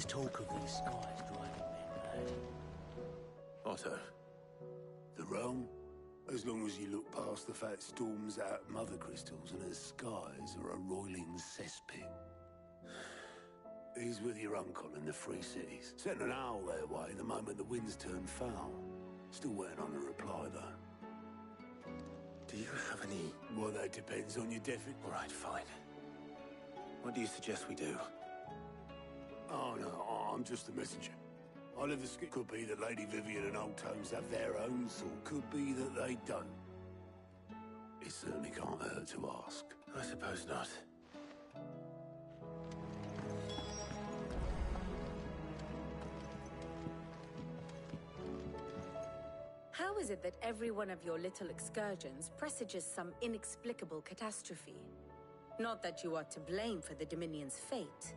There's talk of these skies driving men mad. Otto. The realm? As long as you look past the fat storms out mother crystals and her skies are a roiling cesspit. He's with your uncle in the Free Cities. Sent an owl their way the moment the winds turned foul. Still waiting on a reply, though. Do you have any... Well, that depends on your definition. All right, fine. What do you suggest we do? Oh, no, I'm just a messenger. I live the skip. Could be that Lady Vivian and Old Tomes have their own sort. Could be that they don't. It certainly can't hurt to ask. I suppose not. How is it that every one of your little excursions presages some inexplicable catastrophe? Not that you are to blame for the Dominion's fate.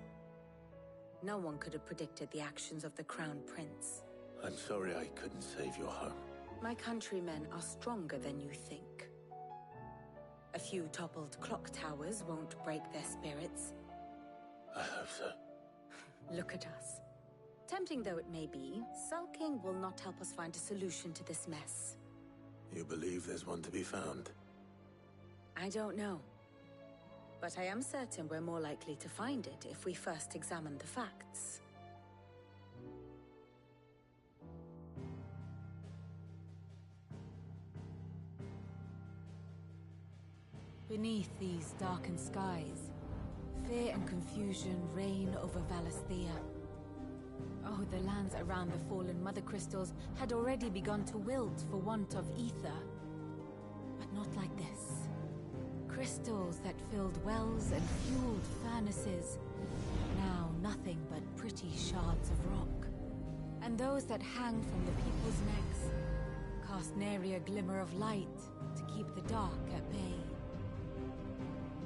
No one could have predicted the actions of the Crown Prince. I'm sorry I couldn't save your home. My countrymen are stronger than you think. A few toppled clock towers won't break their spirits. I hope so. Look at us. Tempting though it may be, sulking will not help us find a solution to this mess. You believe there's one to be found? I don't know. But I am certain we're more likely to find it if we first examine the facts. Beneath these darkened skies, fear and confusion reign over Valisthea. Oh, the lands around the fallen Mother Crystals had already begun to wilt for want of ether. But not like this. Crystals that filled wells and fueled furnaces. Now nothing but pretty shards of rock. And those that hang from the people's necks cast nary a glimmer of light to keep the dark at bay.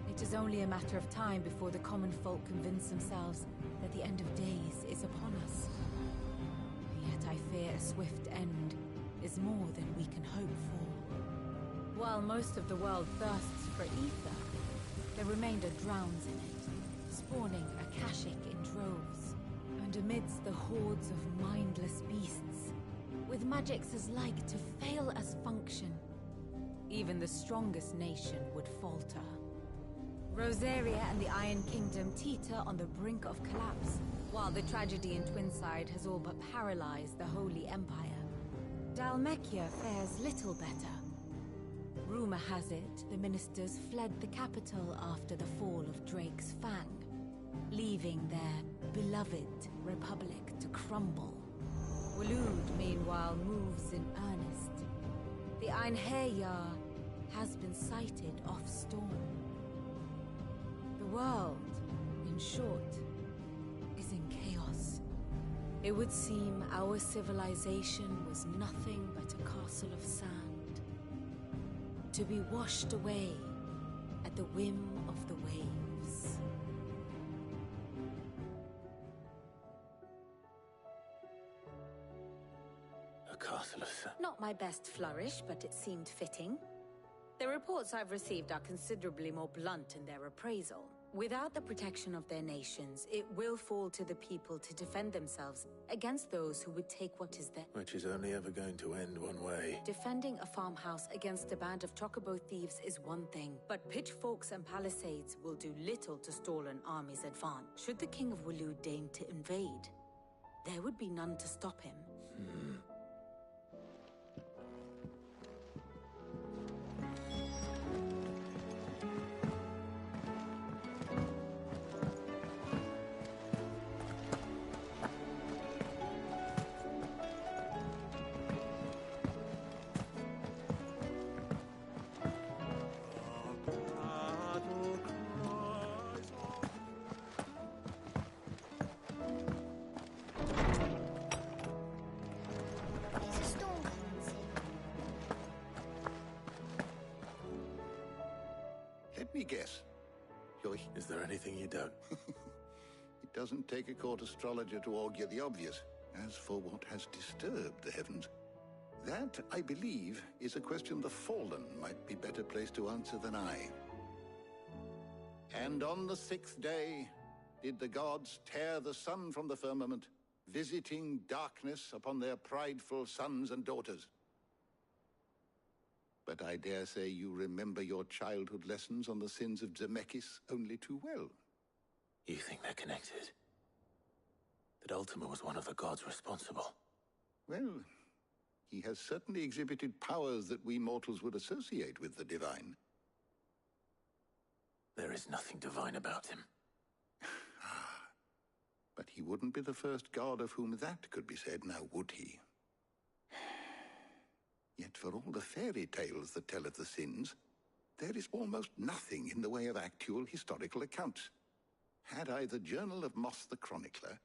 It is only a matter of time before the common folk convince themselves that the end of days is upon us. Yet I fear a swift end is more than we can hope for. While most of the world thirsts for ether, the remainder drowns in it, spawning Akashic in droves. And amidst the hordes of mindless beasts, with magics as like to fail as function, even the strongest nation would falter. Rosaria and the Iron Kingdom teeter on the brink of collapse, while the tragedy in Twinside has all but paralyzed the Holy Empire. Dhalmekia fares little better. Rumor has it the ministers fled the capital after the fall of Drake's Fang, leaving their beloved republic to crumble. Waloed, meanwhile, moves in earnest. The Einherjar has been sighted off-storm. The world, in short, is in chaos. It would seem our civilization was nothing but a castle of sand, to be washed away at the whim of the waves. A castle of sand. Not my best flourish, but it seemed fitting. The reports I've received are considerably more blunt in their appraisal. Without the protection of their nations, it will fall to the people to defend themselves against those who would take what is theirs. Which is only ever going to end one way. Defending a farmhouse against a band of Chocobo thieves is one thing, but pitchforks and palisades will do little to stall an army's advance. Should the King of Waloed deign to invade, there would be none to stop him. Let me guess. Is there anything you don't? It doesn't take a court astrologer to augur the obvious. As for what has disturbed the heavens, that, I believe, is a question the Fallen might be better placed to answer than I. And on the 6th day, did the gods tear the sun from the firmament, visiting darkness upon their prideful sons and daughters. But I dare say you remember your childhood lessons on the sins of Zemeckis only too well. You think they're connected? That Ultima was one of the gods responsible? Well, he has certainly exhibited powers that we mortals would associate with the divine. There is nothing divine about him. But he wouldn't be the first god of whom that could be said, now would he? Yet for all the fairy tales that tell of the sins, there is almost nothing in the way of actual historical accounts. Had I the Journal of Moss the Chronicler,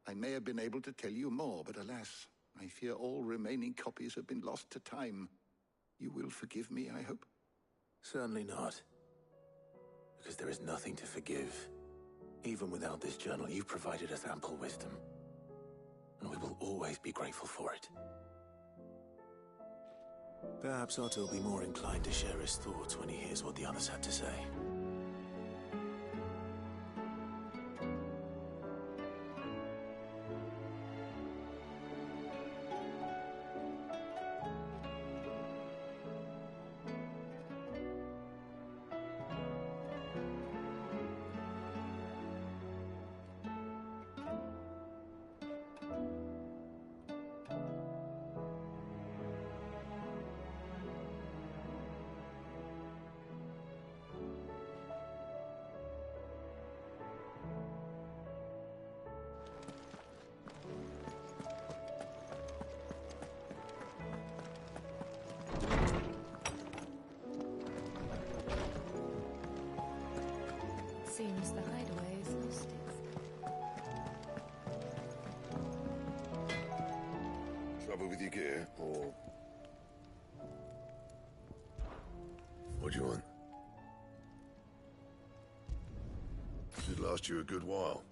I may have been able to tell you more, but alas, I fear all remaining copies have been lost to time. You will forgive me, I hope? Certainly not. Because there is nothing to forgive. Even without this journal, you provided us ample wisdom. And we will always be grateful for it. Perhaps Otto will be more inclined to share his thoughts when he hears what the others had to say. Seems the hideaway is hosted. Trouble with your gear, or... What do you want? Should last you a good while.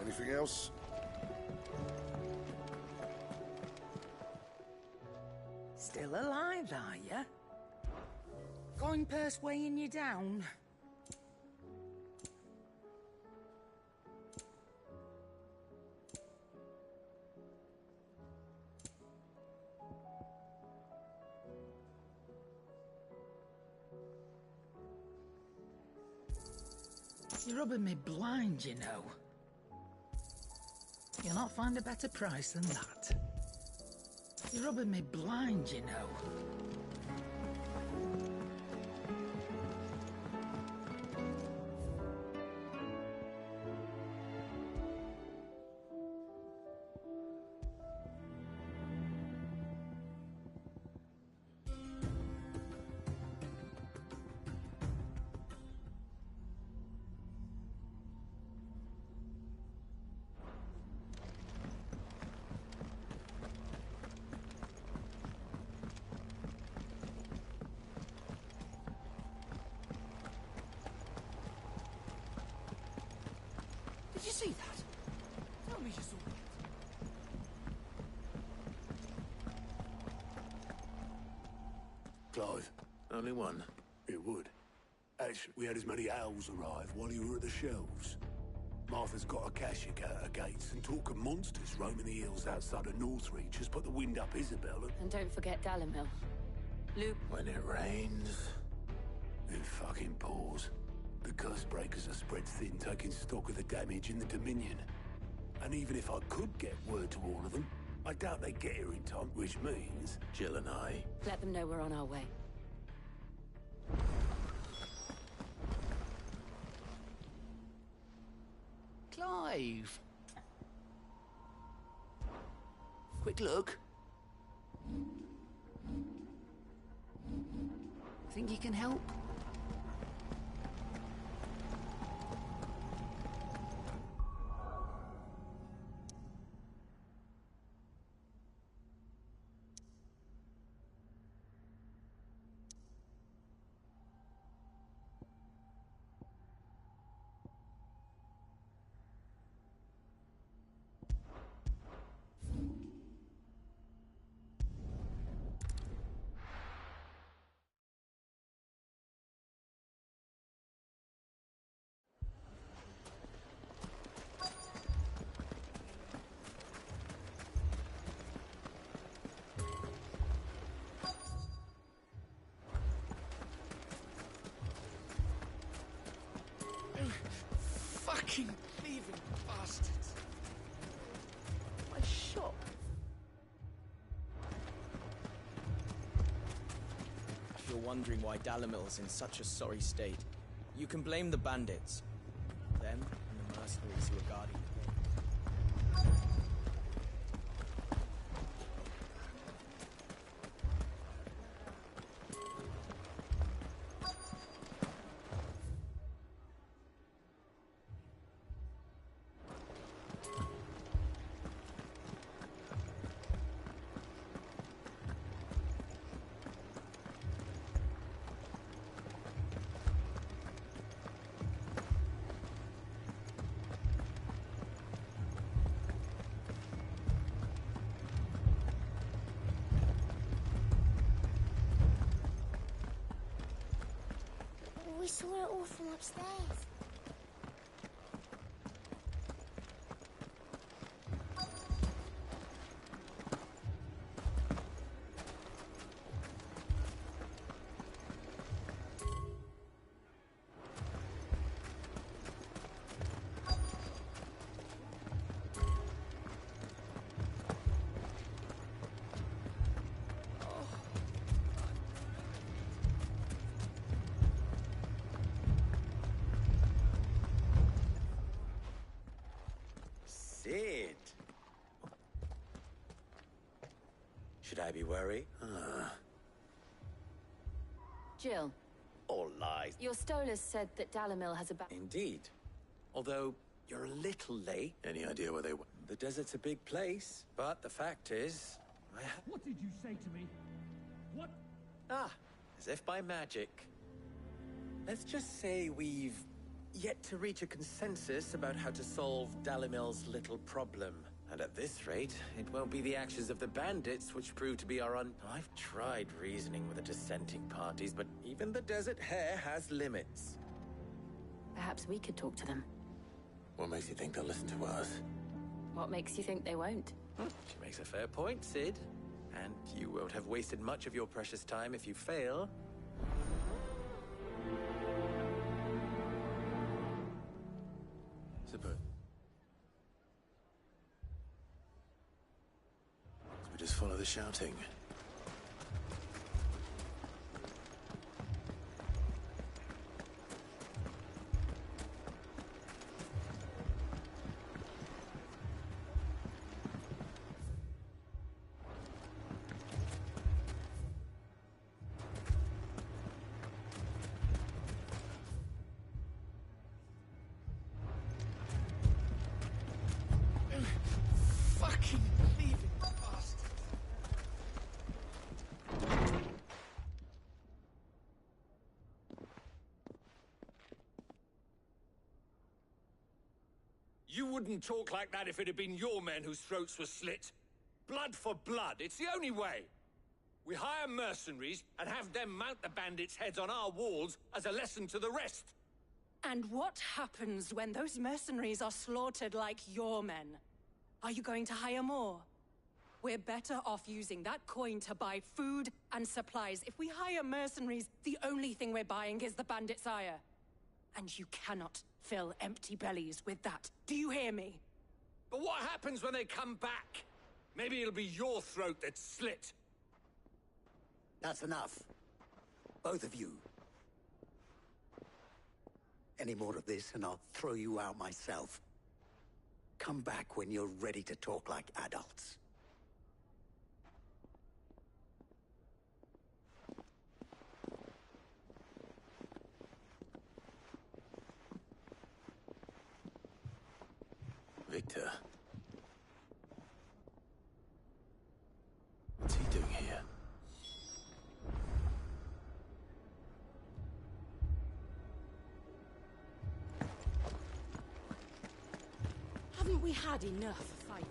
Anything else? Still alive, are you? Going purse weighing you down? You're rubbing me blind, you know. You'll not find a better price than that. You're rubbing me blind, you know. Did you see that? Tell me you saw it. Clive, Only one. it would. Actually, we had as many owls arrive while you were at the shelves. Martha's got a cashier at her gates, and talk of monsters roaming the hills outside of Northreach has put the wind up Isabel And don't forget Dalimil. Luke. When it rains... It fucking pours. The curse breakers are spread thin, taking stock of the damage in the Dominion. And even if I could get word to all of them, I doubt they'd get here in time, which means... Jill and I... Let them know we're on our way. Clive! Quick look. Think you can help? fucking thieving bastards. My shop. If you're wondering why Dalimil's in such a sorry state, you can blame the bandits. Them and the mercenaries who are guarding the gate. We saw it all from upstairs. Cid. Should I be worried? Jill, All lies. your Stolas said that Dalimil has a Indeed. Although, you're a little late. Any idea where they were? The desert's a big place, but the fact is... What did you say to me? What? Ah, as if by magic. Let's just say we've yet to reach a consensus about how to solve Dalimil's little problem. And at this rate, it won't be the actions of the bandits which prove to be our I've tried reasoning with the dissenting parties, but even the Desert Hare has limits. Perhaps we could talk to them. What makes you think they'll listen to us? What makes you think they won't? She makes a fair point, Cid. And you won't have wasted much of your precious time if you fail. Suppose we just follow the shouting. Fucking thieving bastards. You wouldn't talk like that if it had been your men whose throats were slit. Blood for blood, it's the only way. We hire mercenaries and have them mount the bandits' heads on our walls as a lesson to the rest. And what happens when those mercenaries are slaughtered like your men? Are you going to hire more? We're better off using that coin to buy food and supplies. If we hire mercenaries, the only thing we're buying is the bandit's ire. And you cannot fill empty bellies with that. Do you hear me? But what happens when they come back? Maybe it'll be your throat that's slit. That's enough. Both of you. Any more of this and I'll throw you out myself. Come back when you're ready to talk like adults. Victor. What's he doing here? Haven't we had enough fighting?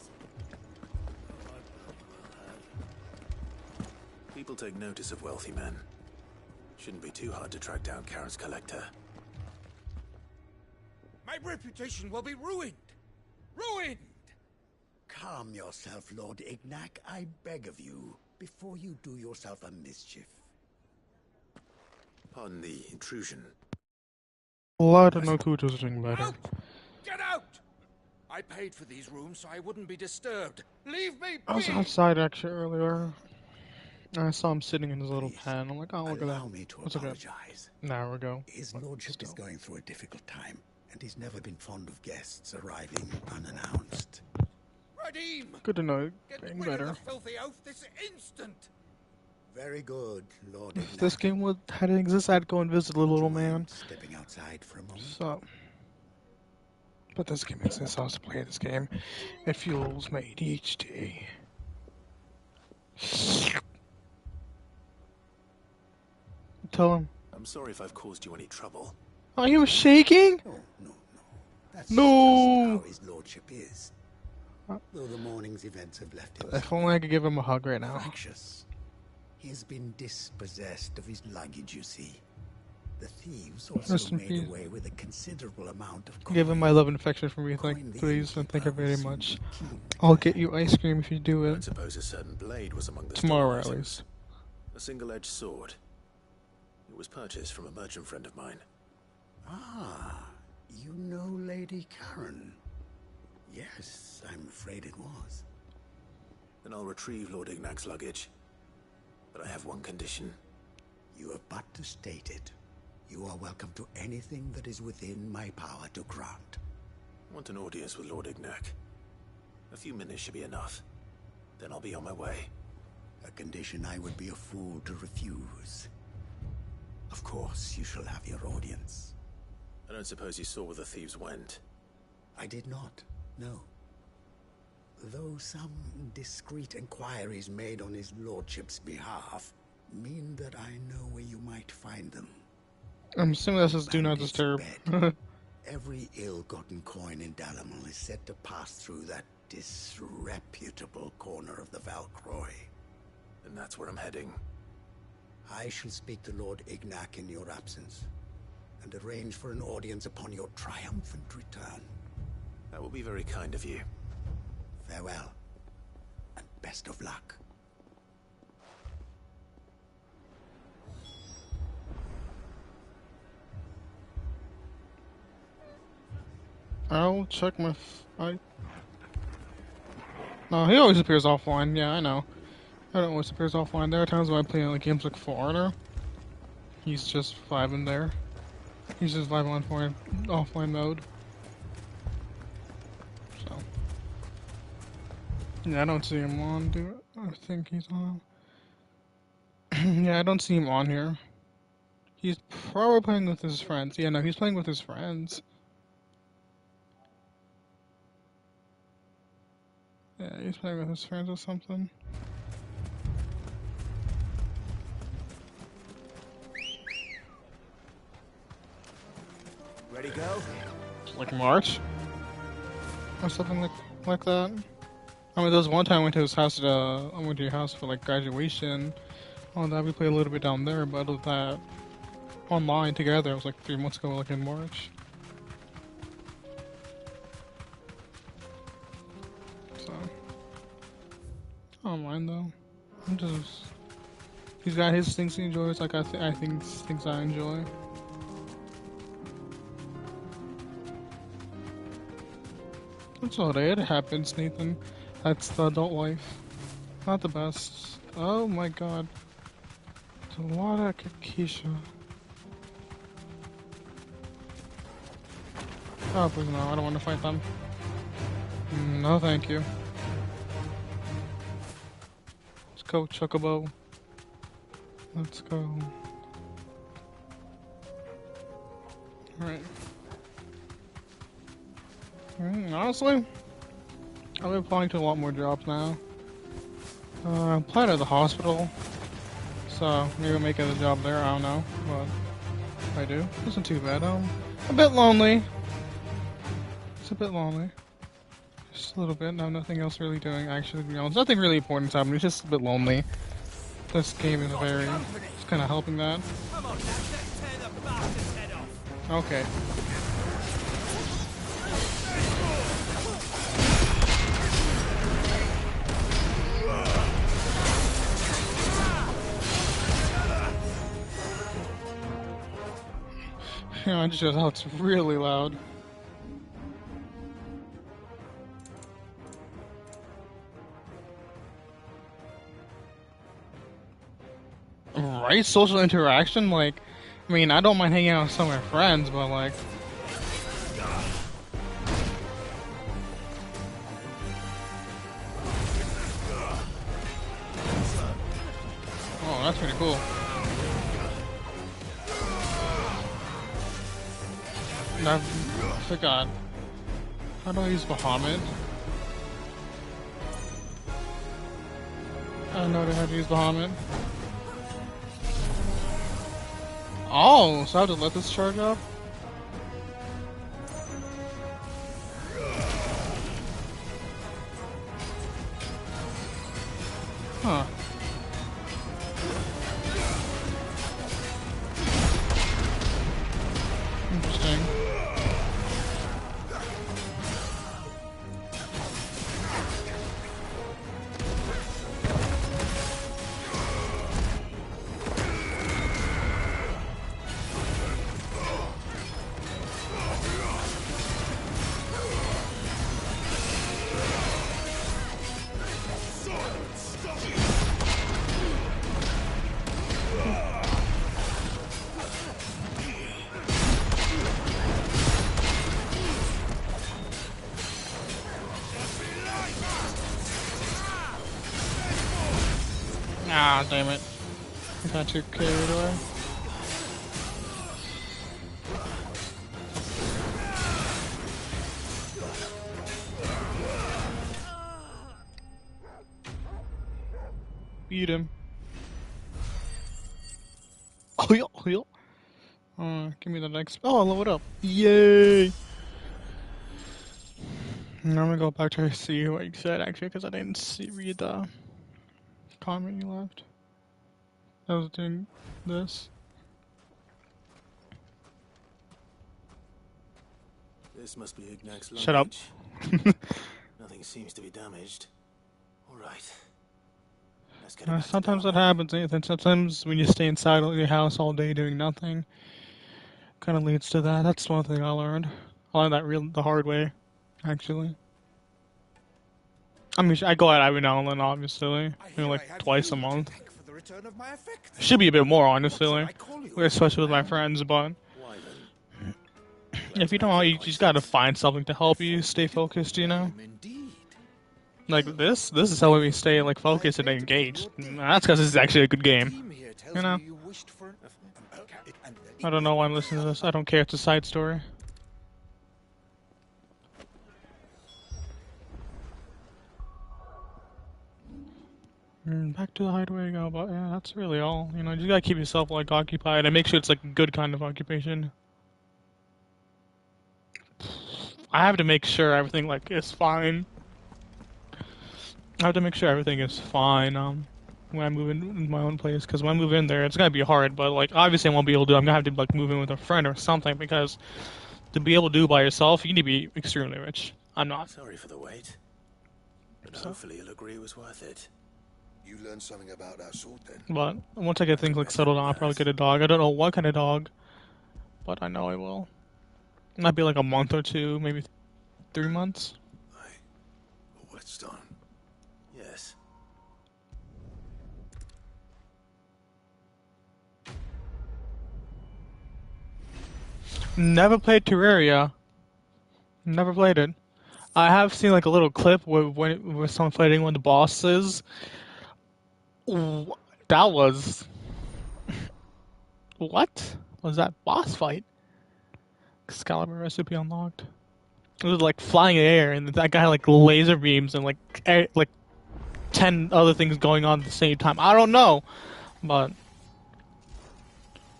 People take notice of wealthy men. Shouldn't be too hard to track down Karen's collector. My reputation will be ruined. Ruined! Calm yourself, Lord Ignac, I beg of you, before you do yourself a mischief. Pardon the intrusion. Well, I don't know who was doing better. Get I paid for these rooms so I wouldn't be disturbed. Leave me be! I was outside actually earlier. I saw him sitting in his little pen. I'm like, oh, look at that. Allow me to That's okay. apologize. There we go. His lordship is going through a difficult time, and he's never been fond of guests arriving unannounced. Radim! Good to know. Get Getting rid better. of the filthy oaf this instant! Very good, Lord. If this game hadn't exist, I'd go and visit the little man. Stepping outside for a moment. So, but this game exists. I also play this game. It fuels my ADHD. Tell him. I'm sorry if I've caused you any trouble. Oh, he was shaking? No. That's No! just how his lordship is. Though the morning's events have left him If only I could give him a hug right now. anxious. He has been dispossessed of his luggage, you see. The thieves Rest also in made peace. away with a considerable amount of Give him my love and affection from me, please, and thank you very much. I'll get you ice cream if you do I it. suppose a certain blade was among the Tomorrow, stolen at items. least. A single-edged sword. It was purchased from a merchant friend of mine. Ah, you know Lady Karen. Yes, I'm afraid it was. Then I'll retrieve Lord Ignac's luggage. But I have one condition. You have but to state it. You are welcome to anything that is within my power to grant. I want an audience with Lord Ignac. A few minutes should be enough. Then I'll be on my way. A condition I would be a fool to refuse. Of course, you shall have your audience. I don't suppose you saw where the thieves went. I did not, no. Though some discreet inquiries made on his lordship's behalf mean that I know where you might find them. I'm assuming this is Do Not Disturb. Every ill-gotten coin in Dalimil is said to pass through that disreputable corner of the Valcroy. And that's where I'm heading. I shall speak to Lord Ignac in your absence, and arrange for an audience upon your triumphant return. That will be very kind of you. Farewell, and best of luck. I'll check my... No, he always appears offline. Yeah, I know. I don't always appears offline. There are times when I play like games like Foreigner. He's just vibing there. He's just vibing on offline mode. So. Yeah, I don't see him on, dude. I think he's on. Yeah, I don't see him on here. He's probably playing with his friends. Yeah, no, he's playing with his friends. Yeah, he's playing with his friends or something. Ready, go? Like March? Or something like that. I mean, there was one time I went to his house I went to your house for like graduation. All that, we played a little bit down there, but other than that, online together, it was like 3 months ago, like in March. So, I don't mind though. I'm just, he's got his things he enjoys, like I think things I enjoy. It's alright, it happens, Nathan. That's the adult life. Not the best. Oh my god. It's a lot of Keisha. Oh, please no, I don't want to fight them. No, thank you. Let's go, Chocobo. Let's go. Alright. Honestly, I've been applying to a lot more jobs now. I applied at the hospital, so maybe I'll make it a job there, I don't know, but if I do, it isn't too bad. A bit lonely. It's a bit lonely. Just a little bit, no, nothing else really doing, actually, to be honest. Nothing really important is happening, it's just a bit lonely. This game is it's kind of helping that. Okay. I just heard how it's really loud. great social interaction. Like, I mean, I don't mind hanging out with some of my friends, but like, oh, that's pretty cool. I forgot. How do I use Bahamut? I don't know how to use Bahamut. Oh, so I have to let this charge up? Huh. Interesting. Ah, damn it. I got too carried away. Beat him. Oh, yo, yo. Give me the next. Oh, I leveled up. Yay! Now I'm gonna go back to see what you said actually, because I didn't read the comment you left. I was doing this. This must be Ignac's luggage. Shut up. Nothing seems to be damaged. All right. Let's get it Sometimes that happens, Ethan. Sometimes when you stay inside your house all day doing nothing, kind of leads to that. That's one thing I learned. I learned that the hard way, actually. I mean, I go out every now and then, obviously. Like twice a month. Should be a bit more, honestly. Especially with my friends, but if you don't, you just gotta find something to help you stay focused, you know? Like this is how we stay like focused and engaged. That's because this is actually a good game, you know? I don't know why I'm listening to this. I don't care, it's a side story. Back to the hideaway go, but yeah, that's really all. You know, you just gotta keep yourself like occupied and make sure it's like a good kind of occupation. I have to make sure everything like is fine. I have to make sure everything is fine when I move in my own place, because when I move in there, it's gonna be hard. But like obviously, I won't be able to. I'm gonna have to like move in with a friend or something, because to be able to do it by yourself, you need to be extremely rich. I'm not. Sorry for the wait, but hopefully you'll agree it was worth it. You learned something about that sword then? But once I get things like settled down, I'll probably get a dog. I don't know what kind of dog, but I know I will. It might be like a month or two, maybe 3 months. A whetstone. Yes. Never played Terraria. Never played it. I have seen like a little clip where someone fighting one of the bosses. That was... What was that boss fight? Excalibur recipe unlocked. It was like flying in the air, and that guy like laser beams and like 10 other things going on at the same time. I don't know, but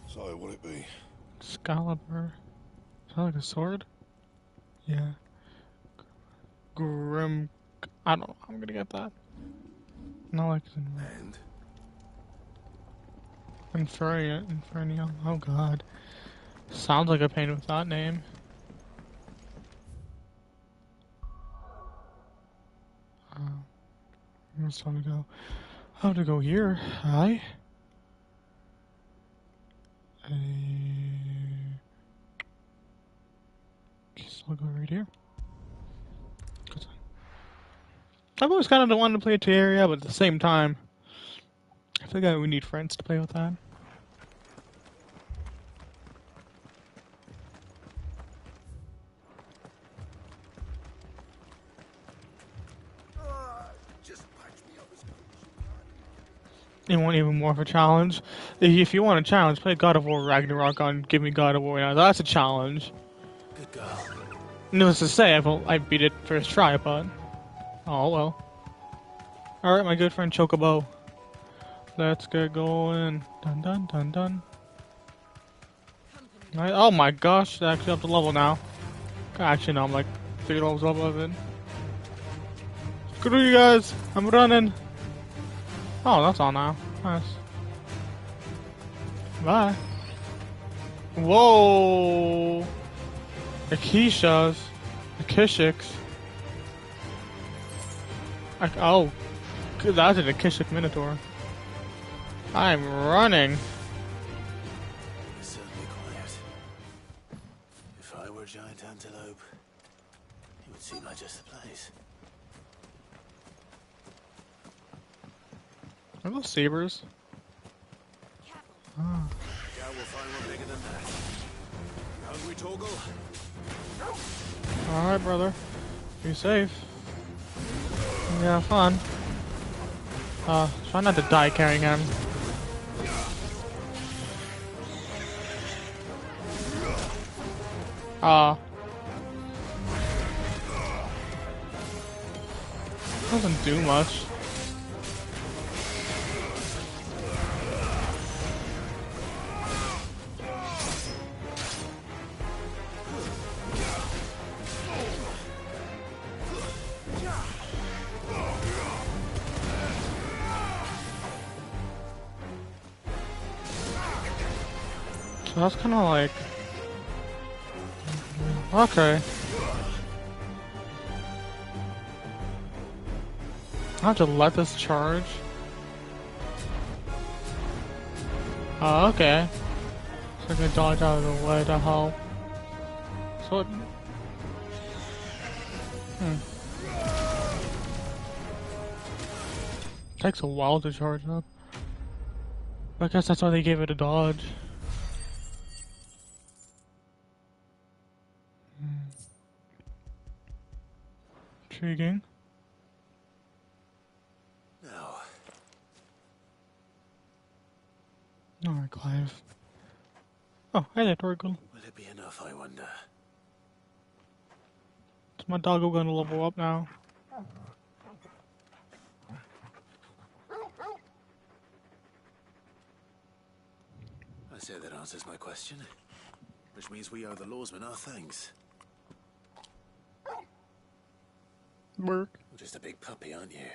So what it be? Excalibur. Is that like a sword? Yeah. Grim. I don't know. I'm gonna get that. No, like Infernium. Oh god. Sounds like a pain with that name. I just want to go. How to go here? Hi. Guess I'll go right here. I've always kind of wanted to play Terraria, but at the same time, I feel like we need friends to play with that. You want even more of a challenge? If you want a challenge, play God of War Ragnarok on Give Me God of War now. That's a challenge. Good girl. Needless to say, I beat it first try, but... Oh well. Alright, my good friend Chocobo. Let's get going. Dun dun dun dun. Right. Oh my gosh, I actually up the level now. Actually, no, I'm like 3 levels above it. Screw you guys! I'm running! Oh, that's all now. Nice. Bye. Whoa! The Kishas. The Kishiks. Oh. That's a Kishik Minotaur. I'm running. It's certainly quiet. If I were a giant antelope, it would seem like just the place. Are those sabers? Oh. Yeah, we'll find one bigger than that. Hungry, Torgal? Alright, brother. Be safe. Yeah, fun. Try not to die carrying him. Doesn't do much. So that's kind of like... Okay. I have to let this charge? Oh, okay. So I can dodge out of the way to help. So it... Takes a while to charge up. I guess that's why they gave it a dodge. Intriguing. No. Alright, Clive. Oh, hey there, Torgal. Will it be enough, I wonder? Is my doggo gonna level up now? I say that answers my question. Which means we owe the lawsmen our thanks. Work. You're just a big puppy, aren't you?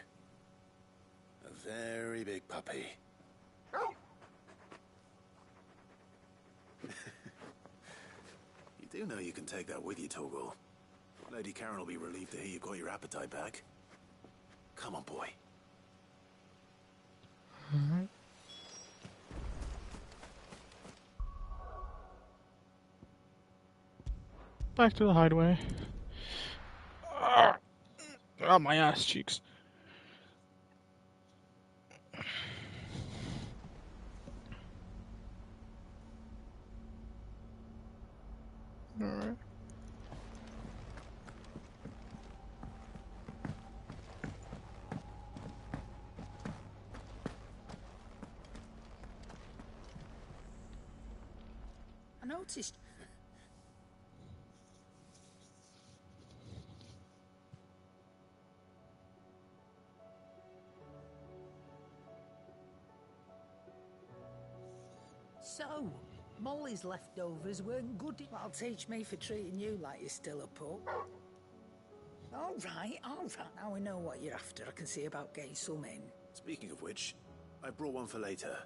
A very big puppy. You do know you can take that with you, Torgal. Lady Karen will be relieved to hear you got your appetite back. Come on, boy. Alright. Back to the hideaway. Oh, my ass cheeks. Alright. I noticed. So, Molly's leftovers weren't good. That'll teach me for treating you like you're still a pup. All right. Now we know what you're after. I can see about getting some in. Speaking of which, I brought one for later.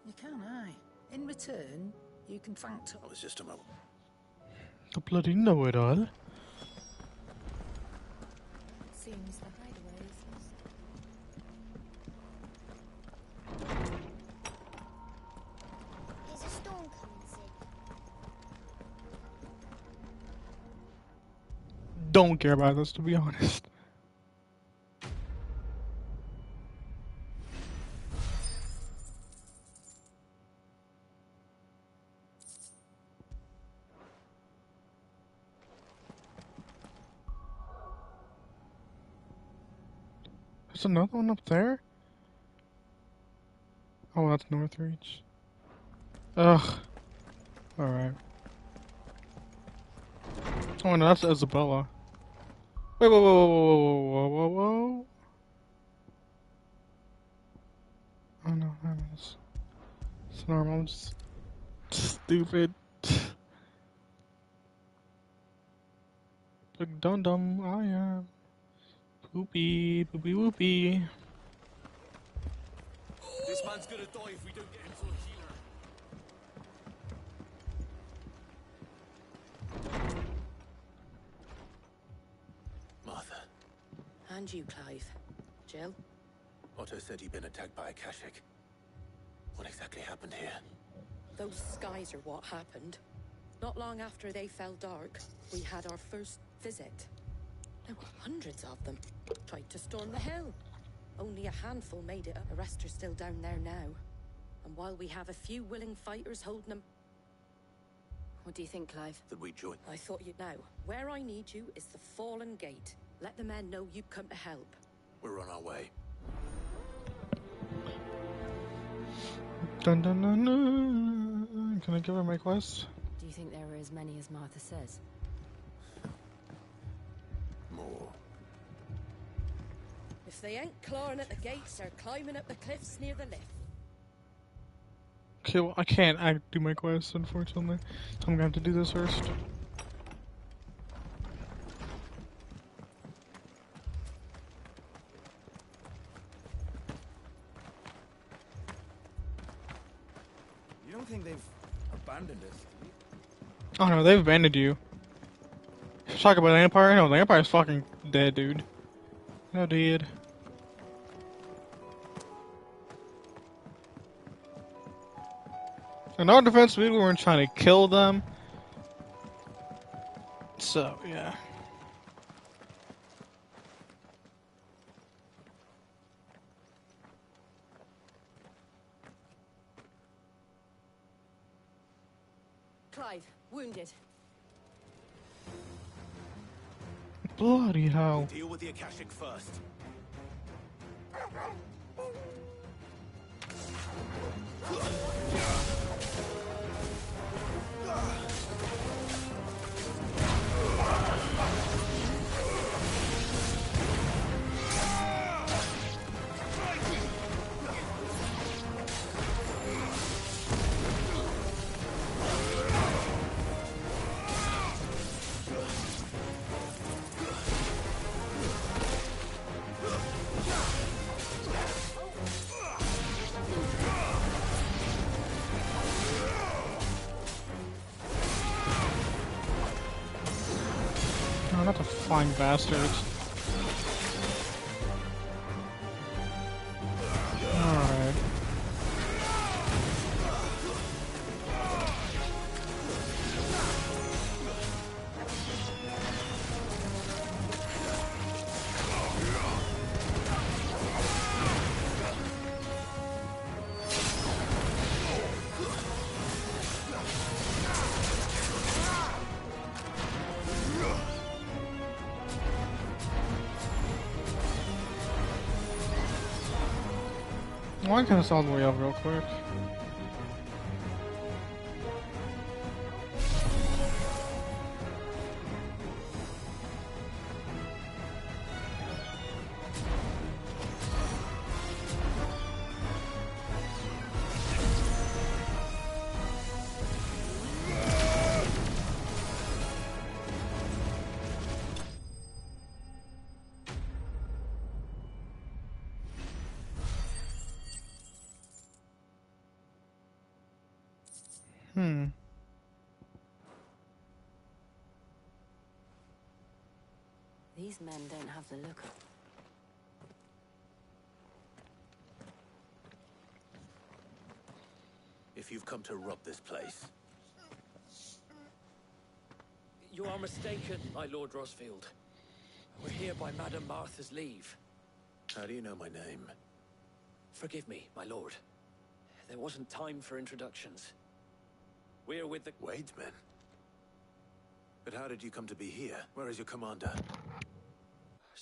You can, aye. In return, you can thank... I was just a moment. The bloody know-it-all. Seems the hideaway is... Is a storm coming, Sid? Don't care about this, to be honest. There's another one up there? Oh, that's Northreach. Ugh. Alright. Oh, no, that's Isabella. Wait, whoa, whoa, whoa, whoa, whoa, whoa, whoa. Oh, no, it's normal. I'm just stupid. Big dum-dum I am. Poopy, poopy, whoopy. This man's gonna die if we don't get him to a healer. Martha. And you, Clive. Jill? Otto said you'd been attacked by Akashic. What exactly happened here? Those skies are what happened. Not long after they fell dark, we had our first visit. There were hundreds of them. Tried to storm the hill. Only a handful made it. The rest are still down there now. And while we have a few willing fighters holding them... What do you think, Clive? That we join? I thought you'd know. Where I need you is the Fallen Gate. Let the men know you've come to help. We're on our way. Dun dun dun dun. Can I give her my quest? Do you think there are as many as Martha says? More. If they ain't clawing at the gates, they're climbing up the cliffs near the lift. Okay, well, I can't do my quest, unfortunately. So I'm gonna have to do this first. You don't think they've abandoned us, do you? Oh no, they've abandoned you. Talk about the Empire? No, the Empire's fucking dead, dude. No, dead. In our defense, we weren't trying to kill them. So, yeah. Clive, wounded. Bloody hell. Deal with the Akashic first. Oh, not the flying bastards. Alright. Why can't I all the way up real quick? These men don't have the look of... If you've come to rob this place, You are mistaken, my Lord Rosfield. We're here by Madame Martha's leave. how do you know my name? Forgive me, my lord. There wasn't time for introductions. We're with the... Wade's men? But how did you come to be here? Where is your commander?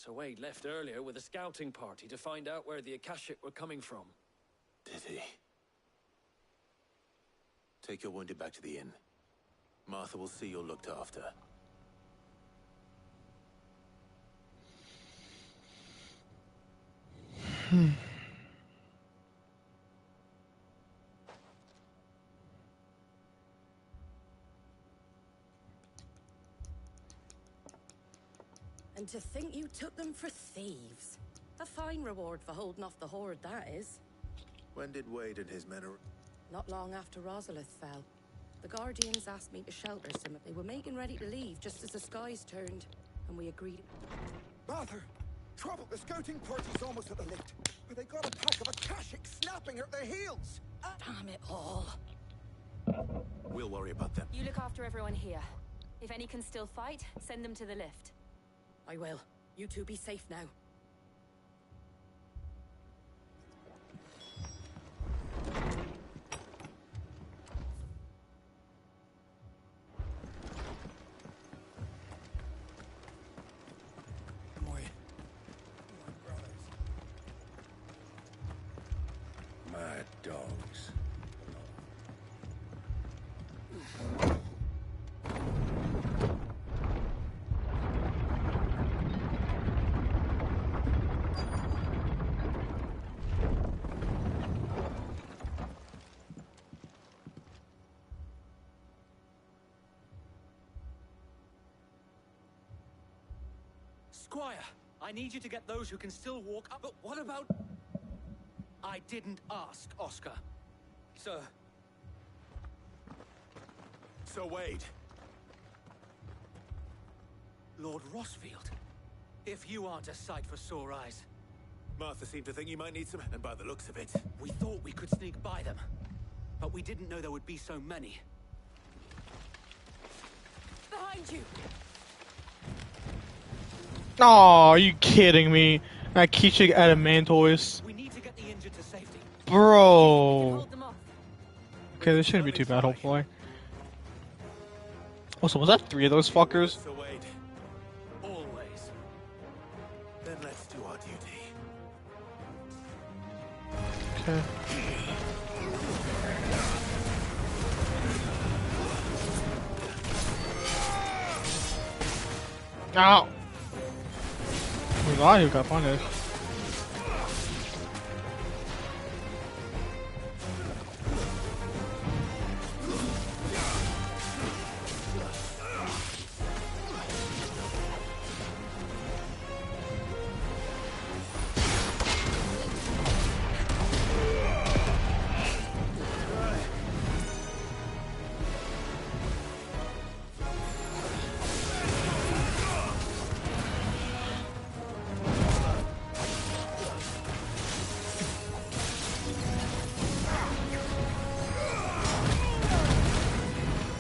Sir Wade left earlier with a scouting party to find out where the Akashic were coming from. Did he? Take your wounded back to the inn. Martha will see you're looked after. And to think you took them for thieves. A fine reward for holding off the horde, that is. When did Wade and his men Not long after Rosalith fell. The Guardians asked me to shelter some. They were making ready to leave just as the skies turned, and we agreed. Mother! Trouble! The scouting party's almost at the lift. But they got a pack of Akashic snapping at their heels! Damn it all. We'll worry about them. You look after everyone here. If any can still fight, send them to the lift. I will. You two be safe now. Mad dogs. Squire, I need you to get those who can still walk up. But what about... I didn't ask, Oscar. Sir. Sir Wade. Lord Rossfield. If you aren't a sight for sore eyes. Martha seemed to think you might need some, and by the looks of it... We thought we could sneak by them. But we didn't know there would be so many. Behind you! Oh, are you kidding me? That Keechik Adamantoise. We need to get the injured to safety. Bro. Okay, this shouldn't be too bad, hopefully. Also, was that 3 of those fuckers? Sir Wade. Always. Then let's do our duty. Okay. Ow! We thought you got punished.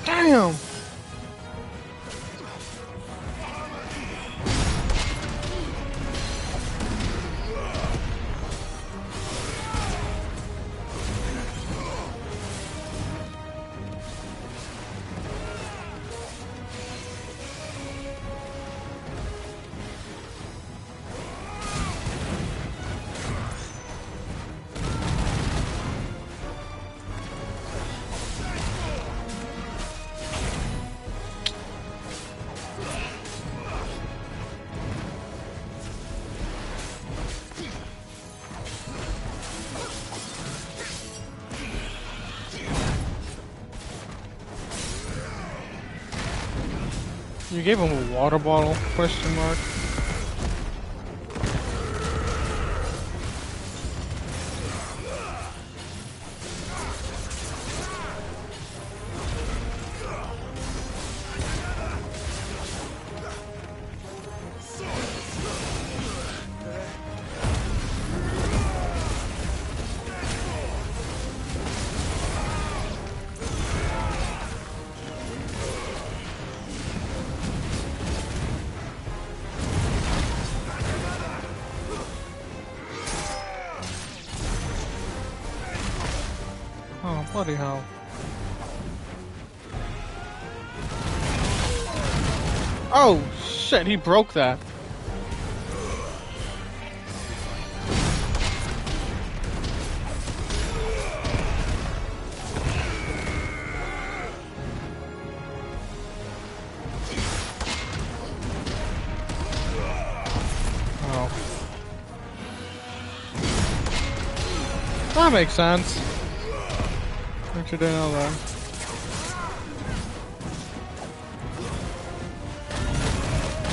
Damn! You gave him a water bottle? Question mark. Oh, bloody hell. Oh, shit, he broke that. That makes sense. Actually didn't know that.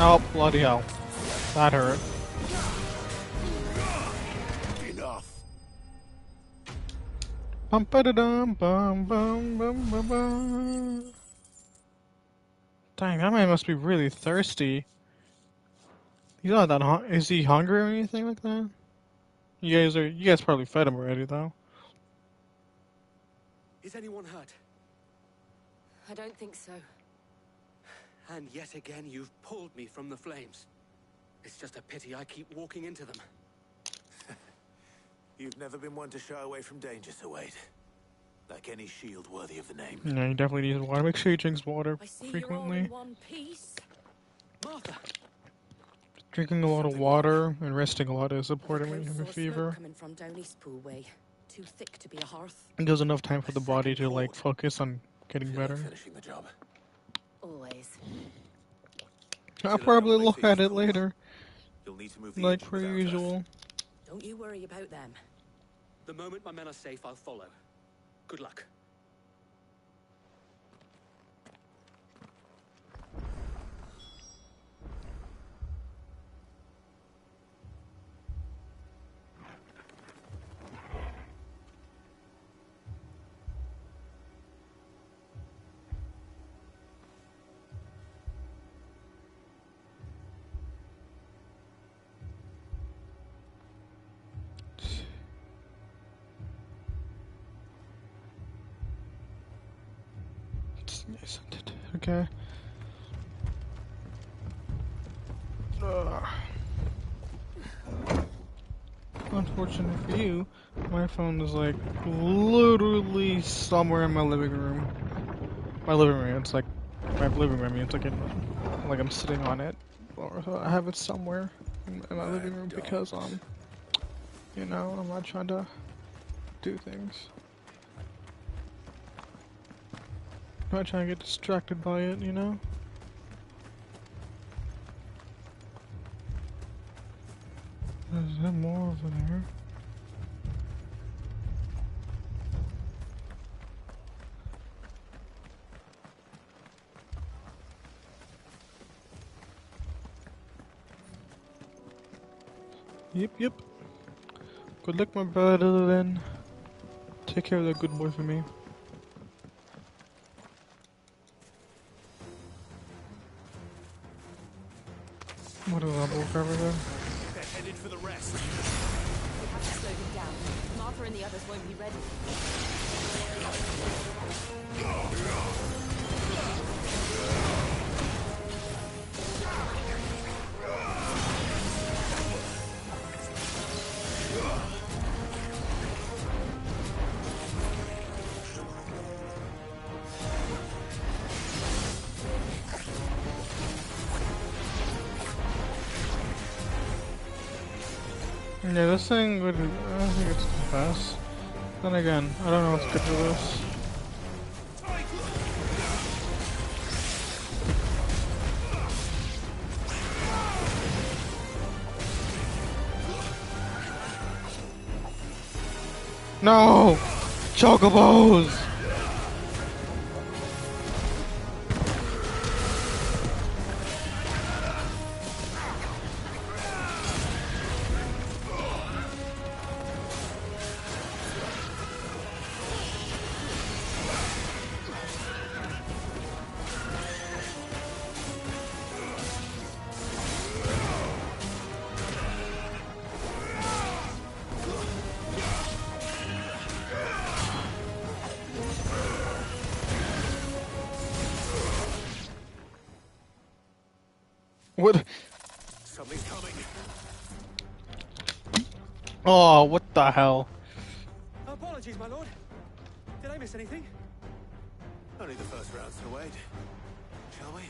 Oh, bloody hell. That hurt. Enough. Bum ba da dum bum bum bum bum bum. Dang, that man must be really thirsty. He's not that is he hungry or anything like that? You guys probably fed him already though. Is anyone hurt? I don't think so. And yet again, you've pulled me from the flames. It's just a pity I keep walking into them. You've never been one to shy away from danger, Sir Wade. Like any shield worthy of the name. Yeah, you definitely need water. Make sure you drink water frequently. You're all in one piece. Martha. Drinking a lot of water and resting a lot is important when you have a fever. Coming from down East Pool way. Too thick to be a hearth. It gives enough time for the body to like focus on getting better. Finishing the job. Always. I'll probably look at it later. You'll need to move the like engine per without usual. Don't you worry about them. The moment my men are safe, I'll follow. Good luck. Okay. Unfortunate for you, my phone is like literally somewhere in my living room. It's like my living room. It's like like I'm sitting on it, or I have it somewhere in my living room because you know, I'm not trying to do things. I'm not trying to get distracted by it, you know? Is there more over there? Yep. Good luck, my brother, then. Take care of that good boy for me. What a level cover there. They're headed for the rest. We have to slow them down. Martha and the others won't be ready. Yeah, this thing would. I don't think it's too fast. Then again, I don't know what's good for this. No! Chocobos! What? Something's coming. Oh, what the hell? Apologies, my lord. Did I miss anything? Only the first round, Sir Wade. Shall we?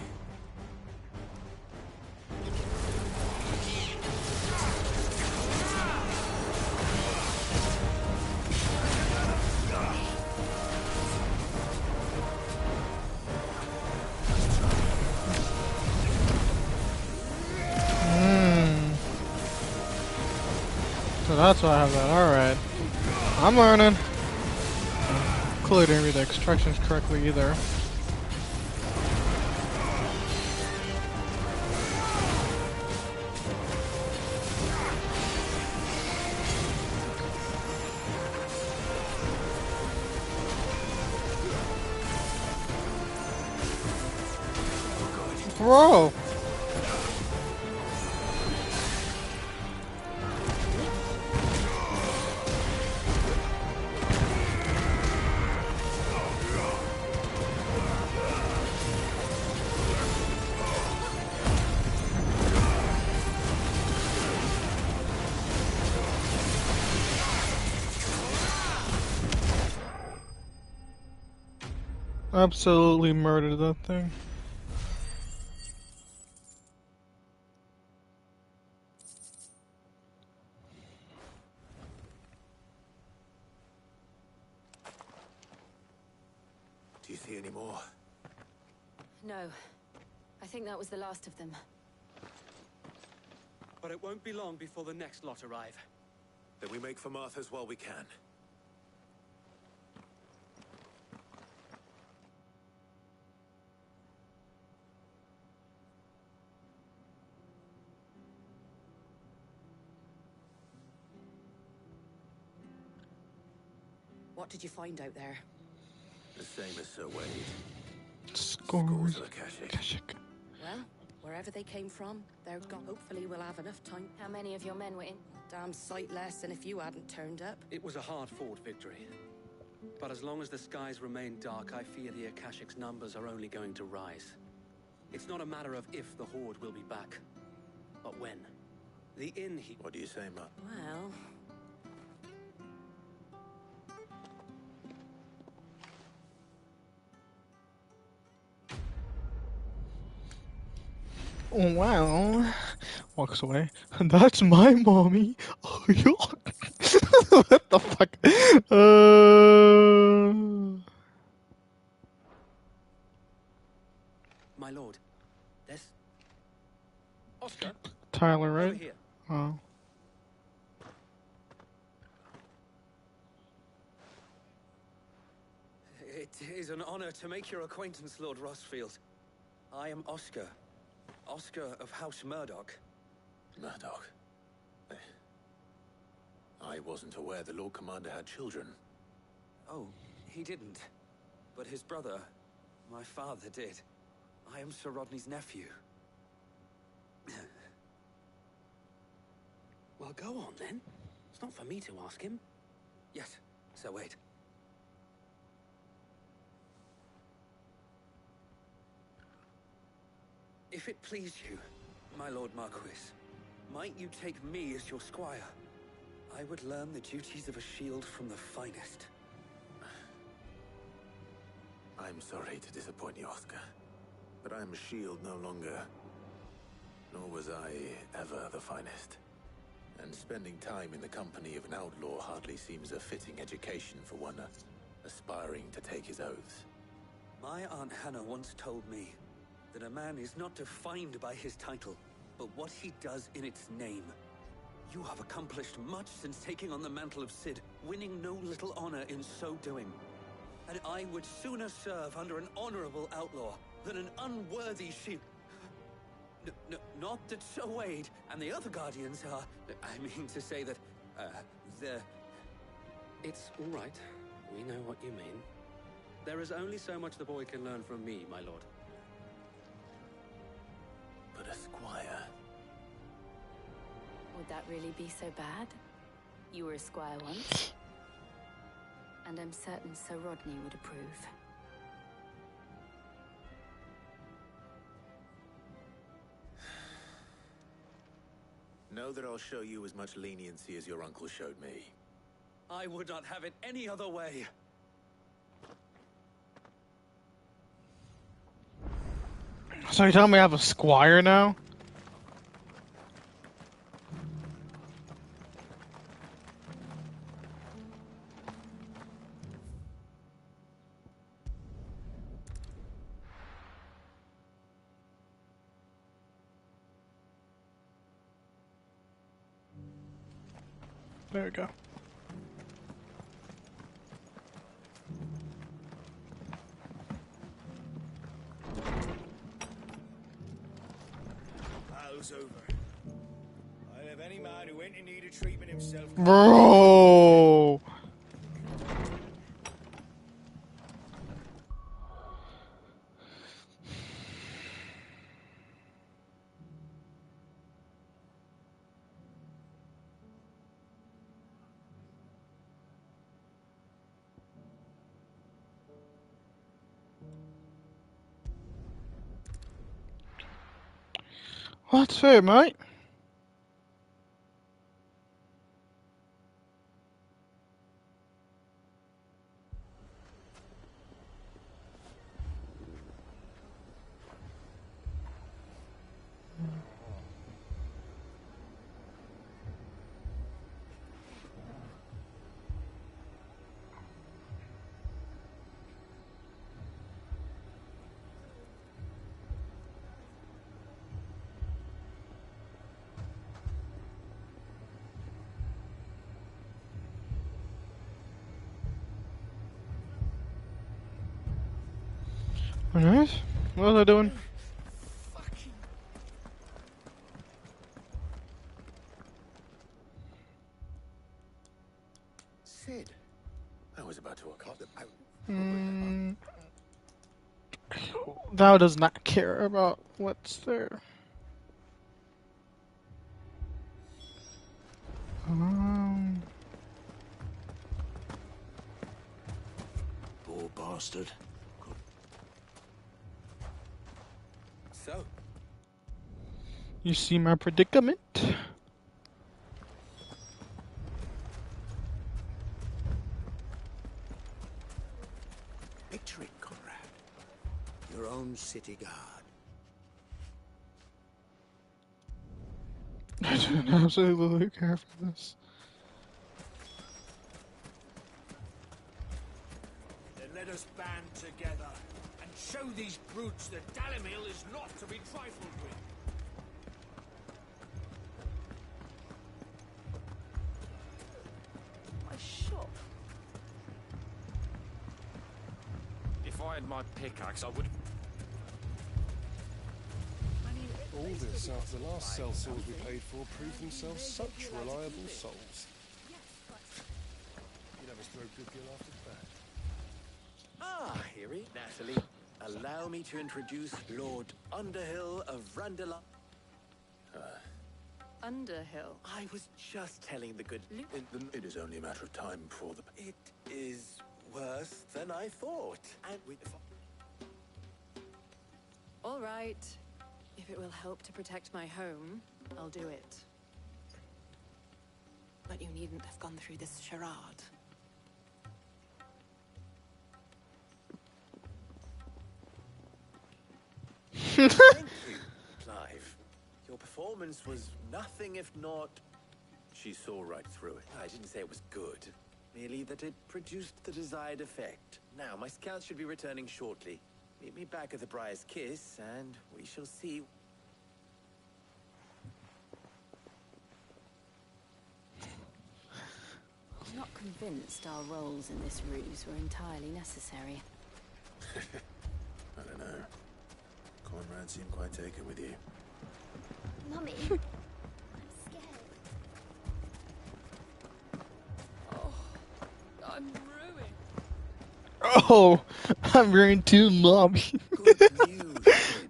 So that's why I have that. Alright. I'm learning. Clearly didn't read the instructions correctly either. Bro! Absolutely murdered that thing. Do you see any more? No. I think that was the last of them. But it won't be long before the next lot arrive. Then we make for Martha's while we can. What did you find out there? The same as Sir Wade. Scores of Akashic. Well, wherever they came from, they're gone. Hopefully we'll have enough time. How many of your men were in? Damn sight less than if you hadn't turned up. It was a hard-fought victory. But as long as the skies remain dark, I fear the Akashic's numbers are only going to rise. It's not a matter of if the Horde will be back, but when. The inn he... What do you say, Mutt? Well... Wow. Walks away. That's my mommy. Oh, yo. What the fuck? My lord, there's... Oscar? Tyler, Over right? here. Oh. It is an honor to make your acquaintance, Lord Rosfield. I am Oscar. Oscar of House Murdoch. Murdoch? I wasn't aware the Lord Commander had children. Oh, he didn't. But his brother, my father, did. I am Sir Rodney's nephew. Well, go on, then. It's not for me to ask him. Yes, Sir Wade. If it please you, my Lord Marquis, might you take me as your squire? I would learn the duties of a shield from the finest. I'm sorry to disappoint you, Oscar, but I'm a shield no longer. Nor was I ever the finest. And spending time in the company of an outlaw hardly seems a fitting education for one aspiring to take his oaths. My Aunt Hannah once told me that a man is not defined by his title, but what he does in its name. You have accomplished much since taking on the mantle of Cid, winning no little honor in so doing. And I would sooner serve under an honorable outlaw than an unworthy shield. Not that Sir Wade and the other Guardians are... I mean to say that, they're... It's all right. We know what you mean. There is only so much the boy can learn from me, my lord. But a squire... Would that really be so bad? You were a squire once. And I'm certain Sir Rodney would approve. Know that I'll show you as much leniency as your uncle showed me. I would not have it any other way. So you telling me I have a squire now? There we go. war's over. I'll have any man who ain't in need of treatment himself. Bro. That's it, mate. Alright, what are they doing? Sid, I was about to cut them out. Thou does not care about what's there. Poor bastard. So, You see my predicament? Picture it, Conrad. Your own city guard. I don't absolutely care for this. Then let us band together and show these brutes that Dalimil is not to be trifled with. My shop. If I had my pickaxe, I would. All this after the last sellswords we paid for proved themselves such reliable souls. You'd have us throw good gill after that. Ah, Hiri, Natalie, allow me to introduce Lord Underhill of Randala. Underhill. I was just telling the good... It is only a matter of time before the... It is worse than I thought. And we... All right. If it will help to protect my home, I'll do it. But you needn't have gone through this charade. Thank you, Clive. Your performance was nothing if not... She saw right through it. I didn't say it was good. Merely that it produced the desired effect. Now, my scouts should be returning shortly. Meet me back at the Briar's Kiss, and we shall see. I'm not convinced our roles in this ruse were entirely necessary. I don't know. Conrad seemed quite taken with you. Mummy, I'm scared. Oh, I'm ruined. Oh, I'm ruined too, Mom. Good news, kid.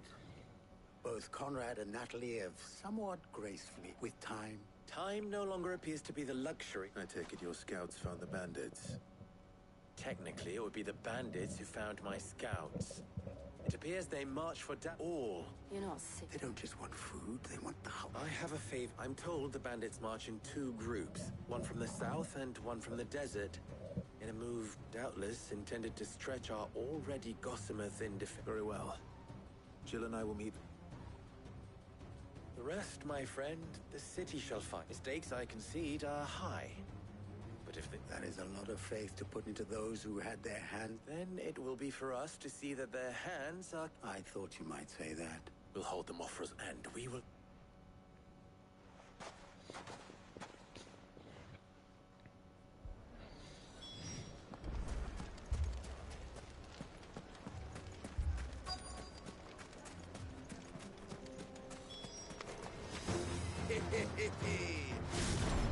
Both Conrad and Natalie have somewhat gracefully, with time. Time no longer appears to be the luxury. I take it your scouts found the bandits. Technically, it would be the bandits who found my scouts. It appears they march for all. You're not sick. They don't just want food, they want the house. I have a favor. I'm told the bandits march in two groups. One from the south and one from the desert. In a move, doubtless, intended to stretch our already gossamer thin defense. Very well. Jill and I will meet. The rest, my friend, the city shall find. Mistakes, I concede, are high. But if that is a lot of faith to put into those who had their hand. Then it will be for us to see that their hands are... I thought you might say that. We'll hold them off for us, and we will...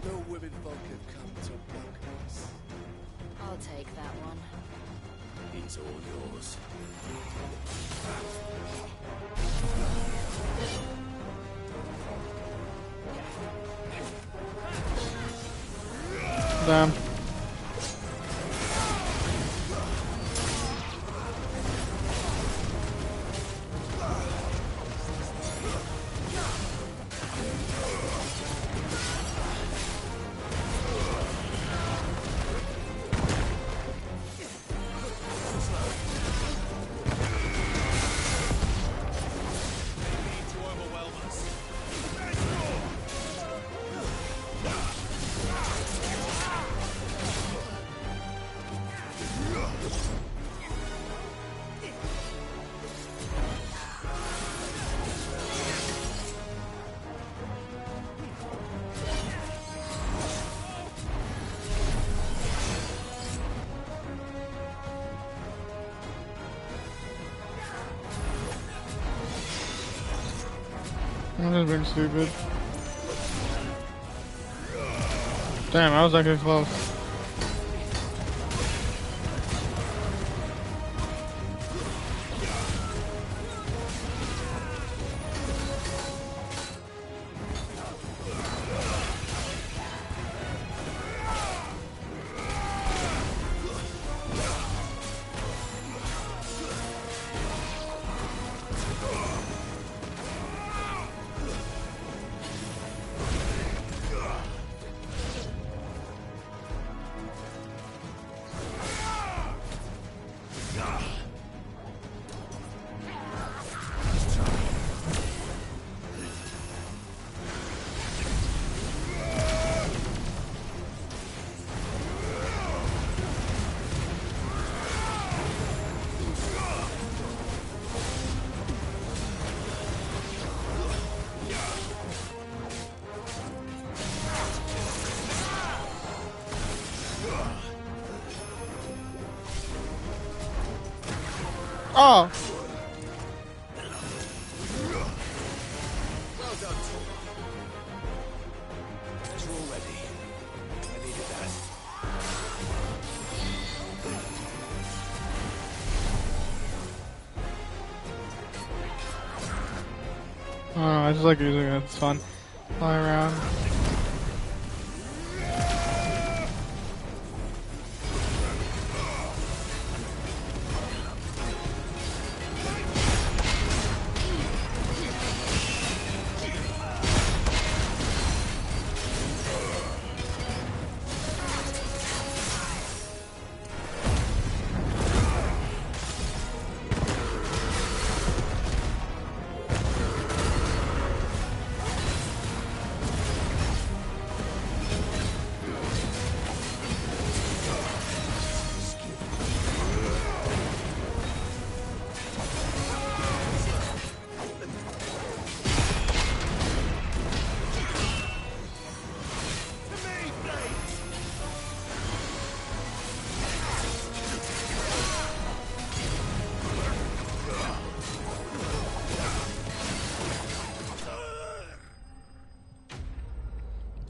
No women folk have come to welcome us. I'll take that one. He's all yours. Damn. I'm just being stupid. Damn, I was actually close. Oh! Well done, Tor. You're all ready. I needed that. Oh, I just like using it. It's fun. Fly around.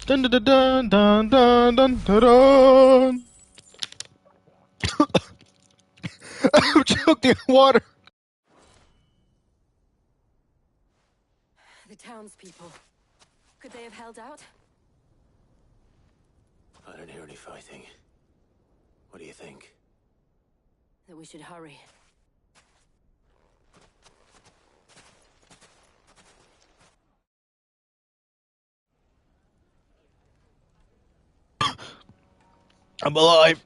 Dun dun dun dun dun dun dun dun. I'm choking in water. The townspeople. Could they have held out? I don't hear any fighting. What do you think? That we should hurry. I'm alive.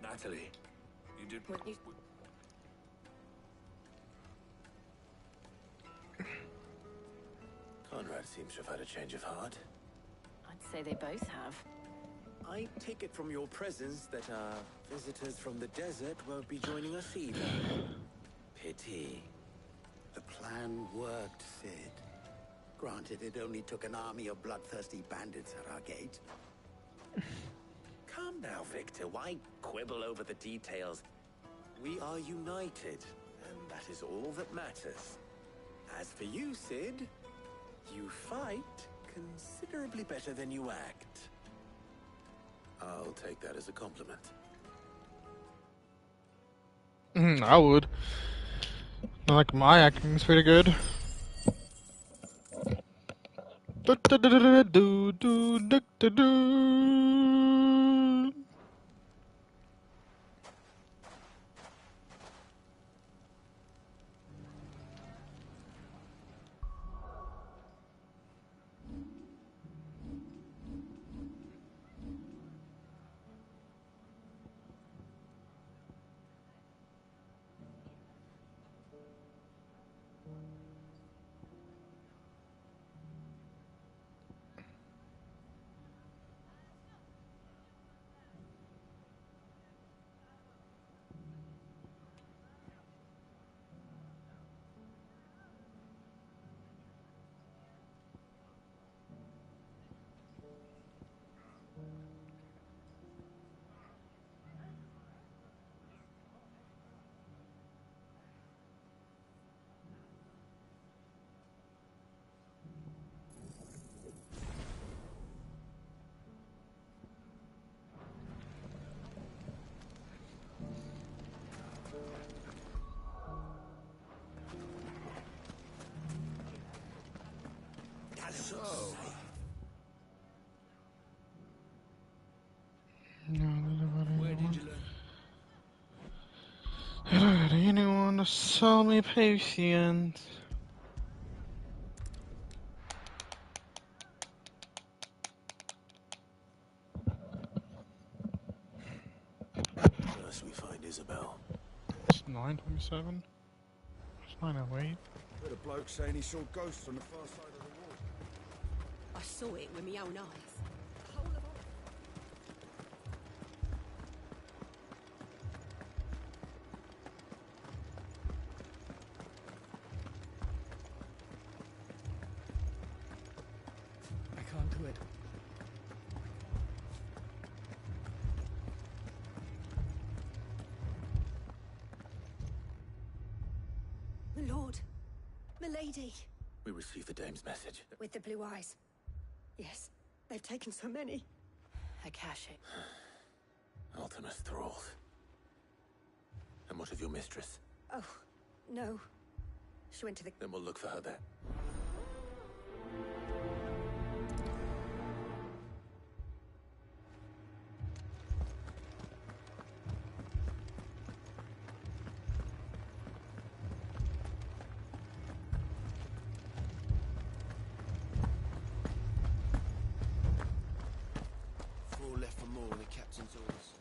Natalie, you did. Conrad seems to have had a change of heart. I'd say they both have. I take it from your presence that our visitors from the desert won't be joining us either. Pity. The plan worked, Sid. Granted, it only took an army of bloodthirsty bandits at our gate. Calm now, Victor. Why quibble over the details? We are united, and that is all that matters. As for you, Sid, you fight considerably better than you act. I'll take that as a compliment. I would. Like, my acting's pretty good. Where did you learn? I don't got anyone to sell me patience. First we find Isabel. It's 9:27. It's 9:08. Heard a bloke saying he saw ghosts on the far side of the wall. I saw it with my own eyes. I can't do it. My lord. Milady. We received the dame's message. With the blue eyes. Yes, they've taken so many. Akashic. Ultimus thralls. And what of your mistress? Oh, no. She went to the... Then we'll look for her there. Four left for more in the captain's orders.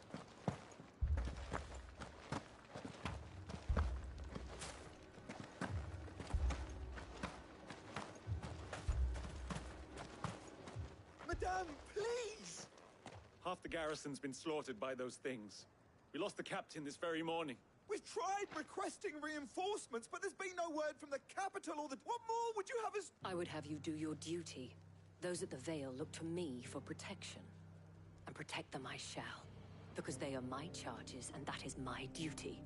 Madame, please! Half the garrison's been slaughtered by those things. We lost the captain this very morning. We've tried requesting reinforcements, but there's been no word from the capital or the... What more would you have us... I would have you do your duty. Those at the Vale look to me for protection. And protect them I shall. Because they are my charges, and that is my duty.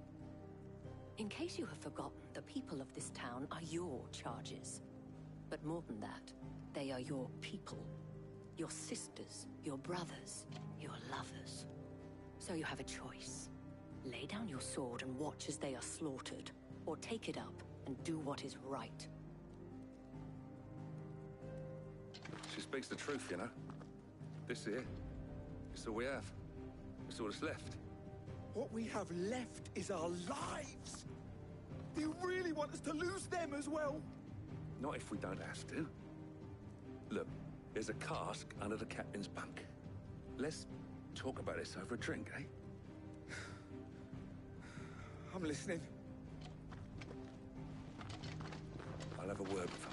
In case you have forgotten, the people of this town are your charges. But more than that, they are your people. Your sisters, your brothers, your lovers. So you have a choice. Lay down your sword and watch as they are slaughtered, or take it up and do what is right. She speaks the truth, you know. This here, it's all we have. It's all that's left. What we have left is our lives! Do you really want us to lose them as well? Not if we don't have to. Look, there's a cask under the captain's bunk. Let's talk about this over a drink, eh? I'm listening. I'll have a word with her.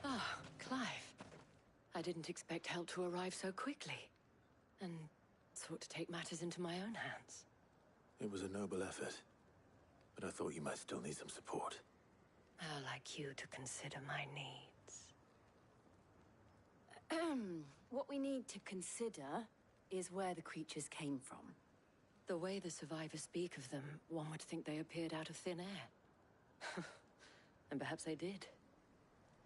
Ah, Clive. I didn't expect help to arrive so quickly. And Sought to take matters into my own hands. It was a noble effort, but I thought you might still need some support. I'd like you to consider my needs. What we need to consider is where the creatures came from. The way the survivors speak of them, one would think they appeared out of thin air. And perhaps they did.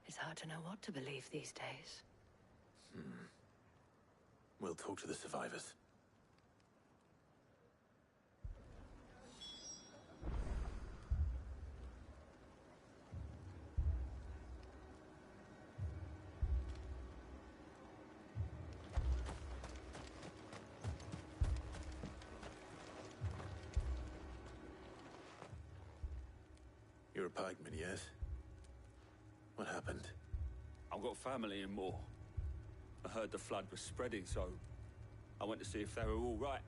It's hard to know what to believe these days. We'll talk to the survivors. You're a pikeman, yes? What happened? I've got family in Moor. I heard the flood was spreading, so I went to see if they were all right.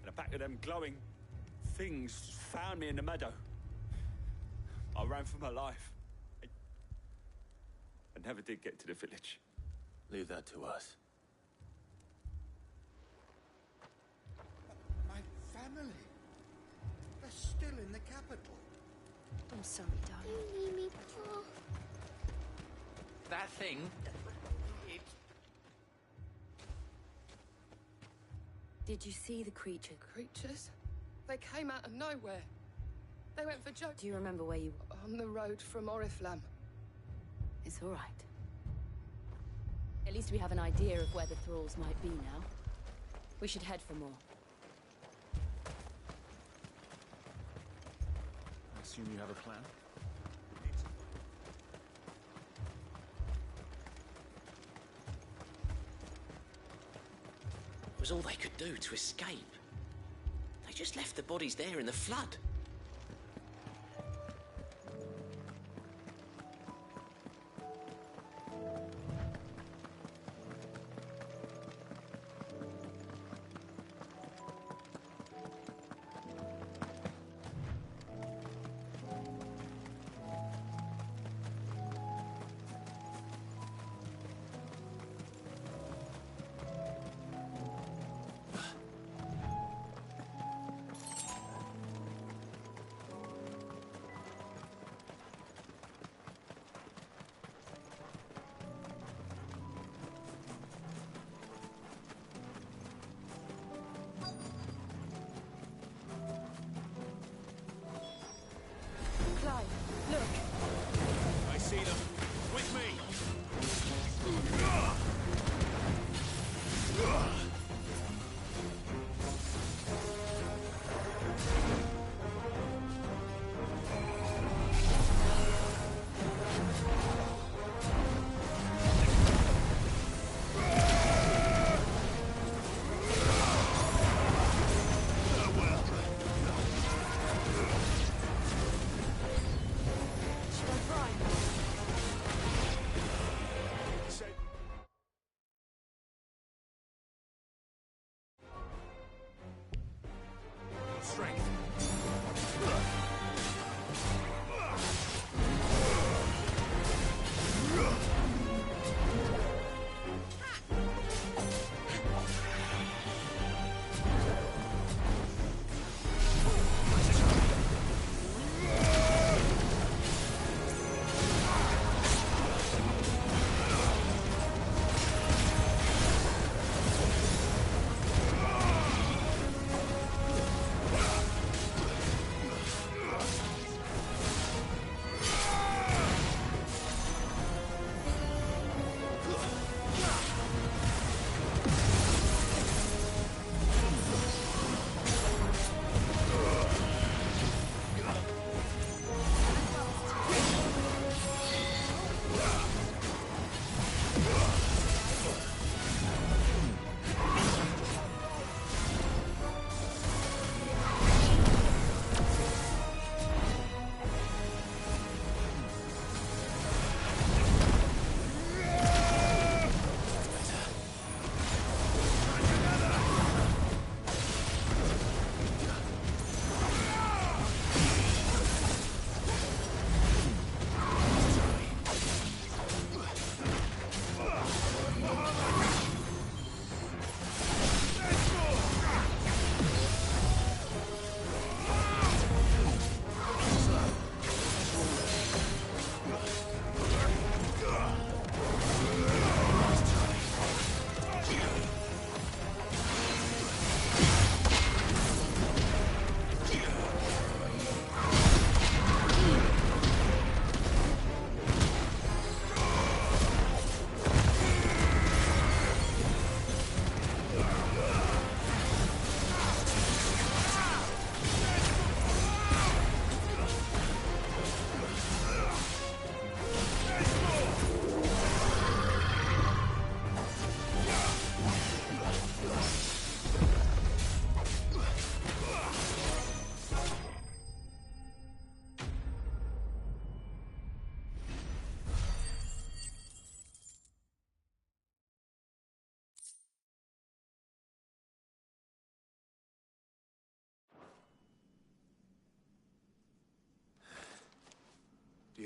And a pack of them glowing things found me in the meadow. I ran for my life. I never did get to the village. Leave that to us. My family. They're still in the capital. I'm sorry, darling. That thing. Did you see the creature? Creatures? They came out of nowhere. They went for Joe. Do you remember where you... On the road from Oriflamme. It's all right. At least we have an idea of where the thralls might be now. We should head for more. I assume you have a plan? It was all they could do to escape. They just left the bodies there in the flood.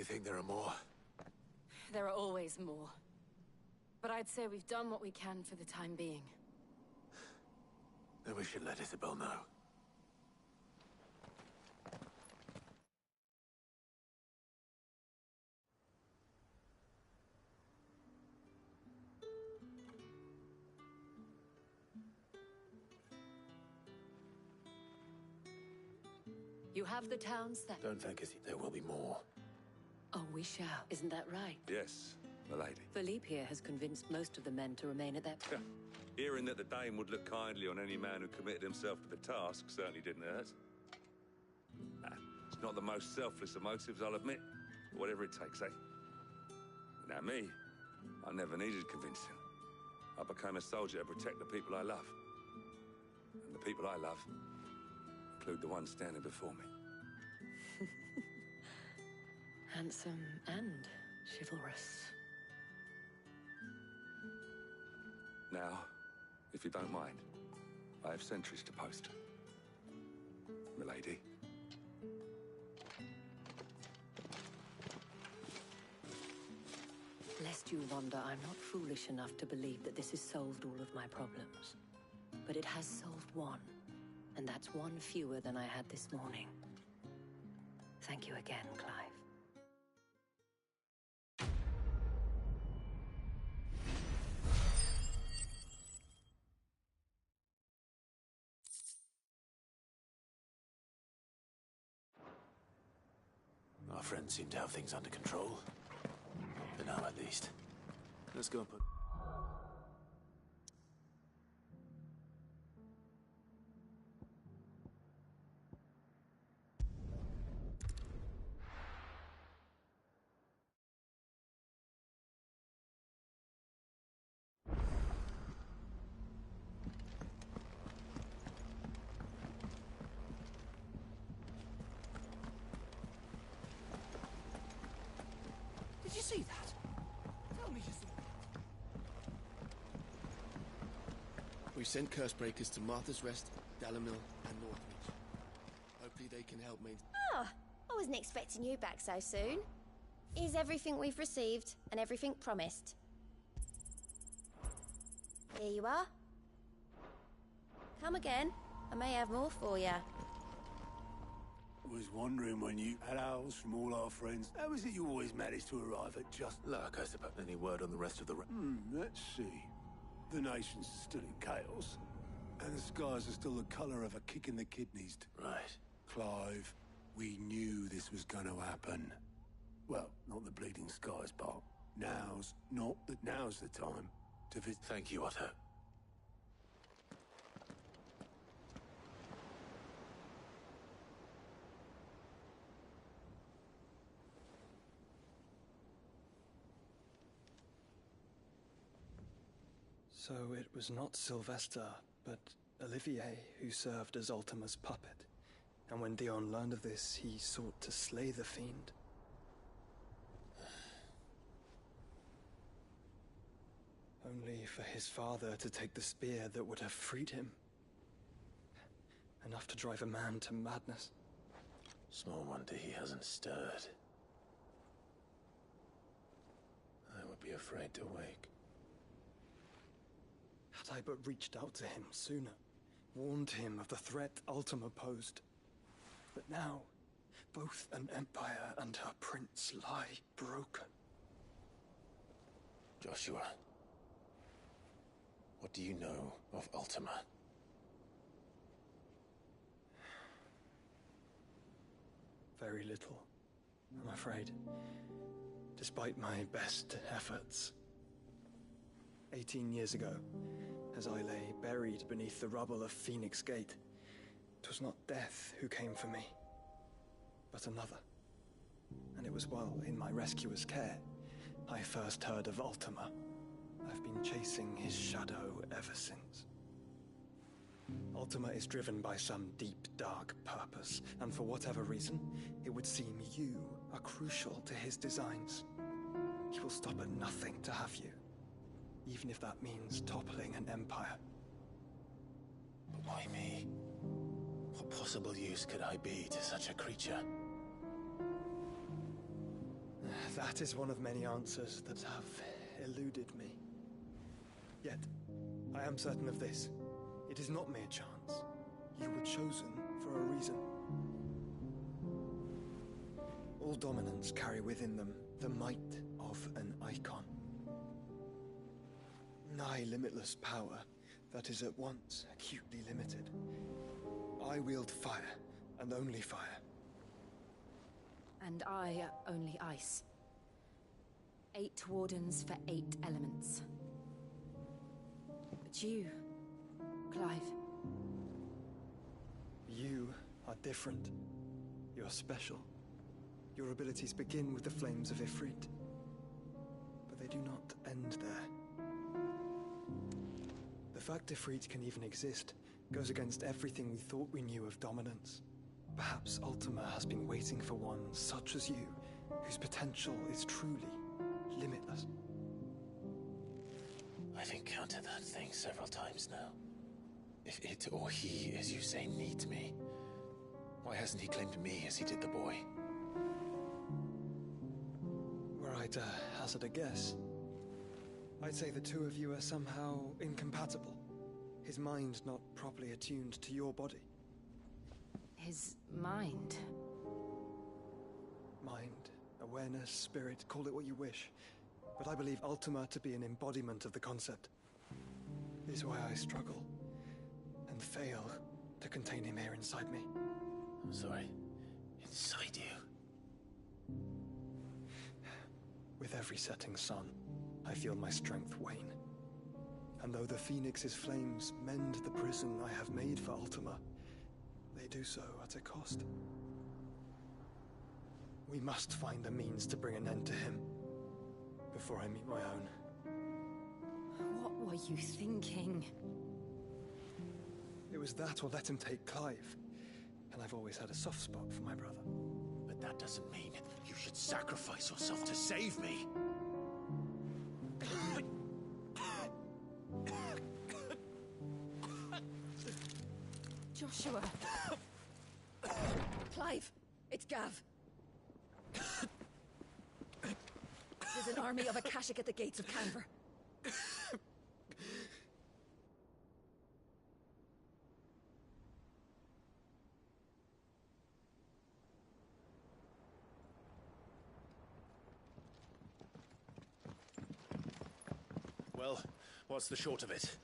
think there are more? There are always more. But I'd say we've done what we can for the time being. Then we should let Isabel know. You have the town set. Don't think there will be more. Oh, we shall. Isn't that right? Yes, my lady. Philippe here has convinced most of the men to remain at their... Hearing that the Dame would look kindly on any man who committed himself to the task certainly didn't hurt. It's not the most selfless of motives, I'll admit. But whatever it takes, eh? Now me, I never needed convincing. I became a soldier to protect the people I love. And the people I love include the ones standing before me. Handsome and chivalrous. Now, if you don't mind, I have sentries to post. Milady. Lest you wonder, I'm not foolish enough to believe that this has solved all of my problems. But it has solved one. And that's one fewer than I had this morning. Thank you again, Clive. Our friends seem to have things under control. For now, at least. Let's go and put... Did you see that? Tell me you saw We sent Cursebreakers to Martha's Rest, Dalimil, and Northreach. Hopefully they can help maintain... Ah, I wasn't expecting you back so soon. Is everything we've received and everything promised? Here you are. Come again. I may have more for you. Was wondering when you had owls from all our friends. How is it you always manage to arrive at just luck, I suppose? Any word on the rest of the... let's see. The nation's still in chaos. And the skies are still the colour of a kick in the kidneys. Right. Clive, we knew this was going to happen. Well, not the bleeding skies part. Now's the time to visit... Thank you, Otto. So it was not Sylvester, but Olivier who served as Ultima's puppet. And when Dion learned of this, he sought to slay the fiend. Only for his father to take the spear that would have freed him. Enough to drive a man to madness. Small wonder he hasn't stirred. I would be afraid to wake. Had I but reached out to him sooner, warned him of the threat Ultima posed. But now, both an empire and her prince lie broken. Joshua, what do you know of Ultima? Very little, I'm afraid. Despite my best efforts. 18 years ago, as I lay buried beneath the rubble of Phoenix Gate, it was not death who came for me, but another. And it was while in my rescuer's care, I first heard of Ultima. I've been chasing his shadow ever since. Ultima is driven by some deep, dark purpose, and for whatever reason, it would seem you are crucial to his designs. He will stop at nothing to have you, even if that means toppling an empire. But why me? What possible use could I be to such a creature? That is one of many answers that have eluded me. Yet, I am certain of this. It is not mere chance. You were chosen for a reason. All dominants carry within them the might of an icon. Nigh limitless power that is at once acutely limited. I wield fire, and only fire. And I only ice. 8 wardens for 8 elements. But you, Clive. You are different. You're special. Your abilities begin with the flames of Ifrit. But they do not end there. The fact Ifrit can even exist goes against everything we thought we knew of dominance. Perhaps Ultima has been waiting for one such as you, whose potential is truly limitless. I've encountered that thing several times now. If it or he, as you say, needs me, why hasn't he claimed me as he did the boy? Were I to hazard a guess, I'd say the two of you are somehow incompatible. His mind not properly attuned to your body. His mind? Mind, awareness, spirit, call it what you wish. But I believe Ultima to be an embodiment of the concept. This is why I struggle and fail to contain him here inside me. I'm sorry. Inside you? With every setting sun, I feel my strength wane. And though the Phoenix's flames mend the prison I have made for Ultima, they do so at a cost. We must find a means to bring an end to him before I meet my own. What were you thinking? It was that or let him take Clive. And I've always had a soft spot for my brother. But that doesn't mean you should sacrifice yourself to save me. Joshua. Clive, it's Gav. There's an army of Akashic at the gates of Canver. Well, what's the short of it?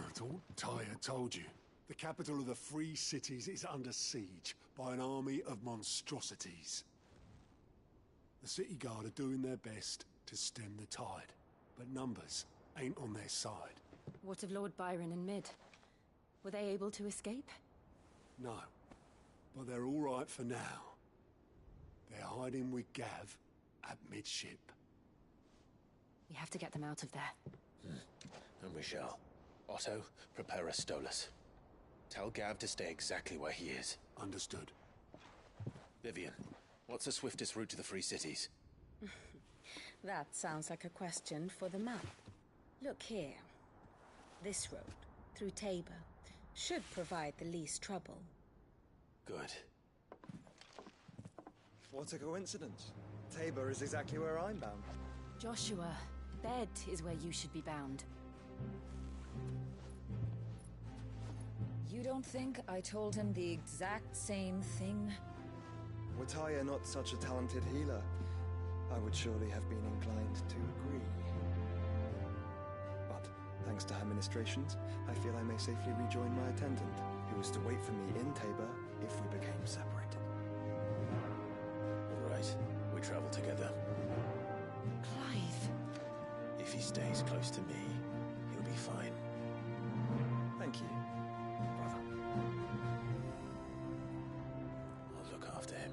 It's all Tyre told you. The capital of the Free Cities is under siege by an army of monstrosities. The city guard are doing their best to stem the tide, but numbers ain't on their side. What of Lord Byron and Mid? Were they able to escape? No, but they're all right for now. They're hiding with Gav at midship. We have to get them out of there. And we shall. Otto, prepare a Stolas. Tell Gav to stay exactly where he is. Understood. Vivian, what's the swiftest route to the Free Cities? That sounds like a question for the map. Look here. This road, through Tabor, should provide the least trouble. Good. What a coincidence. Tabor is exactly where I'm bound. Joshua, Bed is where you should be bound. You don't think I told him the exact same thing? Were Tyre not such a talented healer, I would surely have been inclined to agree. But, thanks to her ministrations, I feel I may safely rejoin my attendant, who was to wait for me in Tabor if we became separated. All right, we travel together. Clive. If he stays close to me, he'll be fine. Thank you, brother. I'll look after him.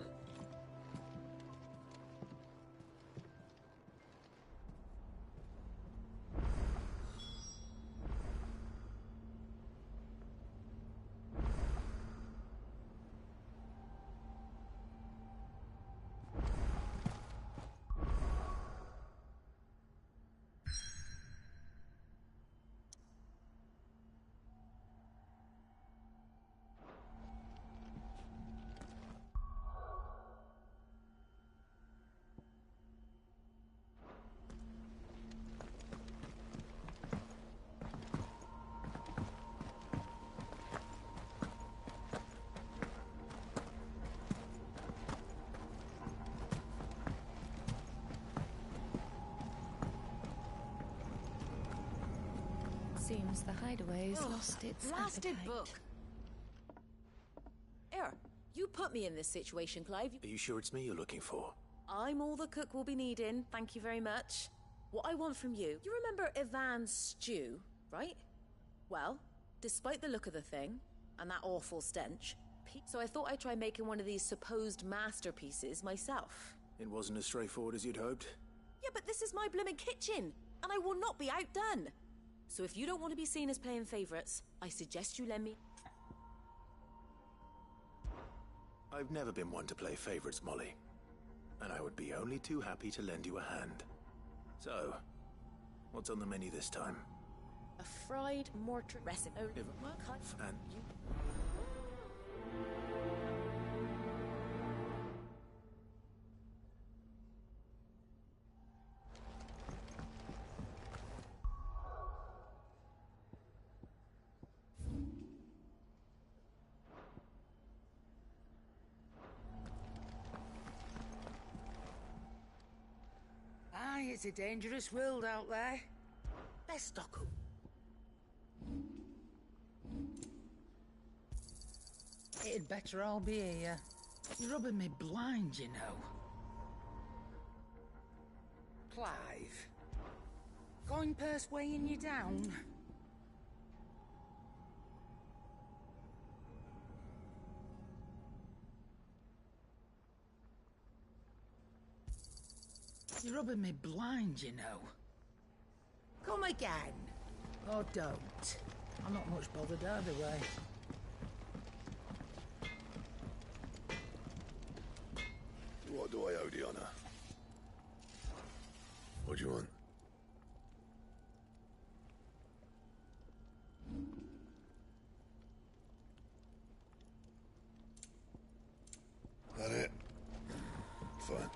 Seems the hideaway's lost its blasted appetite. book. Here, you put me in this situation, Clive. Are you sure it's me you're looking for? I'm all the cook will be needing, thank you very much. What I want from you remember Ivan's stew, right? Well, despite the look of the thing, and that awful stench, so I thought I'd try making one of these supposed masterpieces myself. It wasn't as straightforward as you'd hoped? Yeah, but this is my blooming kitchen, and I will not be outdone. So if you don't want to be seen as playing favourites, I suggest you lend me... I've never been one to play favorites, Molly. And I would be only too happy to lend you a hand. So, what's on the menu this time? A fried mortar recipe. And Aye, it's a dangerous world out there. Let's stock up. It'd better all be here. You're rubbing me blind, you know. Clive. Coin purse weighing you down? You're rubbing me blind, you know. Come again. Or don't. I'm not much bothered either way. What do I owe the honor? What do you want? That it? Fine.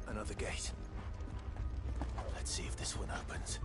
Another gate. Let's see if this one opens.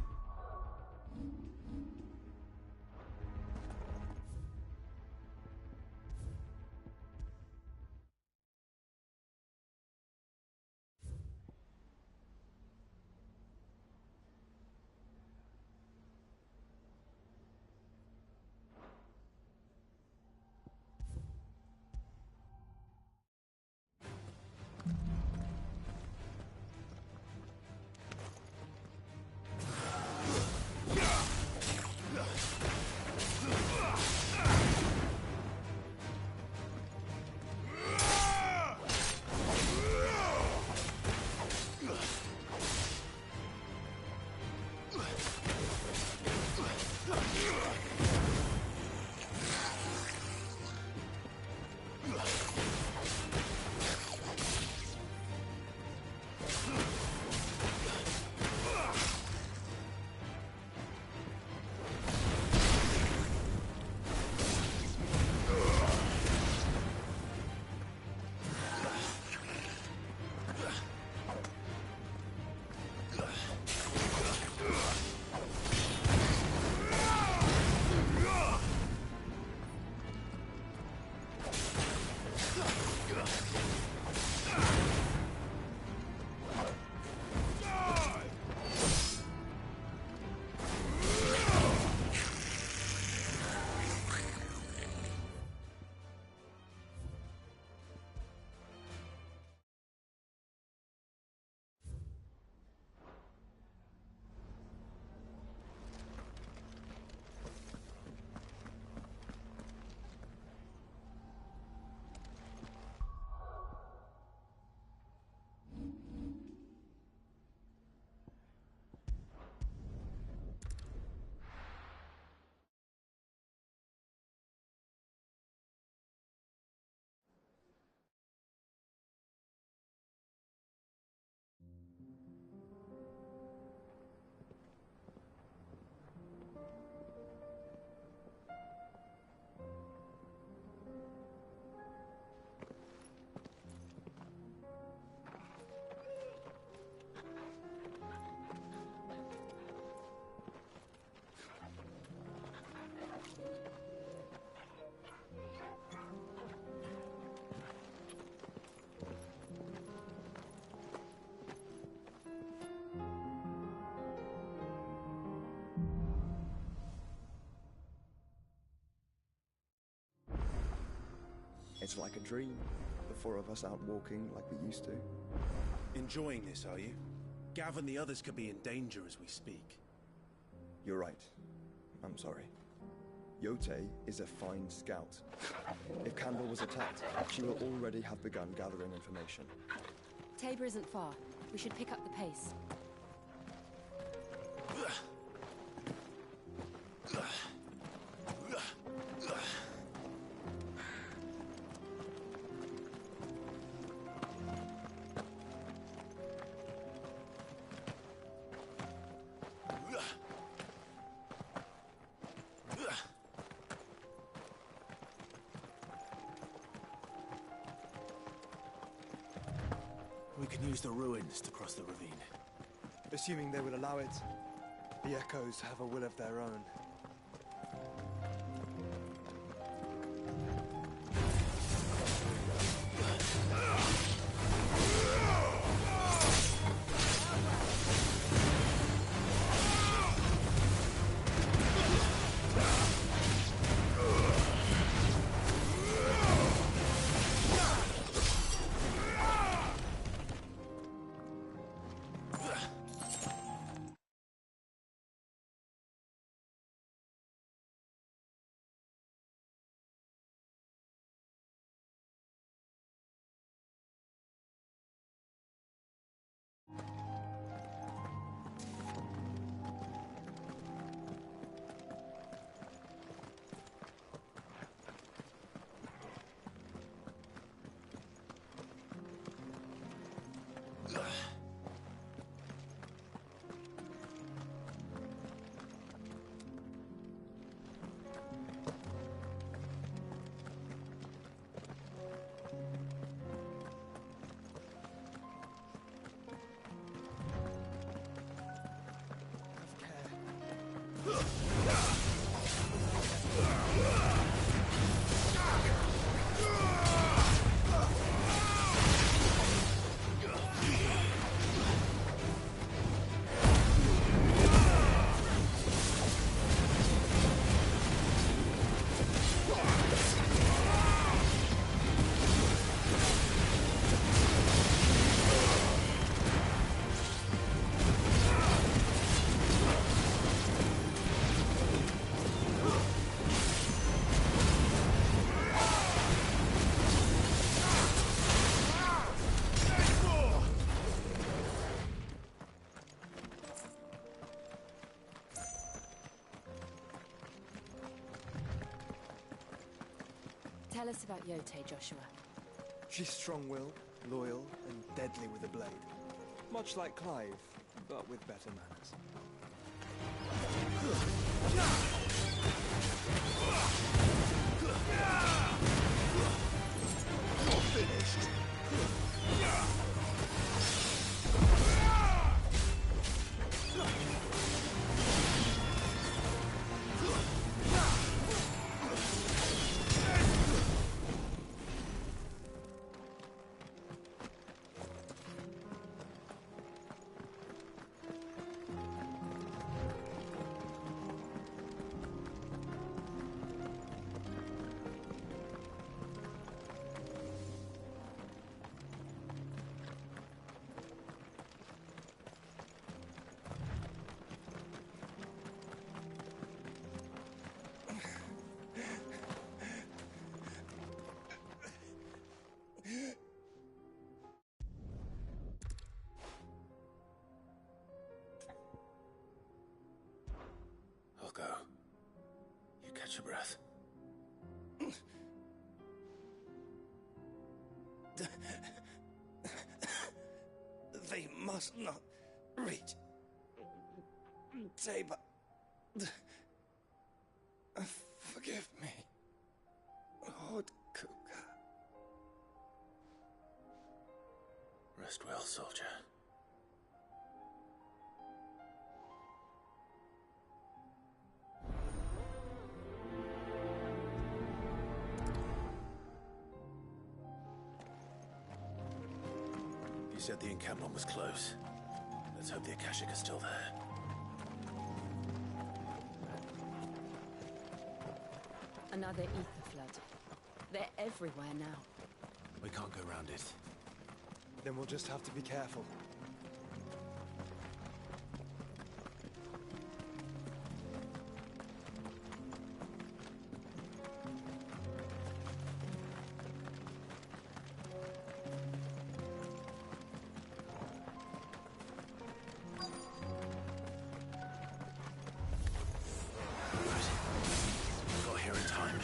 It's like a dream. The four of us out walking like we used to. Enjoying this, are you? Gav and the others could be in danger as we speak. You're right. I'm sorry. Yote is a fine scout. If Campbell was attacked, she will already have begun gathering information. Tabor isn't far. We should pick up the pace. We can use the ruins to cross the ravine. Assuming they will allow it, the Echoes have a will of their own. Tell us about Yote, Joshua. She's strong-willed, loyal, and deadly with a blade. Much like Clive, but with better manners. You're finished. I'll go. You catch your breath. They must not reach Tabor. Forgive me, Lord Kuka. Rest well, soldier. You said the encampment was close. Let's hope the Akashic is still there. Another ether flood. They're everywhere now. We can't go around it. Then we'll just have to be careful. Got here in time.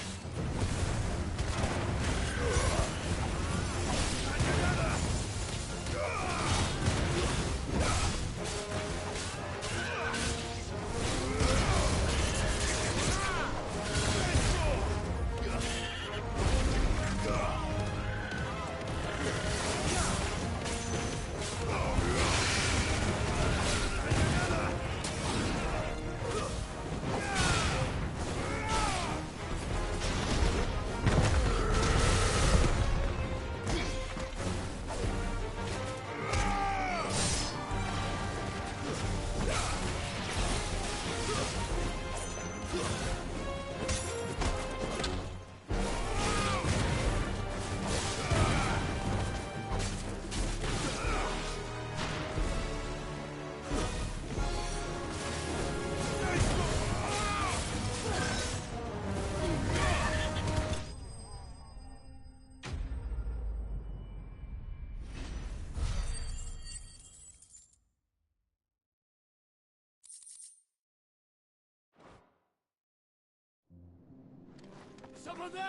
Someone there!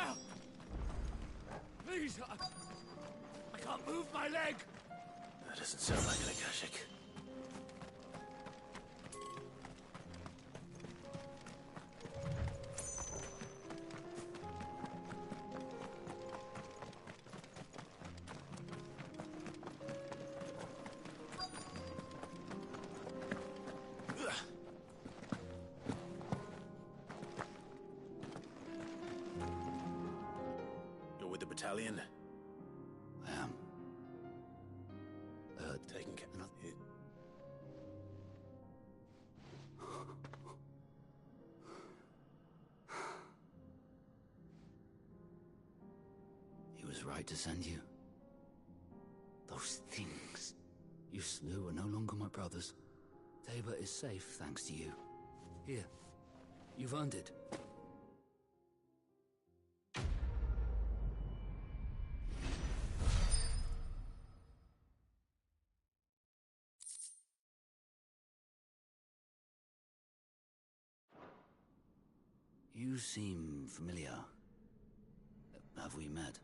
Please, I can't move my leg! That doesn't sound like an Akashic. Battalion? I am. Taking care of it. He was right to send you. Those things you slew are no longer my brothers. Tabor is safe thanks to you. Here, you've earned it. You seem familiar. Have we met?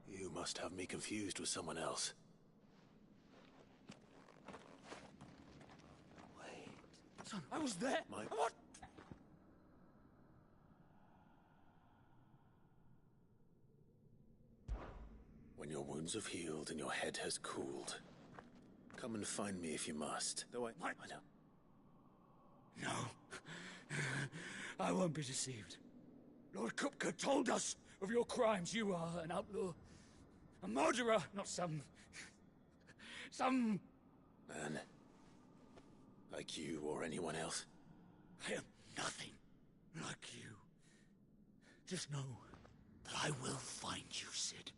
You must have me confused with someone else. Wait. Son, I was there! What? When your wounds have healed and your head has cooled, come and find me if you must. Though I know. No. I won't be deceived. Lord Kupka told us of your crimes. You are an outlaw. A murderer, not some man. Like you or anyone else. I am nothing like you. Just know that I will find you, Sid.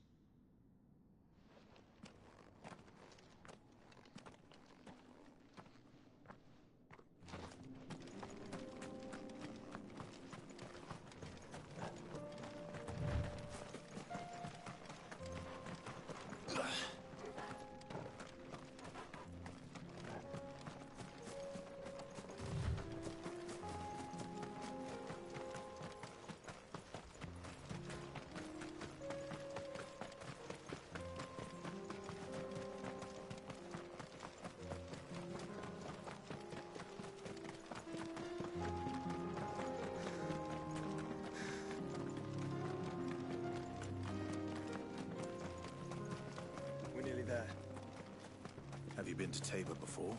Have you been to Tabor before?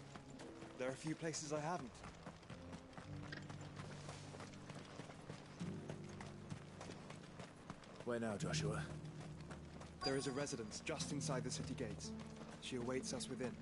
There are a few places I haven't. Where now, Joshua? There is a residence just inside the city gates. She awaits us within.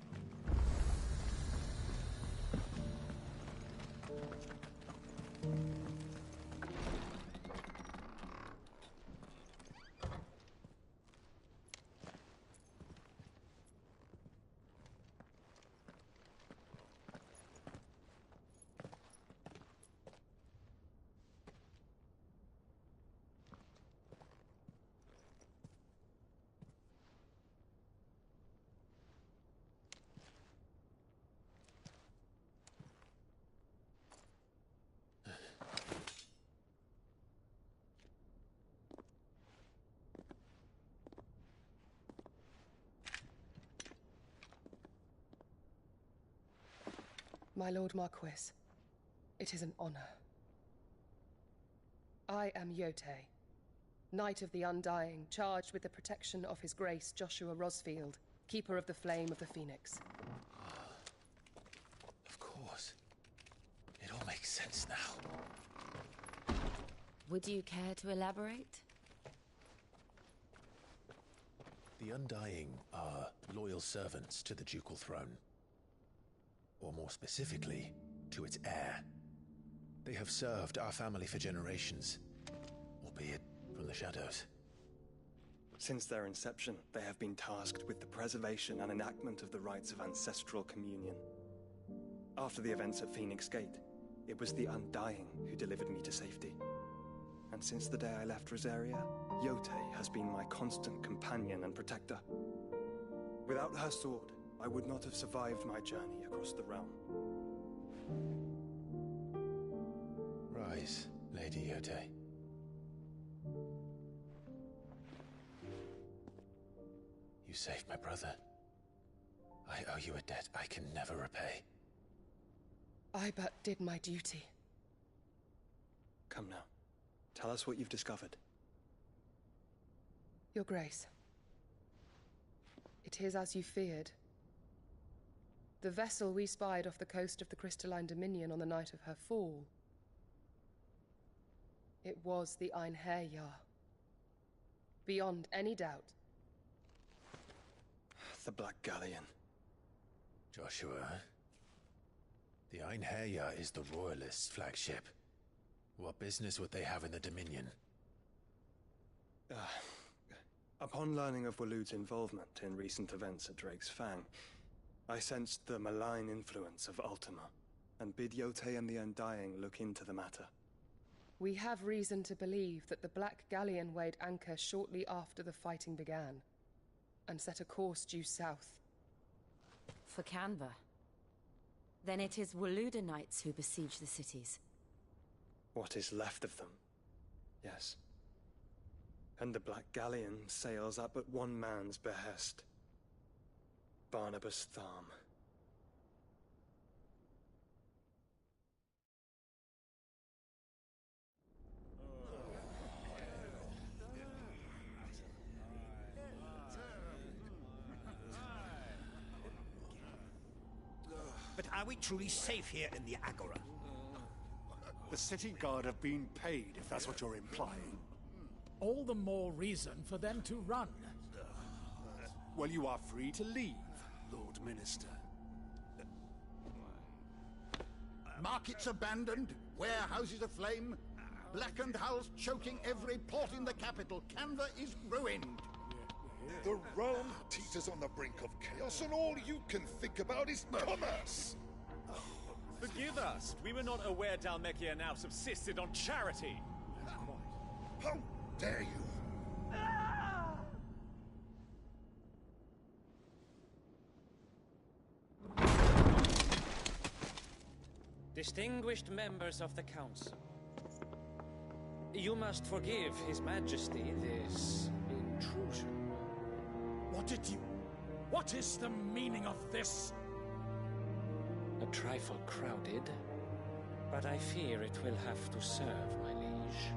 My Lord Marquis, it is an honor. I am Yotei, Knight of the Undying, charged with the protection of His Grace Joshua Rosfield, Keeper of the Flame of the Phoenix. Of course. It all makes sense now. Would you care to elaborate? The Undying are loyal servants to the ducal throne. Or more specifically, to its heir. They have served our family for generations, albeit from the shadows. Since their inception, they have been tasked with the preservation and enactment of the rites of ancestral communion. After the events at Phoenix Gate, it was the Undying who delivered me to safety. And since the day I left Rosaria, Yotei has been my constant companion and protector. Without her sword, I would not have survived my journey across the realm. Rise, Lady Yotei. You saved my brother. I owe you a debt I can never repay. I but did my duty. Come now. Tell us what you've discovered. Your Grace. It is as you feared. The vessel we spied off the coast of the Crystalline Dominion on the night of her fall. It was the Einherjar. Beyond any doubt. The Black Galleon. Joshua, the Einherjar is the Royalists' flagship. What business would they have in the Dominion? Upon learning of Waloed's involvement in recent events at Drake's Fang, I sensed the malign influence of Ultima, and bid Yotei and the Undying look into the matter. We have reason to believe that the Black Galleon weighed anchor shortly after the fighting began, and set a course due south. For Canva. Then it is Waloed Knights who besiege the cities. What is left of them, yes. And the Black Galleon sails at but one man's behest. Barnabas Tharm. But are we truly safe here in the Agora? The city guard have been paid, if that's what you're implying. All the more reason for them to run. Well, you are free to leave, Lord Minister. Markets abandoned, warehouses aflame, blackened hulls choking every port in the capital. Canva is ruined. The realm teeters on the brink of chaos, and all you can think about is commerce! Forgive us. We were not aware Dhalmekia now subsisted on charity. How dare you? Distinguished members of the Council, you must forgive His Majesty this intrusion. What is the meaning of this? A trifle crowded, but I fear it will have to serve, my liege.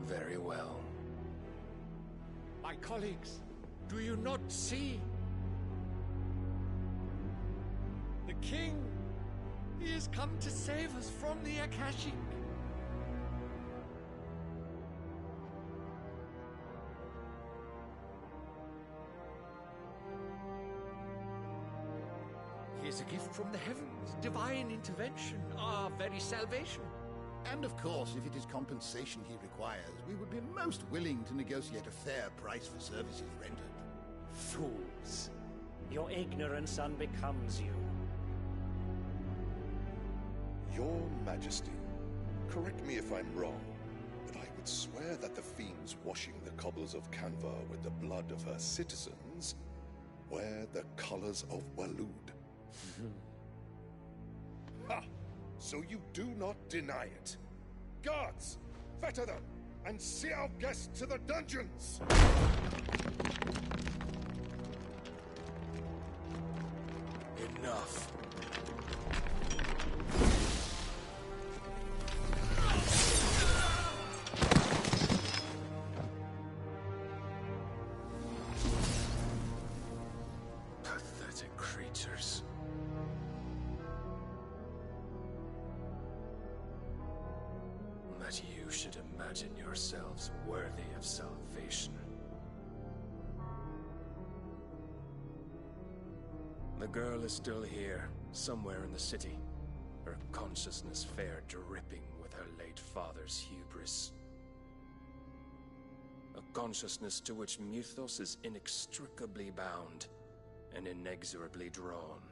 Very well. My colleagues, do you not see? The king! He has come to save us from the Akashic! He is a gift from the heavens, divine intervention, our very salvation. And of course, if it is compensation he requires, we would be most willing to negotiate a fair price for services rendered. Fools. Your ignorance unbecomes you. Your Majesty, correct me if I'm wrong, but I would swear that the fiends washing the cobbles of Canva with the blood of her citizens wear the colors of Waloed. Ha! So you do not deny it. Guards, fetter them, and see our guests to the dungeons! enough. Pathetic creatures. That you should imagine yourselves worthy of salvation. The girl is still here, somewhere in the city, her consciousness fair dripping with her late father's hubris. A consciousness to which Mythos is inextricably bound and inexorably drawn.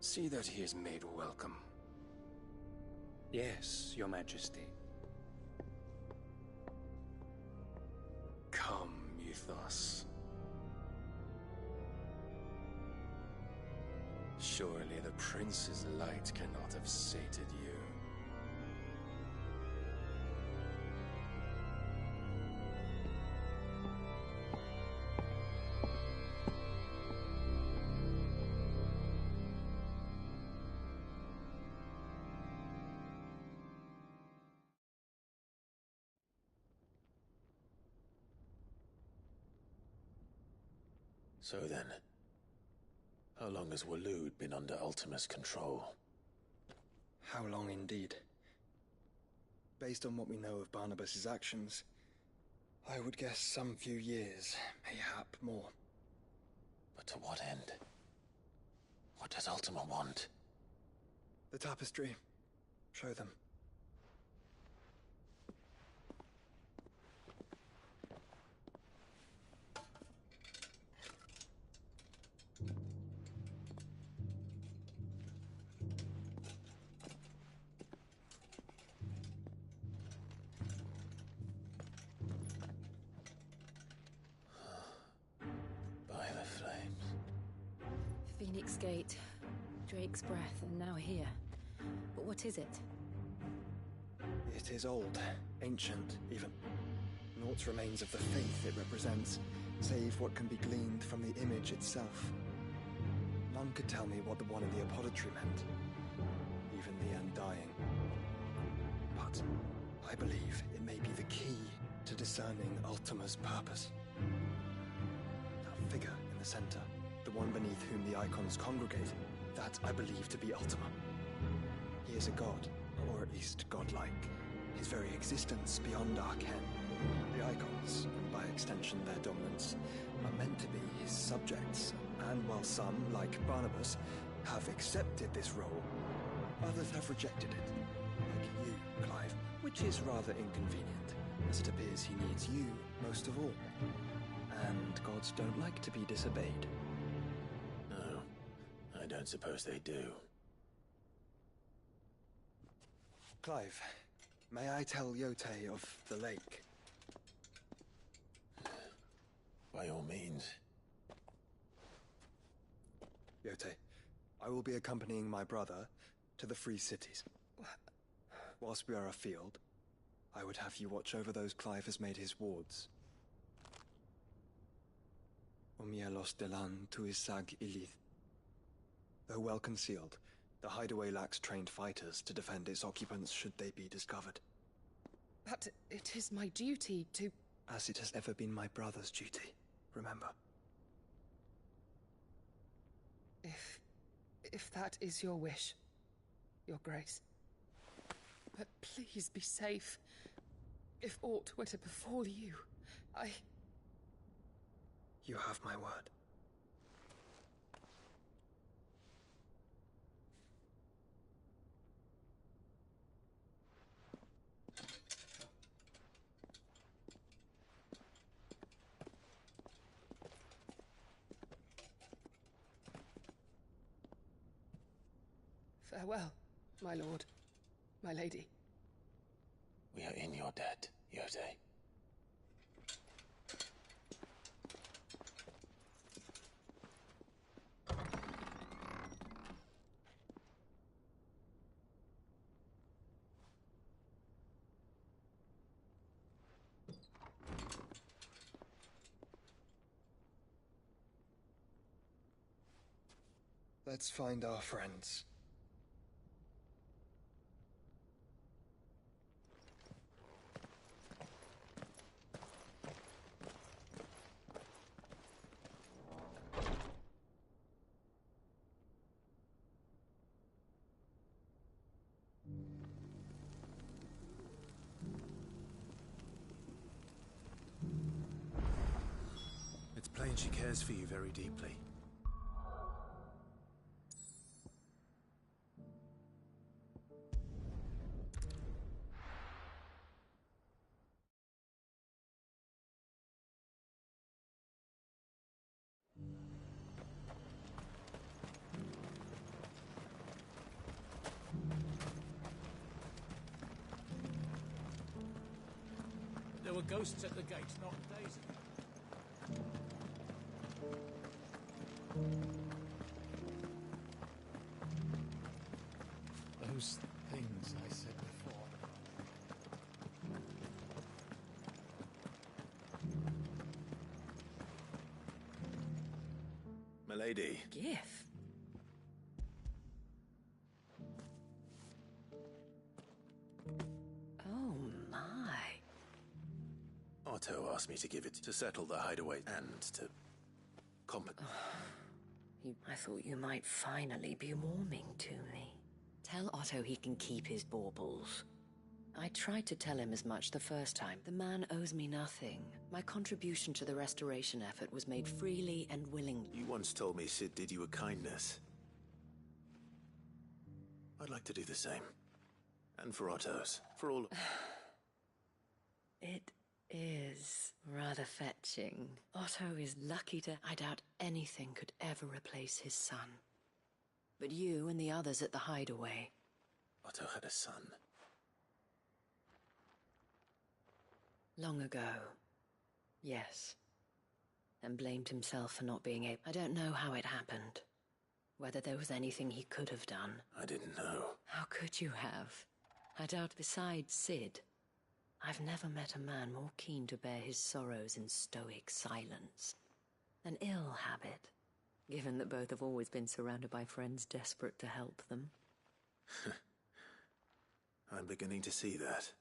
See that he is made welcome. Yes, Your Majesty. Come, Mythos. Surely the prince's light cannot have sated you. So then, how long has Waloed been under Ultima's control? How long indeed? Based on what we know of Barnabas's actions, I would guess some few years, mayhap more. But to what end? What does Ultima want? The tapestry. Show them. Phoenix Gate, Drake's Breath, and now here. But what is it? It is old, ancient, even. Naught remains of the faith it represents, save what can be gleaned from the image itself. None could tell me what the one in the apothecary meant, even the Undying. But I believe it may be the key to discerning Ultima's purpose. That figure in the center, the one beneath whom the icons congregate, that I believe to be Ultima. He is a god, or at least godlike. His very existence beyond our ken. The icons, and by extension their dominance, are meant to be his subjects, and while some, like Barnabas, have accepted this role, others have rejected it, like you, Clive, which is rather inconvenient, as it appears he needs you most of all. And gods don't like to be disobeyed. No, I don't suppose they do. Clive, may I tell Yotei of the lake? By all means. Yotei, I will be accompanying my brother to the Free Cities. Whilst we are afield, I would have you watch over those Clive has made his wards. Omielos delan tuisag ilith. Though well concealed, the hideaway lacks trained fighters to defend its occupants should they be discovered. But it is my duty to... As it has ever been my brother's duty, remember. If that is your wish, Your Grace. But please be safe. If aught were to befall you, You have my word. Farewell, my lord, my lady. We are in your debt, Yotei. Let's find our friends. It's plain she cares for you very deeply. There were ghosts at the gate not days ago. Those things I said before. Milady. Gif. Oh my. Otto asked me to give it to settle the hideaway and to I thought you might finally be warming to me. Tell Otto he can keep his baubles. I tried to tell him as much the first time. The man owes me nothing. My contribution to the restoration effort was made freely and willingly. You once told me Cid did you a kindness. I'd like to do the same. And for Otto's. For all... It is rather fetching. Otto is lucky to... I doubt anything could ever replace his son. But you and the others at the hideaway... Otto had a son. Long ago. Yes. And blamed himself for not being able... I don't know how it happened. Whether there was anything he could have done. I didn't know. How could you have? I doubt besides Cid... I've never met a man more keen to bear his sorrows in stoic silence. An ill habit, given that both have always been surrounded by friends desperate to help them. I'm beginning to see that.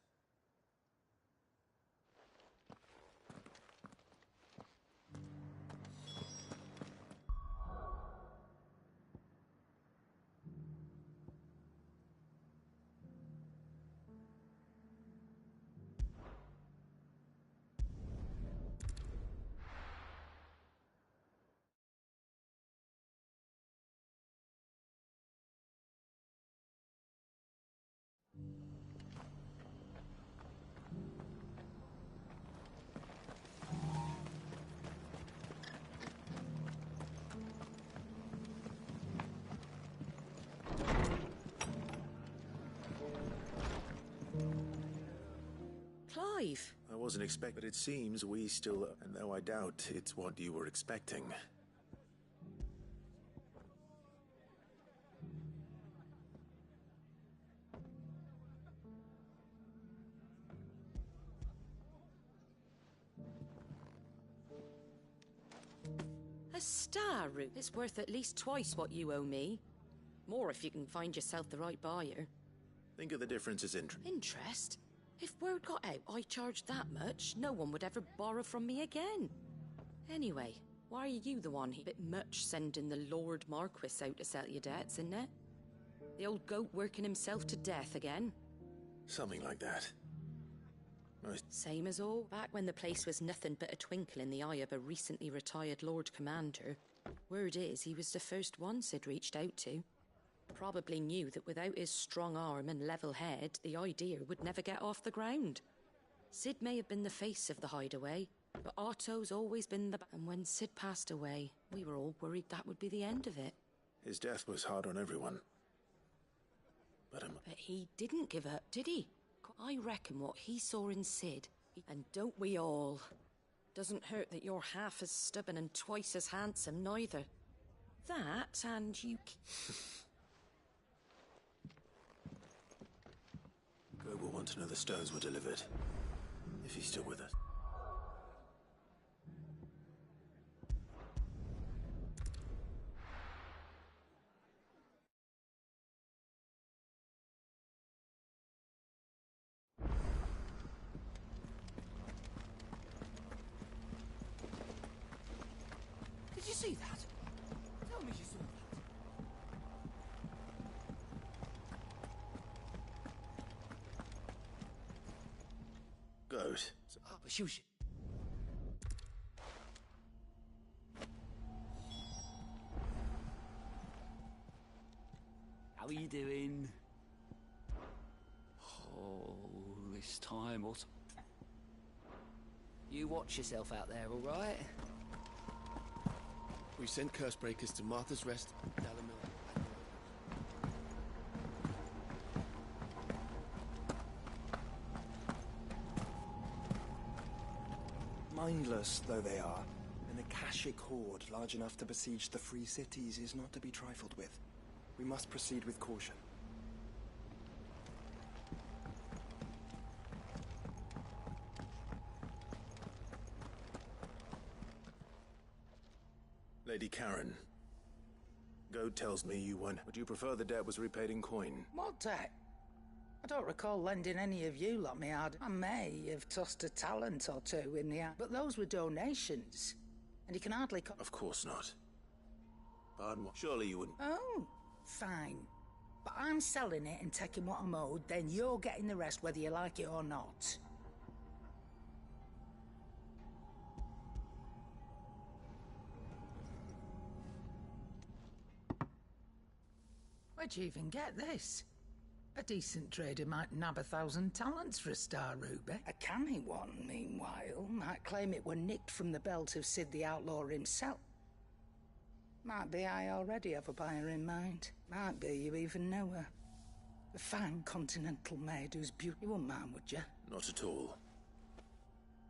Clive! I wasn't expecting, but it seems we still... And though I doubt it's what you were expecting. A star root is worth at least twice what you owe me. More if you can find yourself the right buyer. Think of the difference as interest. Interest? If word got out I charged that much, no one would ever borrow from me again. Anyway, why are you the one bit much sending the Lord Marquis out to settle your debts, isn't it? The old goat working himself to death again? Something like that. Same as all. Back when the place was nothing but a twinkle in the eye of a recently retired Lord Commander. Word is he was the first one Cid reached out to. Probably knew that without his strong arm and level head, the idea would never get off the ground. Cid may have been the face of the hideaway, but Otto's always been the... And when Cid passed away, we were all worried that would be the end of it. His death was hard on everyone. But he didn't give up, did he? I reckon what he saw in Cid, and don't we all? Doesn't hurt that you're half as stubborn and twice as handsome, neither. That, and you... Goat will want to know the stones were delivered. If he's still with us. boat. How are you doing? Oh, this time also. You watch yourself out there, all right? We sent Cursebreakers to Martha's Rest, Dalamil, Mindless though they are, an Akashic horde large enough to besiege the Free Cities is not to be trifled with. We must proceed with caution. Lady Karen, Goad tells me you won. Would you prefer the debt was repaid in coin? What debt? I don't recall lending any of you lot me hard. I may have tossed a talent or two in the act, but those were donations. And you can hardly Of course not. Pardon? Surely you wouldn't. Oh, fine. But I'm selling it and taking what I'm owed, then you're getting the rest whether you like it or not. Where'd you even get this? A decent trader might nab 1,000 talents for a star ruby. A canny one, meanwhile, might claim it were nicked from the belt of Sid the Outlaw himself. Might be I already have a buyer in mind. Might be you even know her. A fine continental maid whose beauty... You wouldn't mind, would you? Not at all.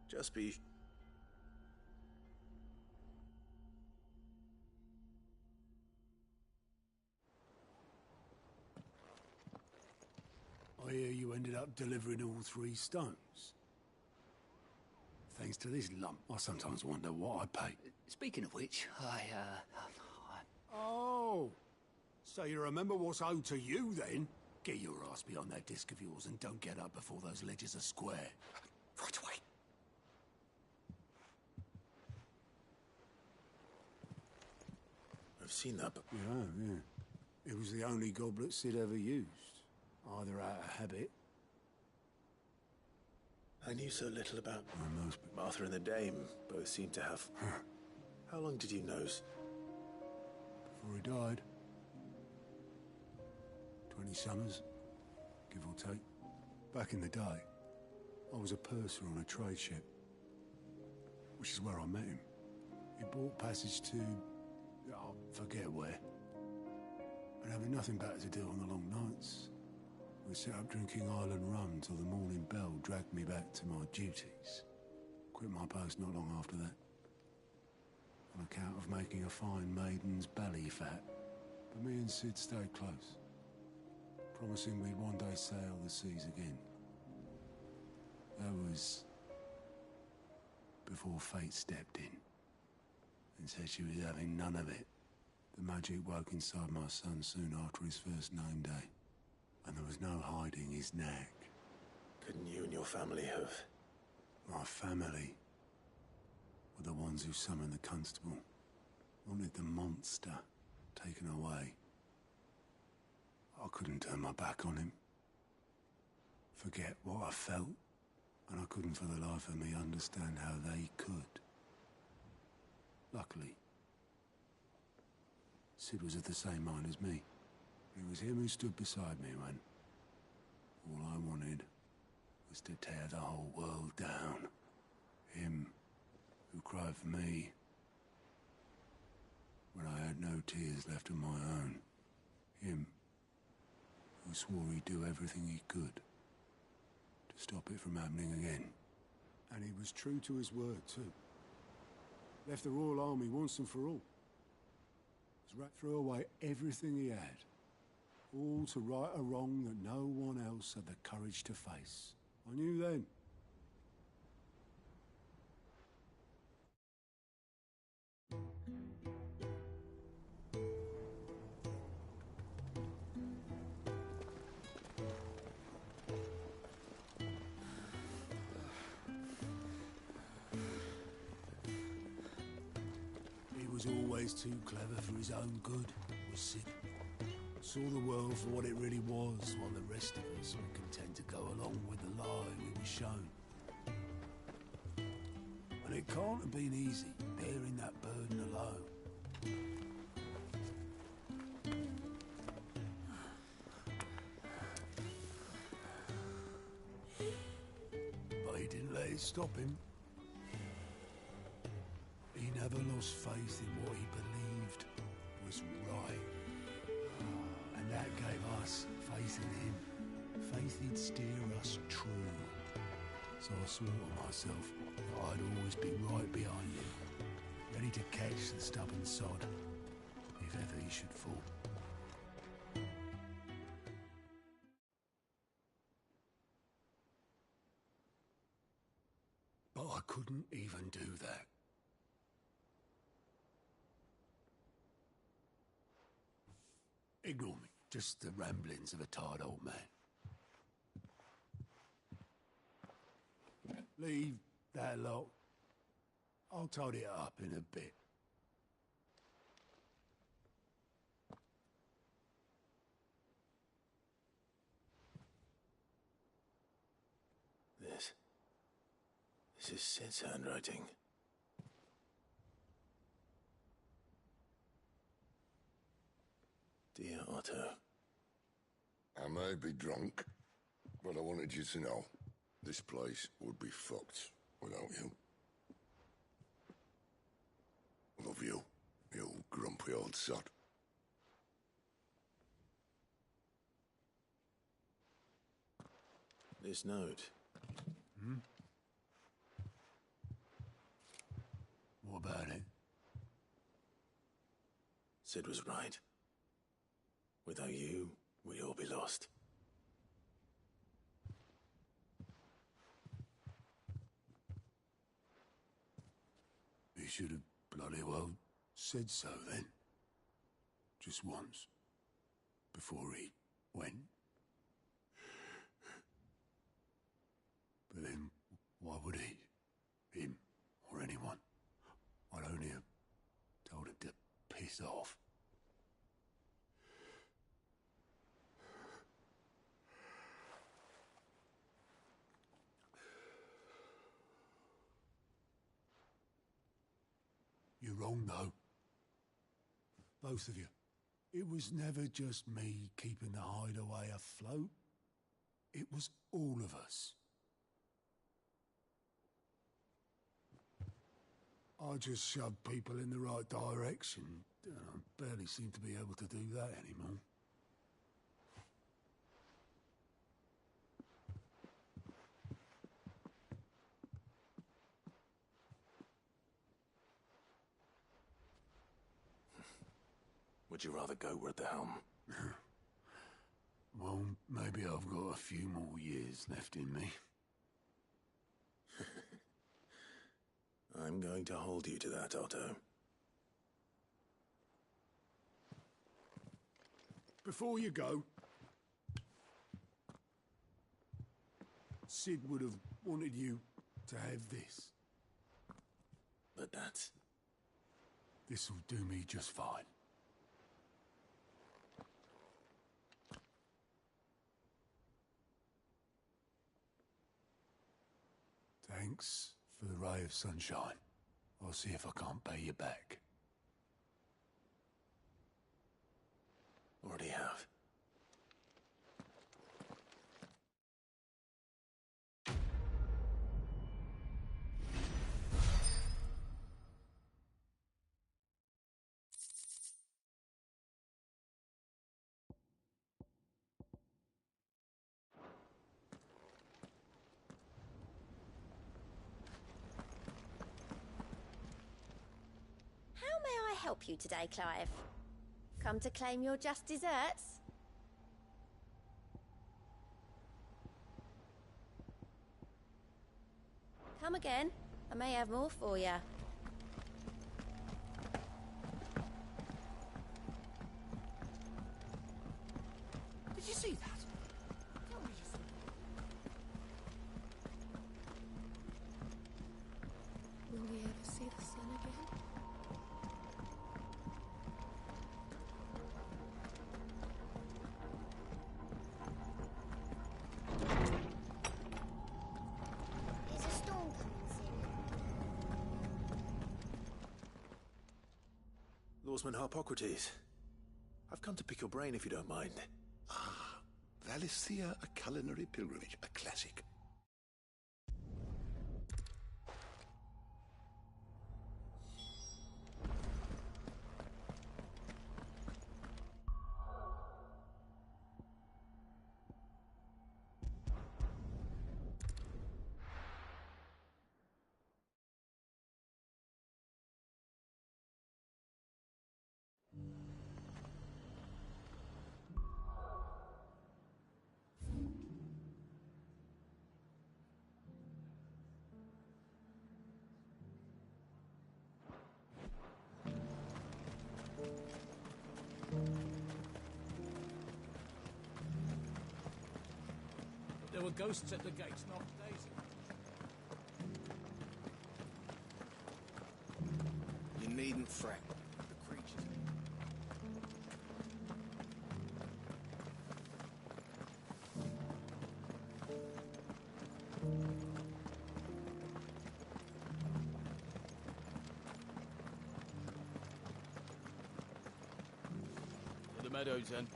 Just be... I hear you ended up delivering all 3 stones. Thanks to this lump, I sometimes wonder what I paid. Speaking of which, Oh! So you remember what's owed to you, then? Get your ass behind that disc of yours and don't get up before those ledgers are square. Right away. I've seen that, but... Yeah. It was the only goblet Sid ever used. Either out of habit... I knew so little about Martha and the Dame. Both seem to have... How long did you know? Before he died. 20 summers, give or take. Back in the day, I was a purser on a trade ship. Which is where I met him. He bought passage to... I forget where. And having nothing better to do on the long nights, we set up drinking island rum till the morning bell dragged me back to my duties. Quit my post not long after that. On account of making a fine maiden's belly fat. But me and Sid stayed close. Promising we'd one day sail the seas again. That was... before fate stepped in. And said she was having none of it. The magic woke inside my son soon after his first name day. And there was no hiding his knack. Couldn't you and your family have... My family were the ones who summoned the constable. Wanted the monster taken away. I couldn't turn my back on him. Forget what I felt. And I couldn't for the life of me understand how they could. Luckily, Sid was of the same mind as me. It was him who stood beside me when all I wanted was to tear the whole world down. Him who cried for me when I had no tears left of my own. Him who swore he'd do everything he could to stop it from happening again. And he was true to his word, too. Left the Royal Army once and for all. Threw away everything he had. All to right a wrong that no one else had the courage to face. I knew then. He was always too clever for his own good, was Sid. Saw the world for what it really was, while the rest of us were content to go along with the lie we were shown. it can't have been easy, bearing that burden alone. But he didn't let it stop him. He never lost faith in what he believed was right. And that gave us faith in him. Faith he'd steer us true. So I swore to myself that I'd always be right behind him, ready to catch the stubborn sod, if ever he should fall. But I couldn't even do that. Ignore me, just the ramblings of a tired old man. Leave that lot. I'll tidy it up in a bit. This is Sid's handwriting. Dear Otto. I may be drunk, but I wanted you to know this place would be fucked without you. Love you, you grumpy old sod. This note. What about it? Sid was right. Without you, we'd all be lost. He should have bloody well said so then. Just once. Before he went. But then, why would he? Him, or anyone? I'd only have told him to piss off. You're wrong, though. Both of you. It was never just me keeping the hideaway afloat. It was all of us. I just shoved people in the right direction. I barely seem to be able to do that anymore. Would you rather go at the helm? Well, maybe I've got a few more years left in me. I'm going to hold you to that, Otto. Before you go, Sid would have wanted you to have this. But that's... This'll do me just fine. Thanks for the ray of sunshine. I'll see if I can't pay you back. Already have. Help you today, Clive? Come to claim your just desserts? Come again. I may have more for you. Did you see that? Will we ever see the sun again? There's a storm coming soon. Swordsman Harpocrates. I've come to pick your brain if you don't mind. Ah, Valisthea, a culinary pilgrimage, a classic. There were ghosts at the gates, not Daisy. You needn't fret. The creatures. To the meadows, then.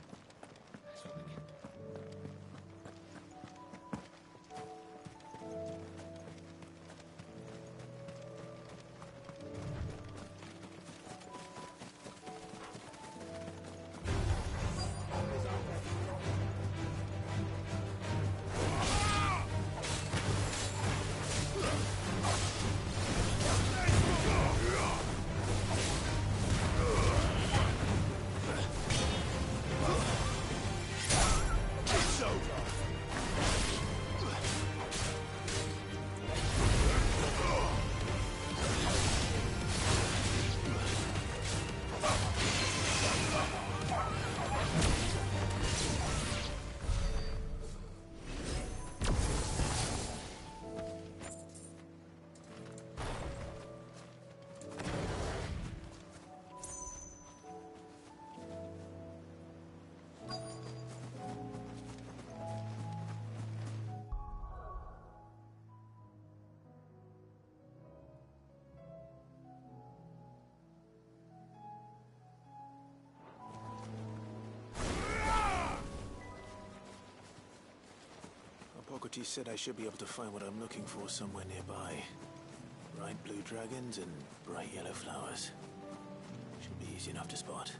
Harpocrates said I should be able to find what I'm looking for somewhere nearby. Bright blue dragons and bright yellow flowers. Should be easy enough to spot.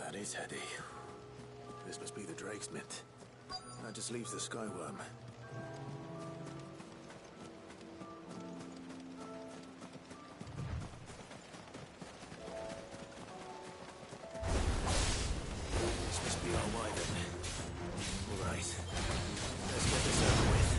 That is heady. This must be the Drake's Mint. That just leaves the Skyworm. This must be our way then. All right. Let's get this over with.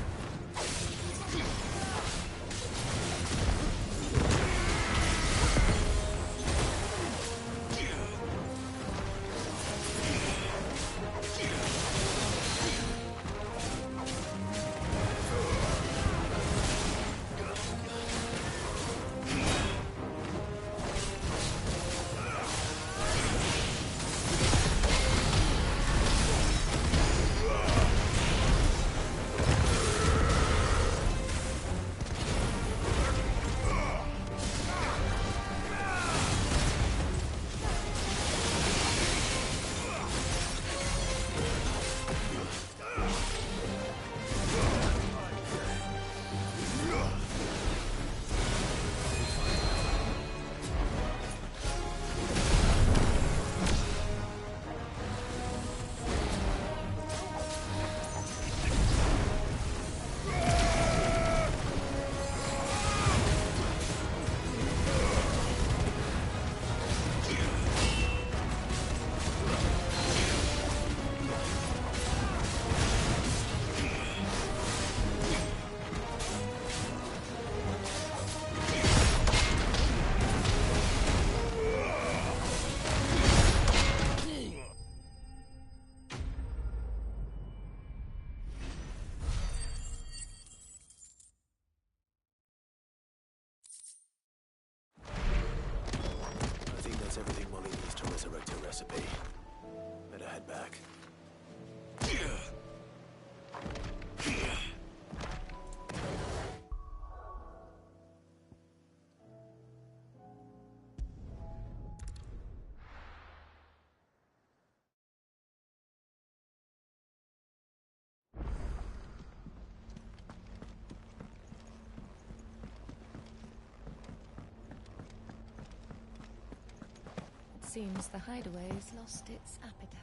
Seems the hideaway's lost its appetite.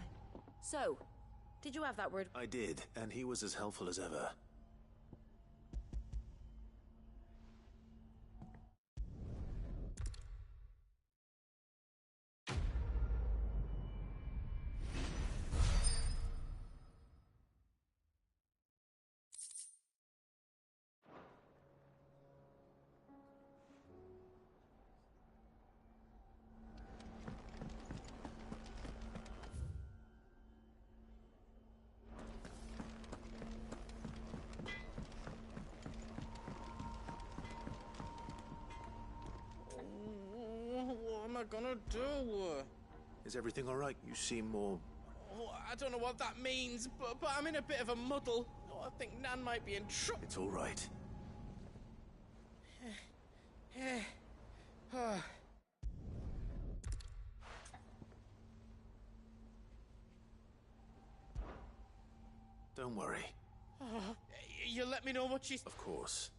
So, did you have that word? I did, and he was as helpful as ever. What am I gonna do? Is everything all right? You seem more... Oh, I don't know what that means, but I'm in a bit of a muddle. Oh, I think Nan might be in trouble. It's all right. Don't worry. Oh, you'll let me know what she's... Of course.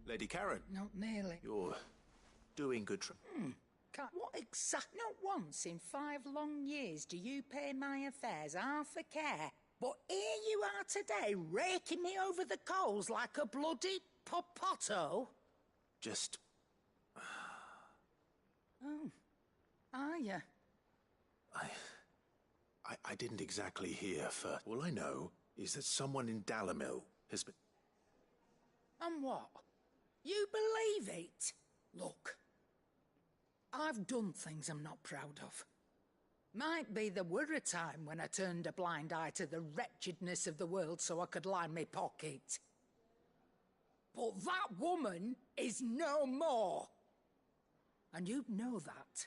Lady Karen. Not nearly. You're doing good. What exact? Not once in 5 long years do you pay my affairs half a care. But here you are today, raking me over the coals like a bloody popoto. Just... Oh, are you? I didn't exactly hear first. All I know is that someone in Dalamil has been... And what? You believe it? Look, I've done things I'm not proud of. Might be there were a time when I turned a blind eye to the wretchedness of the world so I could line my pocket. But that woman is no more. And you'd know that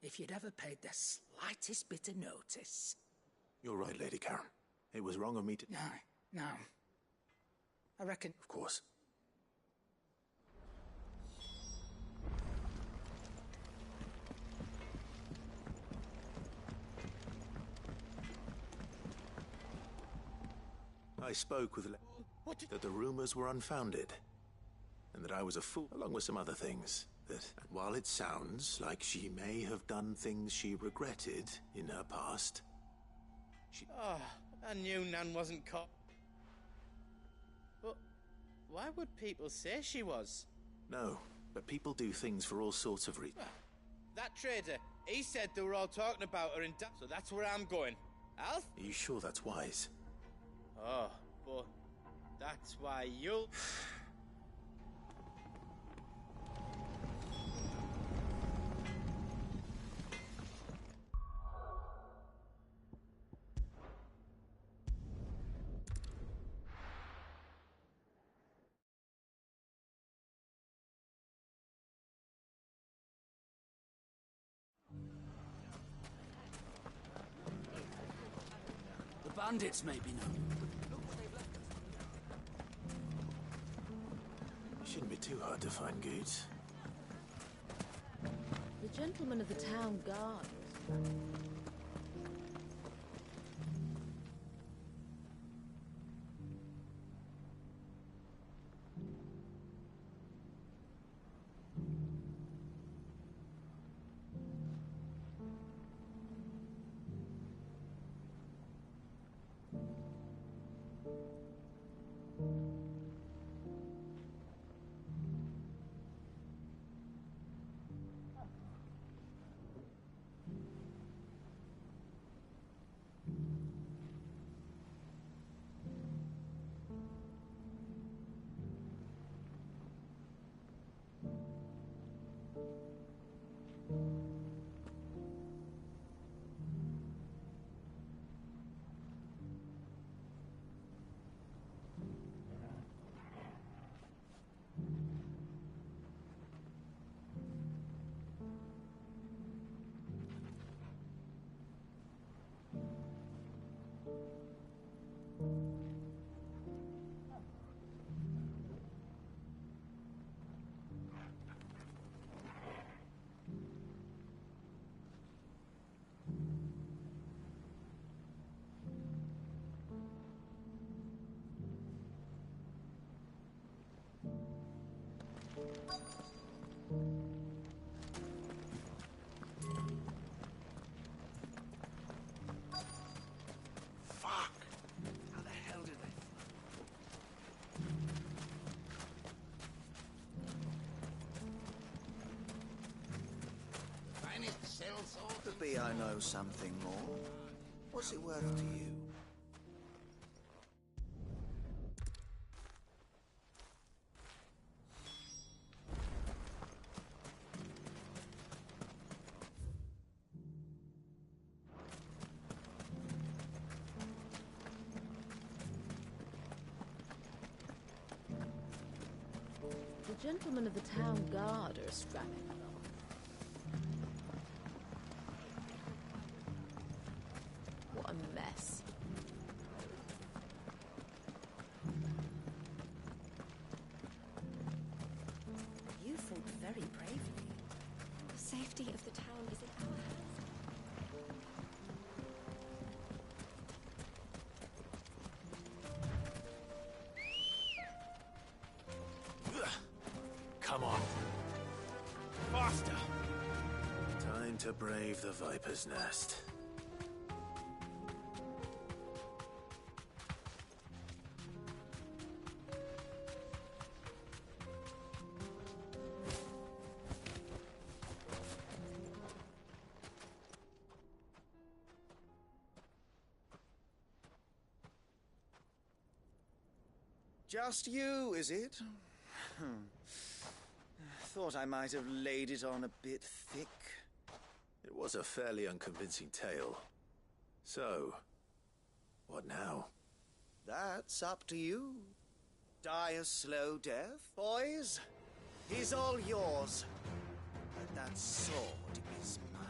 if you'd ever paid the slightest bit of notice. You're right, Lady Karen. It was wrong of me to... No. I reckon... Of course. I spoke with that the rumors were unfounded, and that I was a fool, along with some other things. That while it sounds like she may have done things she regretted in her past, Oh, I knew Nan wasn't caught. But why would people say she was? No, but people do things for all sorts of reasons. That trader, he said they were all talking about her in so that's where I'm going. Alf? Are you sure that's wise? Oh, but that's why you'll... The bandits may be known. Shouldn't be too hard to find goods. The gentleman of the town guard. Fuck! How the hell did they... Finest cell salt. Could be I know something more. What's it worth to you? The gentlemen of the town guard are strapping along. What a mess. You fought very bravely. The safety of the town is in our hands. Come on. Faster! Time to brave the Viper's Nest. Just you, is it? Thought I might have laid it on a bit thick. It was a fairly unconvincing tale. So, what now? That's up to you. Die a slow death, boys. He's all yours. But that sword is mine.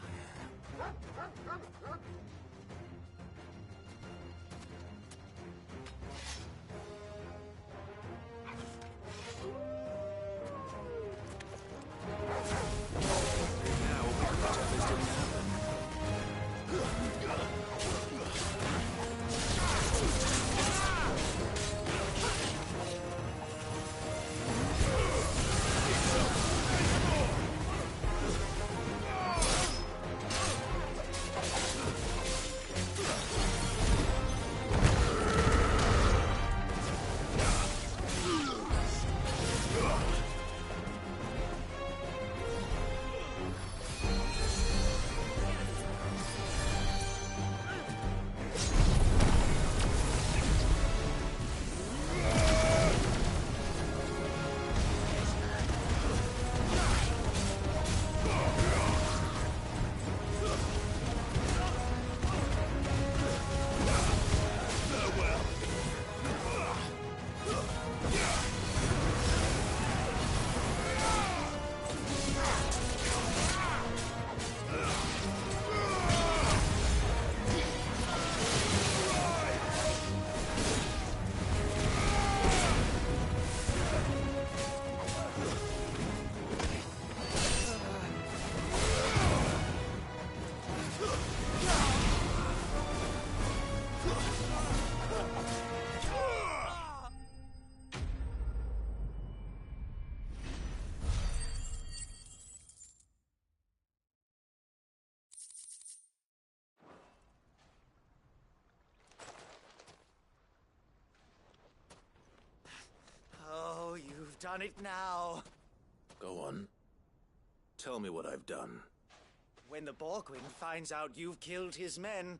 Done it now. Go on. Tell me what I've done. When the Borgwyn finds out you've killed his men,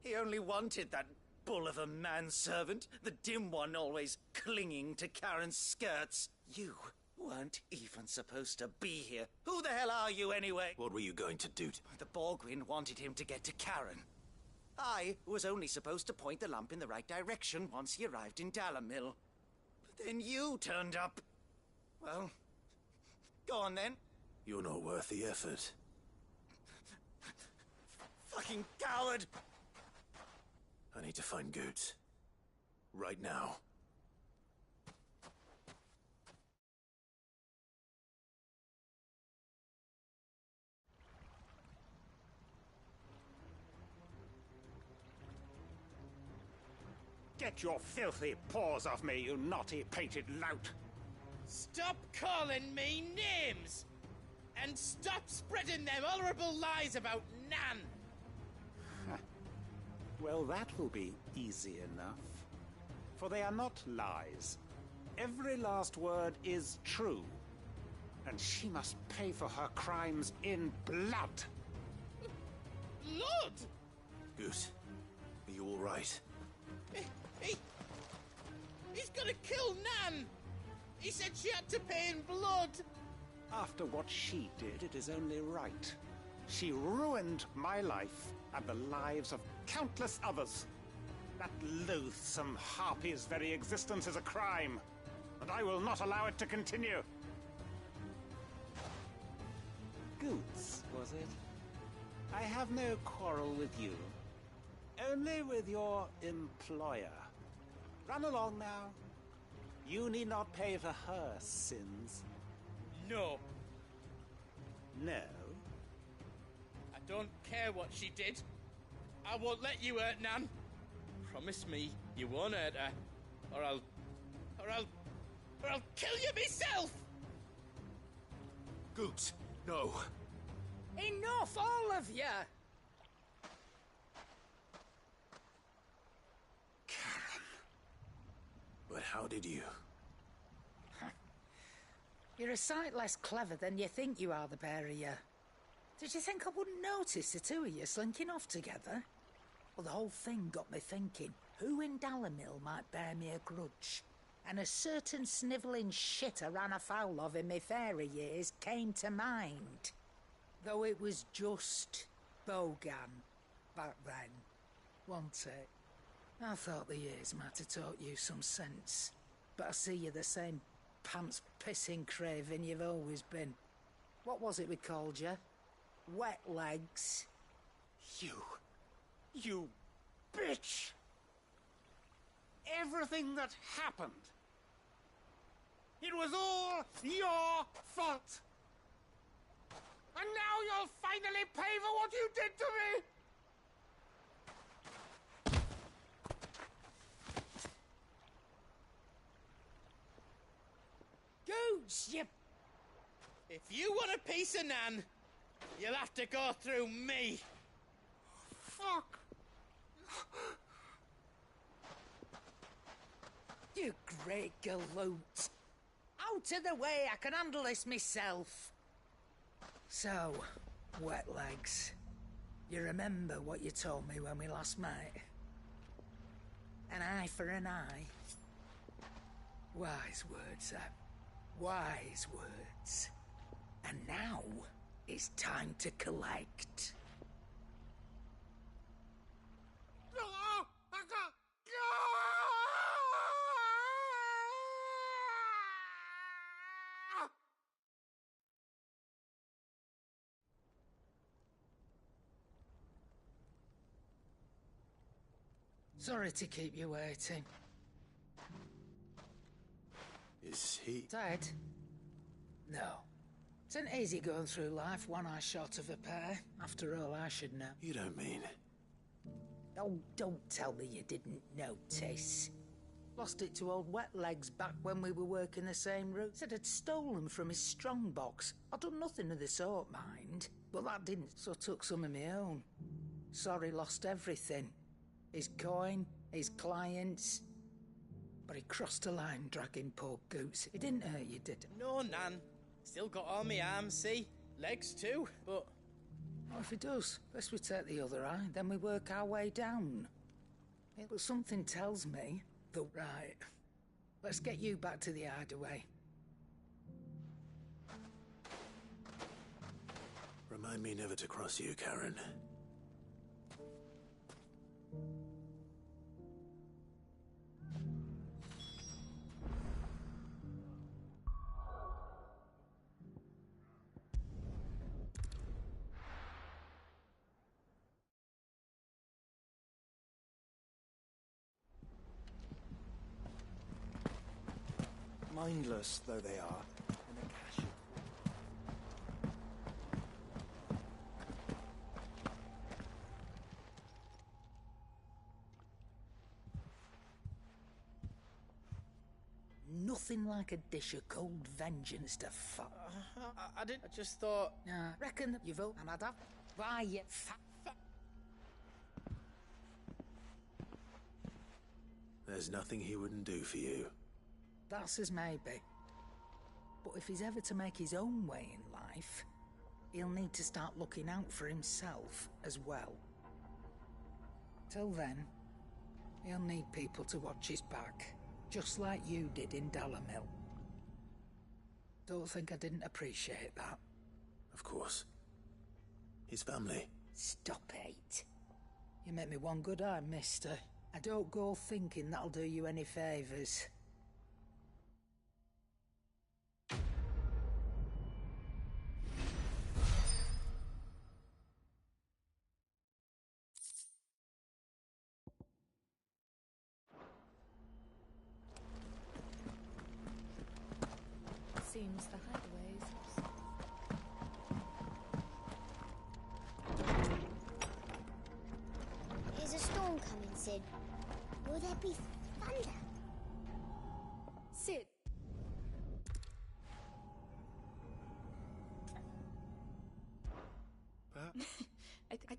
he only wanted that bull of a manservant, the dim one always clinging to Karen's skirts. You weren't even supposed to be here. Who the hell are you anyway? What were you going to do? The Borgwyn wanted him to get to Karen. I was only supposed to point the lamp in the right direction once he arrived in Dalamil. But then you turned up. Well, go on then. You're not worth the effort. Fucking coward! I need to find Goetz. Right now. Get your filthy paws off me, you naughty painted lout! Stop calling me names! And stop spreading them horrible lies about Nan! Well, that will be easy enough. For they are not lies. Every last word is true. And she must pay for her crimes in blood. Blood? Goose, are you all right? He's gonna kill Nan! He said she had to pay in blood! After what she did, it is only right. She ruined my life and the lives of countless others. That loathsome harpy's very existence is a crime, and I will not allow it to continue. Goots, was it? I have no quarrel with you. Only with your employer. Run along now. You need not pay for her sins. No. No? I don't care what she did. I won't let you hurt Nan. Promise me you won't hurt her, or I'll kill you myself! Goose, no. Enough, all of you! But how did you? You're a sight less clever than you think you are, the pair of you. Did you think I wouldn't notice the two of you slinking off together? Well, the whole thing got me thinking, who in Dalimil might bear me a grudge? And a certain snivelling shit I ran afoul of in my fairy years came to mind. Though it was just Bogan back then, wasn't it? I thought the years might have taught you some sense, but I see you're the same pants-pissing craven you've always been. What was it we called you? Wet legs. You bitch! Everything that happened, it was all your fault! And now you'll finally pay for what you did to me! Goots, you... If you want a piece of Nan, you'll have to go through me. Fuck! You great galoot. Out of the way, I can handle this myself. So, wet legs. You remember what you told me when we last met? An eye for an eye. Wise words, wise words. And now, it's time to collect. Sorry to keep you waiting. Is he... Dead? No. It isn't easy going through life one eye short of a pair. After all, I should know. You don't mean... Oh, don't tell me you didn't notice. Lost it to old Wet Legs back when we were working the same route. Said I'd stolen from his strongbox. I'd done nothing of the sort, mind. But that didn't, so I took some of my own. Sorry, lost everything. His coin, his clients. But he crossed a line dragging poor Goots. It didn't hurt you, did it? No, Nan. Still got all my arms, see? Legs too, but... What if he does? Best we take the other eye, then we work our way down. But something tells me that... Right. Let's get you back to the hideaway. Remind me never to cross you, Karen. Mindless though they are, in a cache. nothing like a dish of cold vengeance to I just thought... Nah, reckon that you've opened that up. Why, you There's nothing he wouldn't do for you. That's as maybe. But if he's ever to make his own way in life, he'll need to start looking out for himself as well. Till then, he'll need people to watch his back, just like you did in Dalamil. Don't think I didn't appreciate that. Of course. His family. Stop it. You make me one good eye, mister. I don't go thinking that'll do you any favours. Seems the hideaways. There's a storm coming, Sid. Will there be thunder? Sid.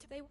They...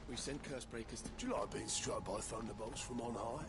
We sent curse breakers to... Do you like being struck by thunderbolts from on high?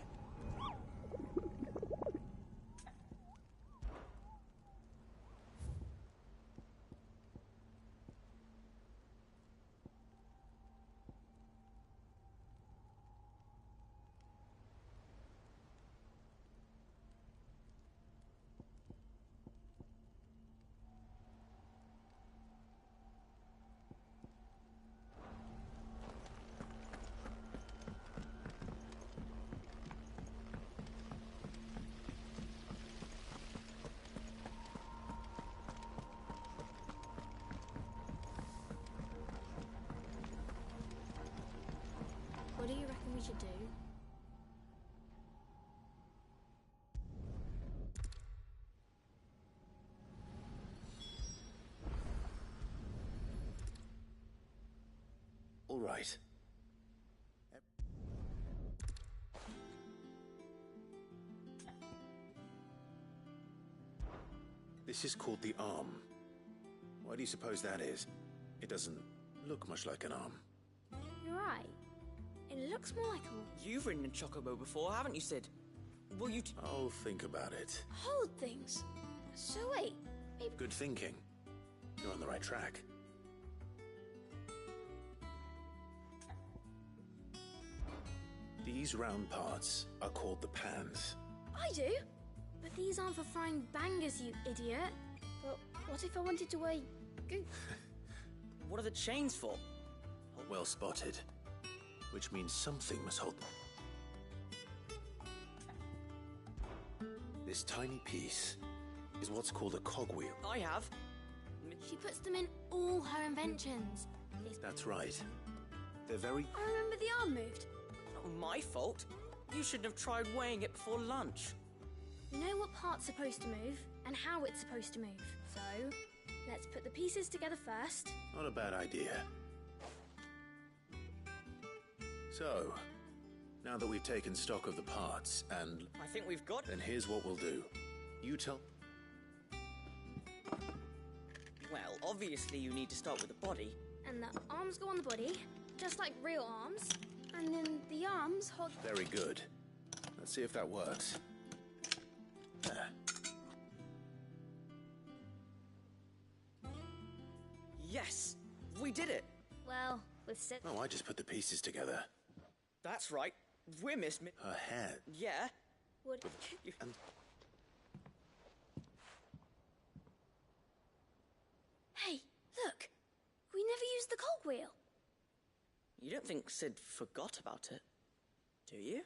What do you reckon we should do? All right. This is called the arm. Why do you suppose that is? It doesn't look much like an arm. You're right. It looks more like a... You've ridden a chocobo before, haven't you, Sid? Will you... Oh, think about it. Hold things. So wait, maybe... Good thinking. You're on the right track. These round parts are called the pans. I do. But these aren't for frying bangers, you idiot. But what if I wanted to weigh... What are the chains for? Well spotted. Which means something must hold them. This tiny piece is what's called a cogwheel. I have. She puts them in all her inventions. That's right. They're very... I remember the arm moved. Not my fault. You shouldn't have tried weighing it before lunch. We know what part's supposed to move and how it's supposed to move. So, let's put the pieces together first. Not a bad idea. So, now that we've taken stock of the parts and... I think we've got... Then here's what we'll do. You tell... Well, obviously you need to start with the body. And the arms go on the body, just like real arms. And then the arms hold... Very good. Let's see if that works. There. Yes! We did it! Well, with Sid... Oh, I just put the pieces together. That's right. We're Miss... Her head. Yeah. Would... And... Hey, look! We never used the cogwheel. You don't think Sid forgot about it, do you?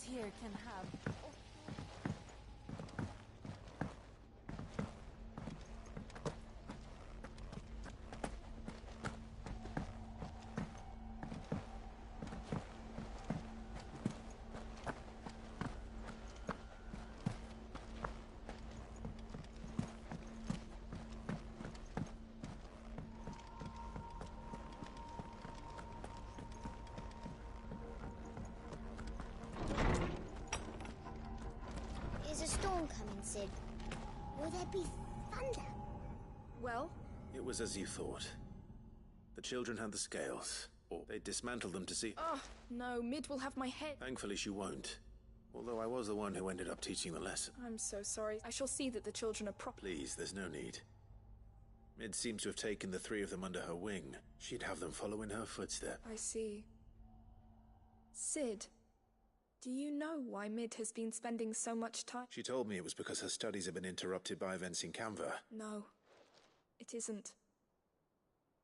Here can have. Is a storm coming, Sid? Will there be thunder? Well? It was as you thought. The children had the scales, or they dismantled them to see... Oh, no, Mid will have my head. Thankfully she won't. Although I was the one who ended up teaching the lesson. I'm so sorry. I shall see that the children are proper. Please, there's no need. Mid seems to have taken the three of them under her wing. She'd have them follow in her footsteps. I see. Sid, do you know why Mid has been spending so much time? She told me it was because her studies have been interrupted by events in Canva. No, it isn't.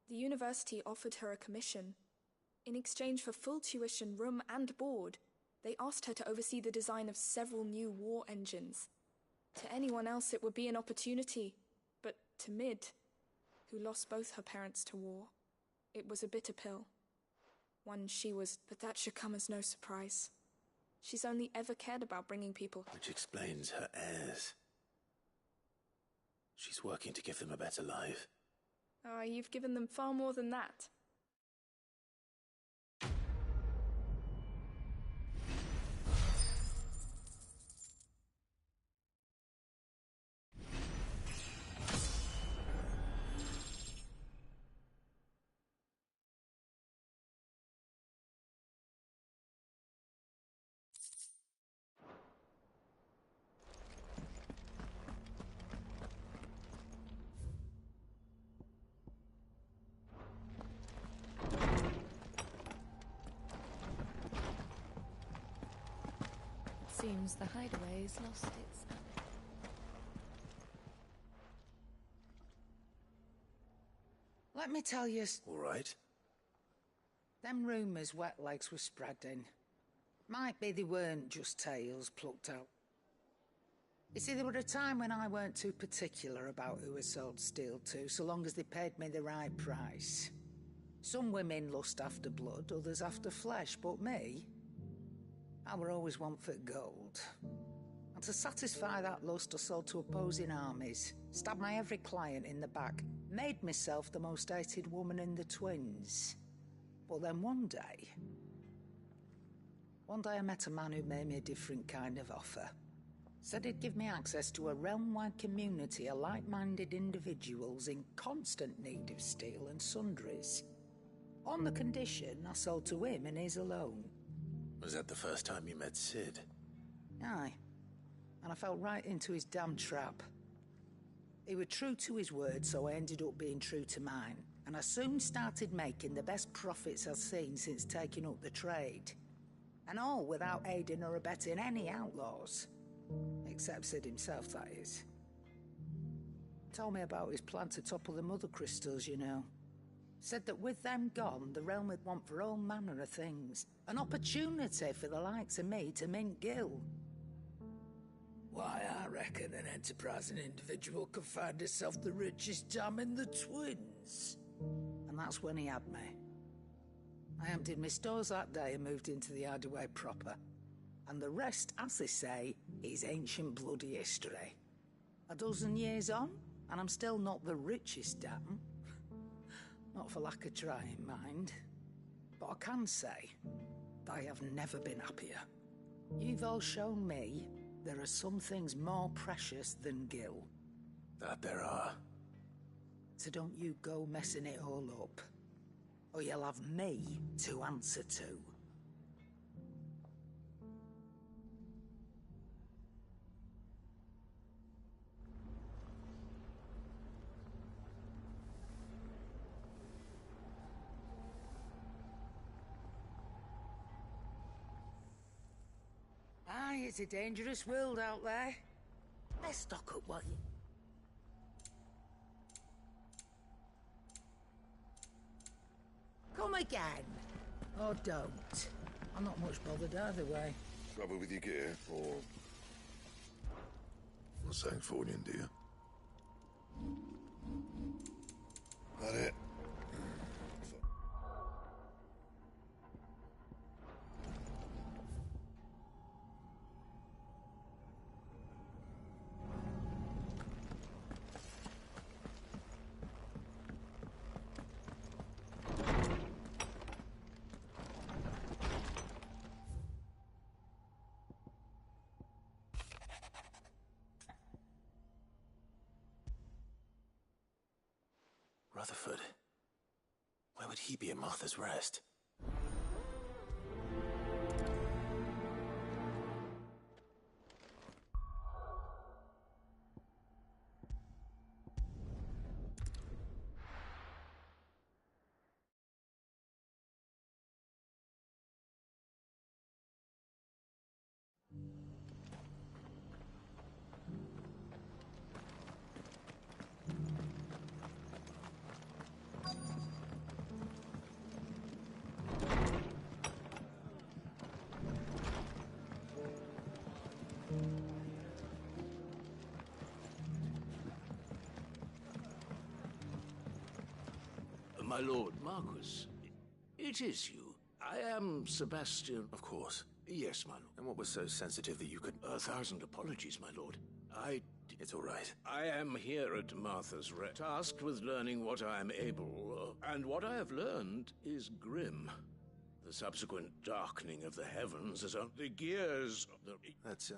The university offered her a commission. In exchange for full tuition, room and board, they asked her to oversee the design of several new war engines. To anyone else it would be an opportunity, but to Mid, who lost both her parents to war, it was a bitter pill. One she was, but that should come as no surprise. She's only ever cared about bringing people. Which explains her heirs. She's working to give them a better life. Ah, you've given them far more than that. Seems the hideaway's lost its... Let me tell you... All right. Them rumours Wet Legs were spreading. Might be they weren't just tales plucked out. You see, there were a time when I weren't too particular about who I sold steel to, so long as they paid me the right price. Some women lust after blood, others after flesh, but me... I were always one for gold. And to satisfy that lust, I sold to opposing armies, stabbed my every client in the back, made myself the most hated woman in the twins. But then one day I met a man who made me a different kind of offer. Said he'd give me access to a realm-wide community of like-minded individuals in constant need of steel and sundries. On the condition I sold to him and his alone. Was that the first time you met Sid? Aye. And I fell right into his damn trap. He was true to his word, so I ended up being true to mine. And I soon started making the best profits I've seen since taking up the trade. And all without aiding or abetting any outlaws. Except Sid himself, that is. Told me about his plan to topple the Mother Crystals, you know. Said that with them gone, the realm would want for all manner of things. An opportunity for the likes of me to mint Gil. Why, I reckon an enterprising individual could find himself the richest dam in the twins. And that's when he had me. I emptied my stores that day and moved into the hideaway proper. And the rest, as they say, is ancient bloody history. A dozen years on, and I'm still not the richest dam. Not for lack of trying, mind. But I can say that I have never been happier. You've all shown me there are some things more precious than Gil. That there are. So don't you go messing it all up. Or you'll have me to answer to. It's a dangerous world out there. Let's stock up what you... Come again. Or don't. I'm not much bothered either way. Trouble with your gear, or Sangforian, dear? That it? Rutherford. Where would he be at Martha's Rest? My lord Marquis, it is you. I am Sebastian. Of course. Yes, my lord. And what was so sensitive that you could... 1,000 apologies, my lord. It's all right. I am here at Martha's Rest, tasked with learning what I am able, and what I have learned is grim. The subsequent darkening of the heavens is the gears of the... That's,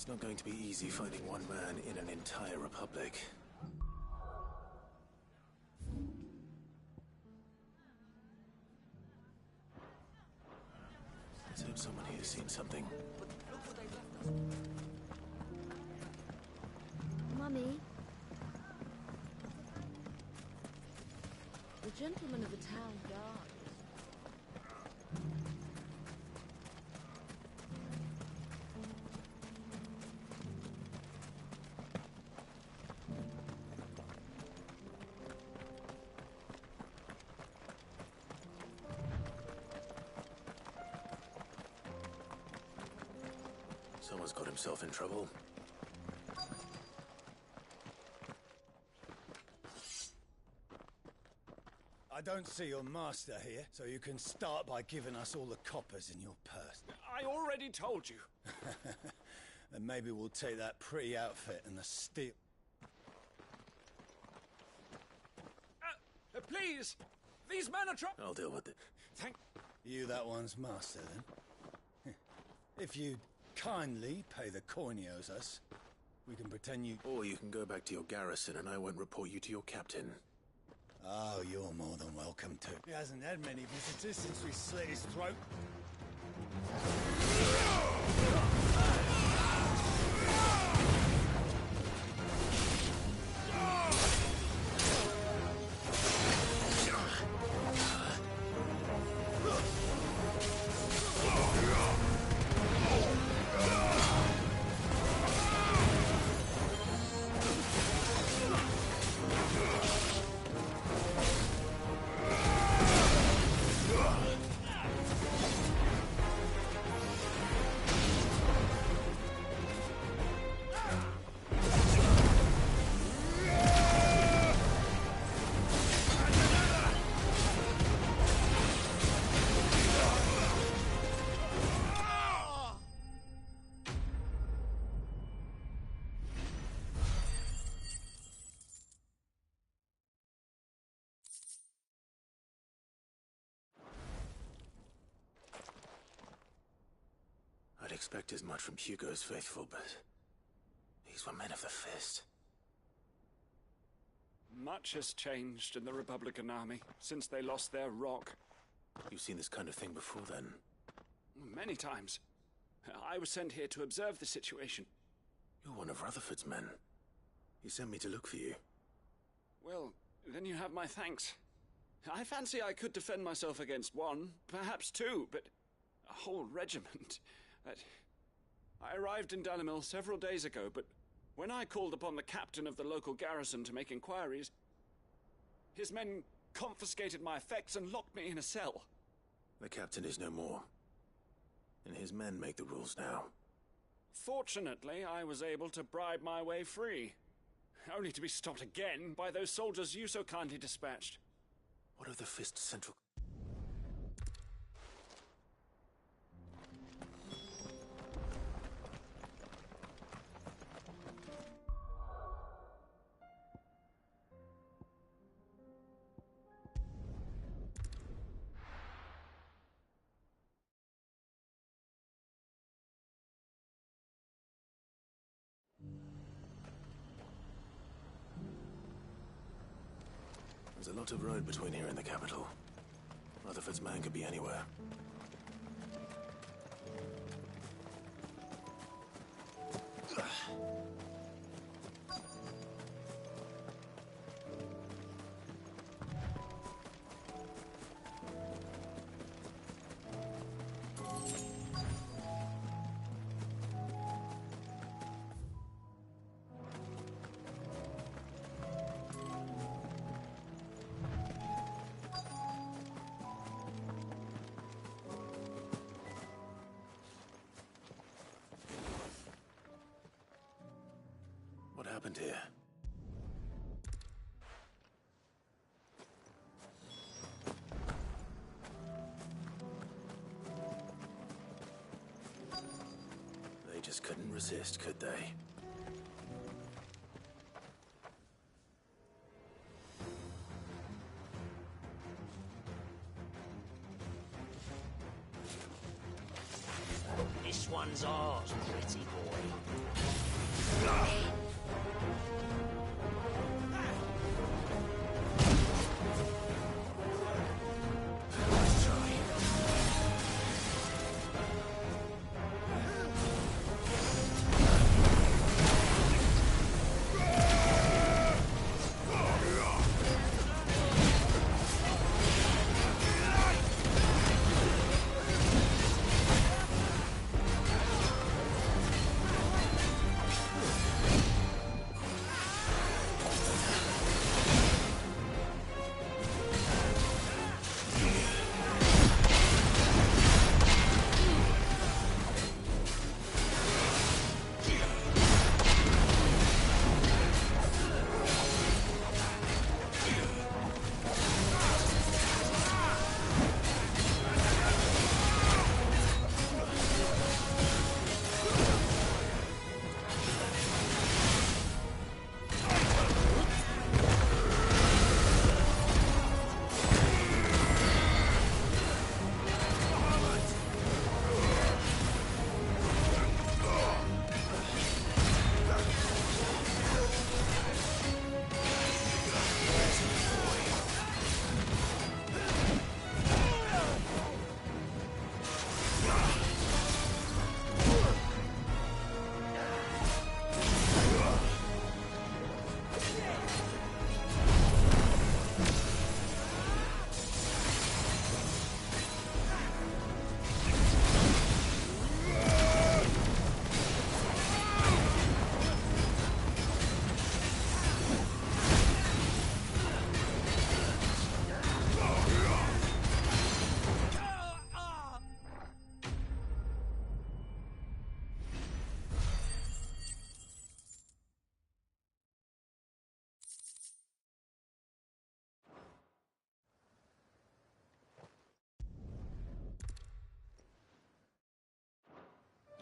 It's not going to be easy finding one man in an entire republic. Let's hope someone here's seen something. Mummy? The gentleman of the town guard. Someone's got himself in trouble. I don't see your master here, so you can start by giving us all the coppers in your purse. I already told you. And maybe we'll take that pretty outfit and the steel... Please! These men are I'll deal with it. Thank... You that one's master, then? If you kindly pay the coin he owes us, we can pretend you... Or you can go back to your garrison and I won't report you to your captain. Oh, you're more than welcome to. He hasn't had many visitors since we slit his throat. I'd expect as much from Hugo's faithful, but these were men of the fist. Much has changed in the Republican army since they lost their rock. You've seen this kind of thing before, then? Many times. I was sent here to observe the situation. You're one of Rutherford's men. He sent me to look for you. Well, then you have my thanks. I fancy I could defend myself against one, perhaps two, but a whole regiment... I arrived in Dalimil several days ago, but when I called upon the captain of the local garrison to make inquiries, his men confiscated my effects and locked me in a cell. The captain is no more, and his men make the rules now. Fortunately, I was able to bribe my way free, only to be stopped again by those soldiers you so kindly dispatched. What of the Fist Central... There's a lot of road between here and the capital. Rutherford's man could be anywhere. What happened here? They just couldn't resist, could they? This one. one's ours, pretty boy.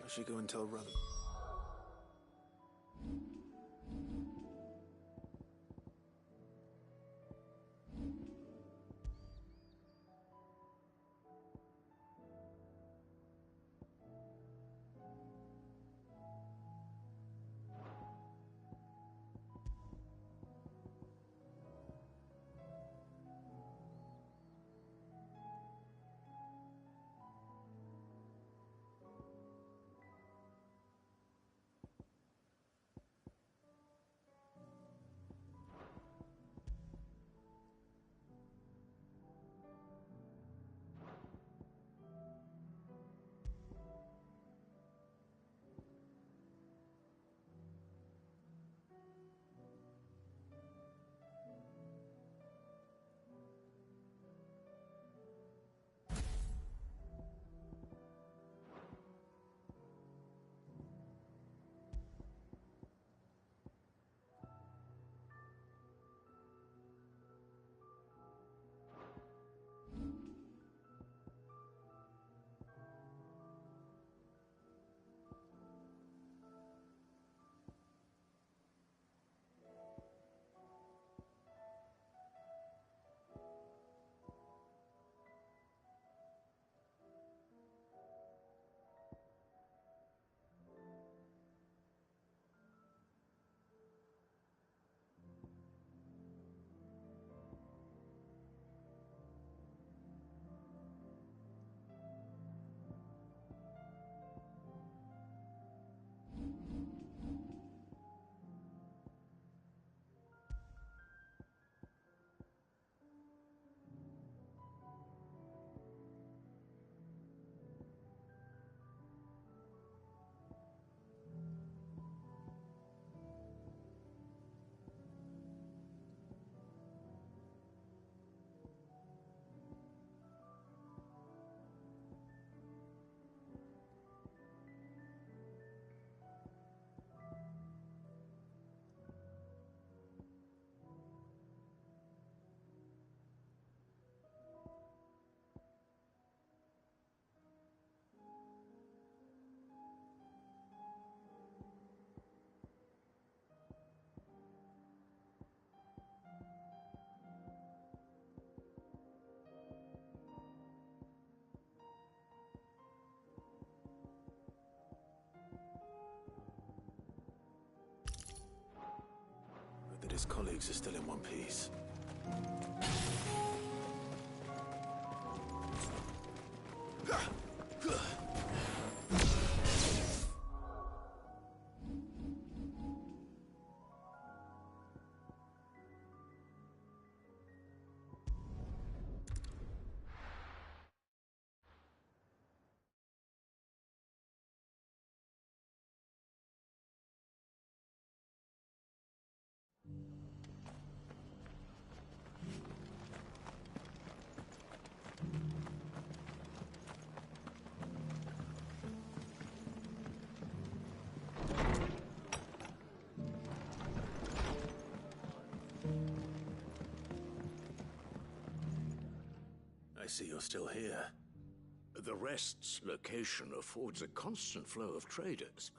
I should go and tell Ruther. his colleagues are still in one piece. I see you're still here. The Rest's location affords a constant flow of traders.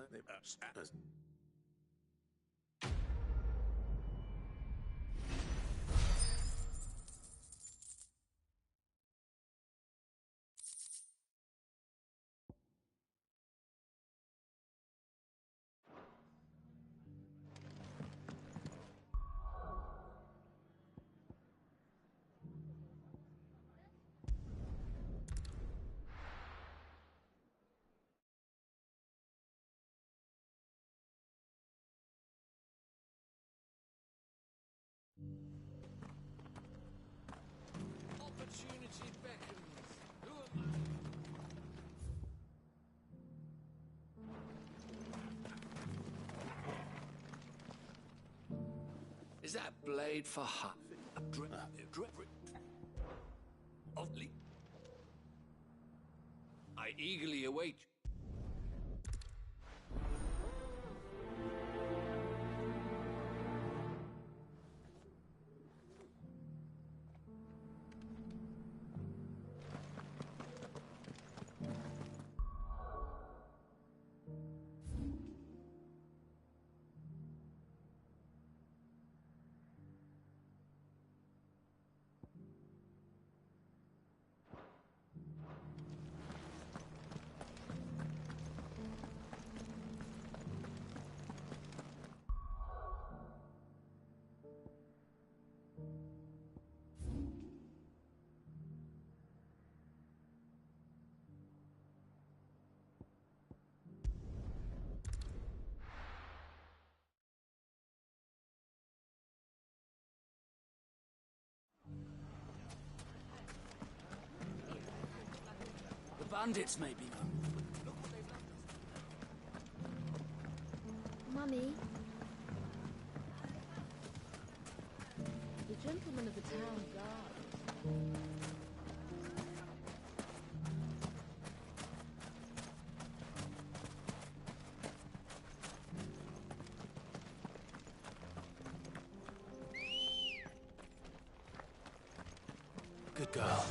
Opportunity beckons. Who am I? Is that blade for hot? Oddly. I eagerly await. Bandits, maybe. Mummy, The gentlemen of the town guard. Good girl.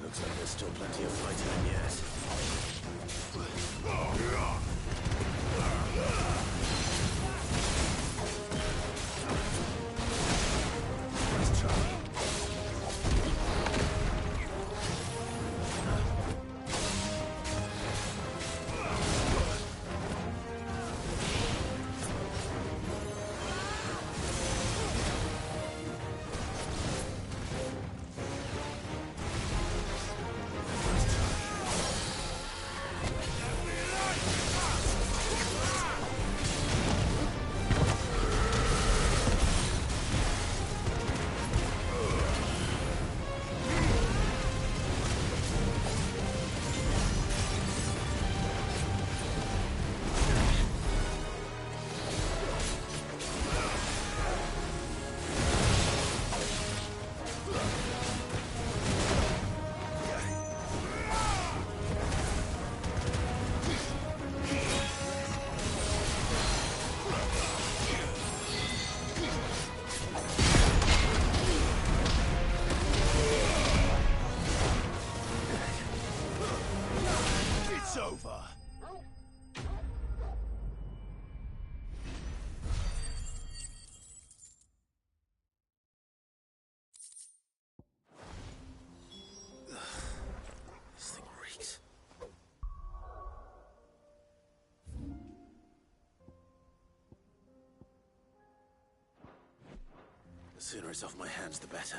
Looks like there's still plenty of fighting in yet. Nice try. This thing reeks. The sooner it's off my hands, the better.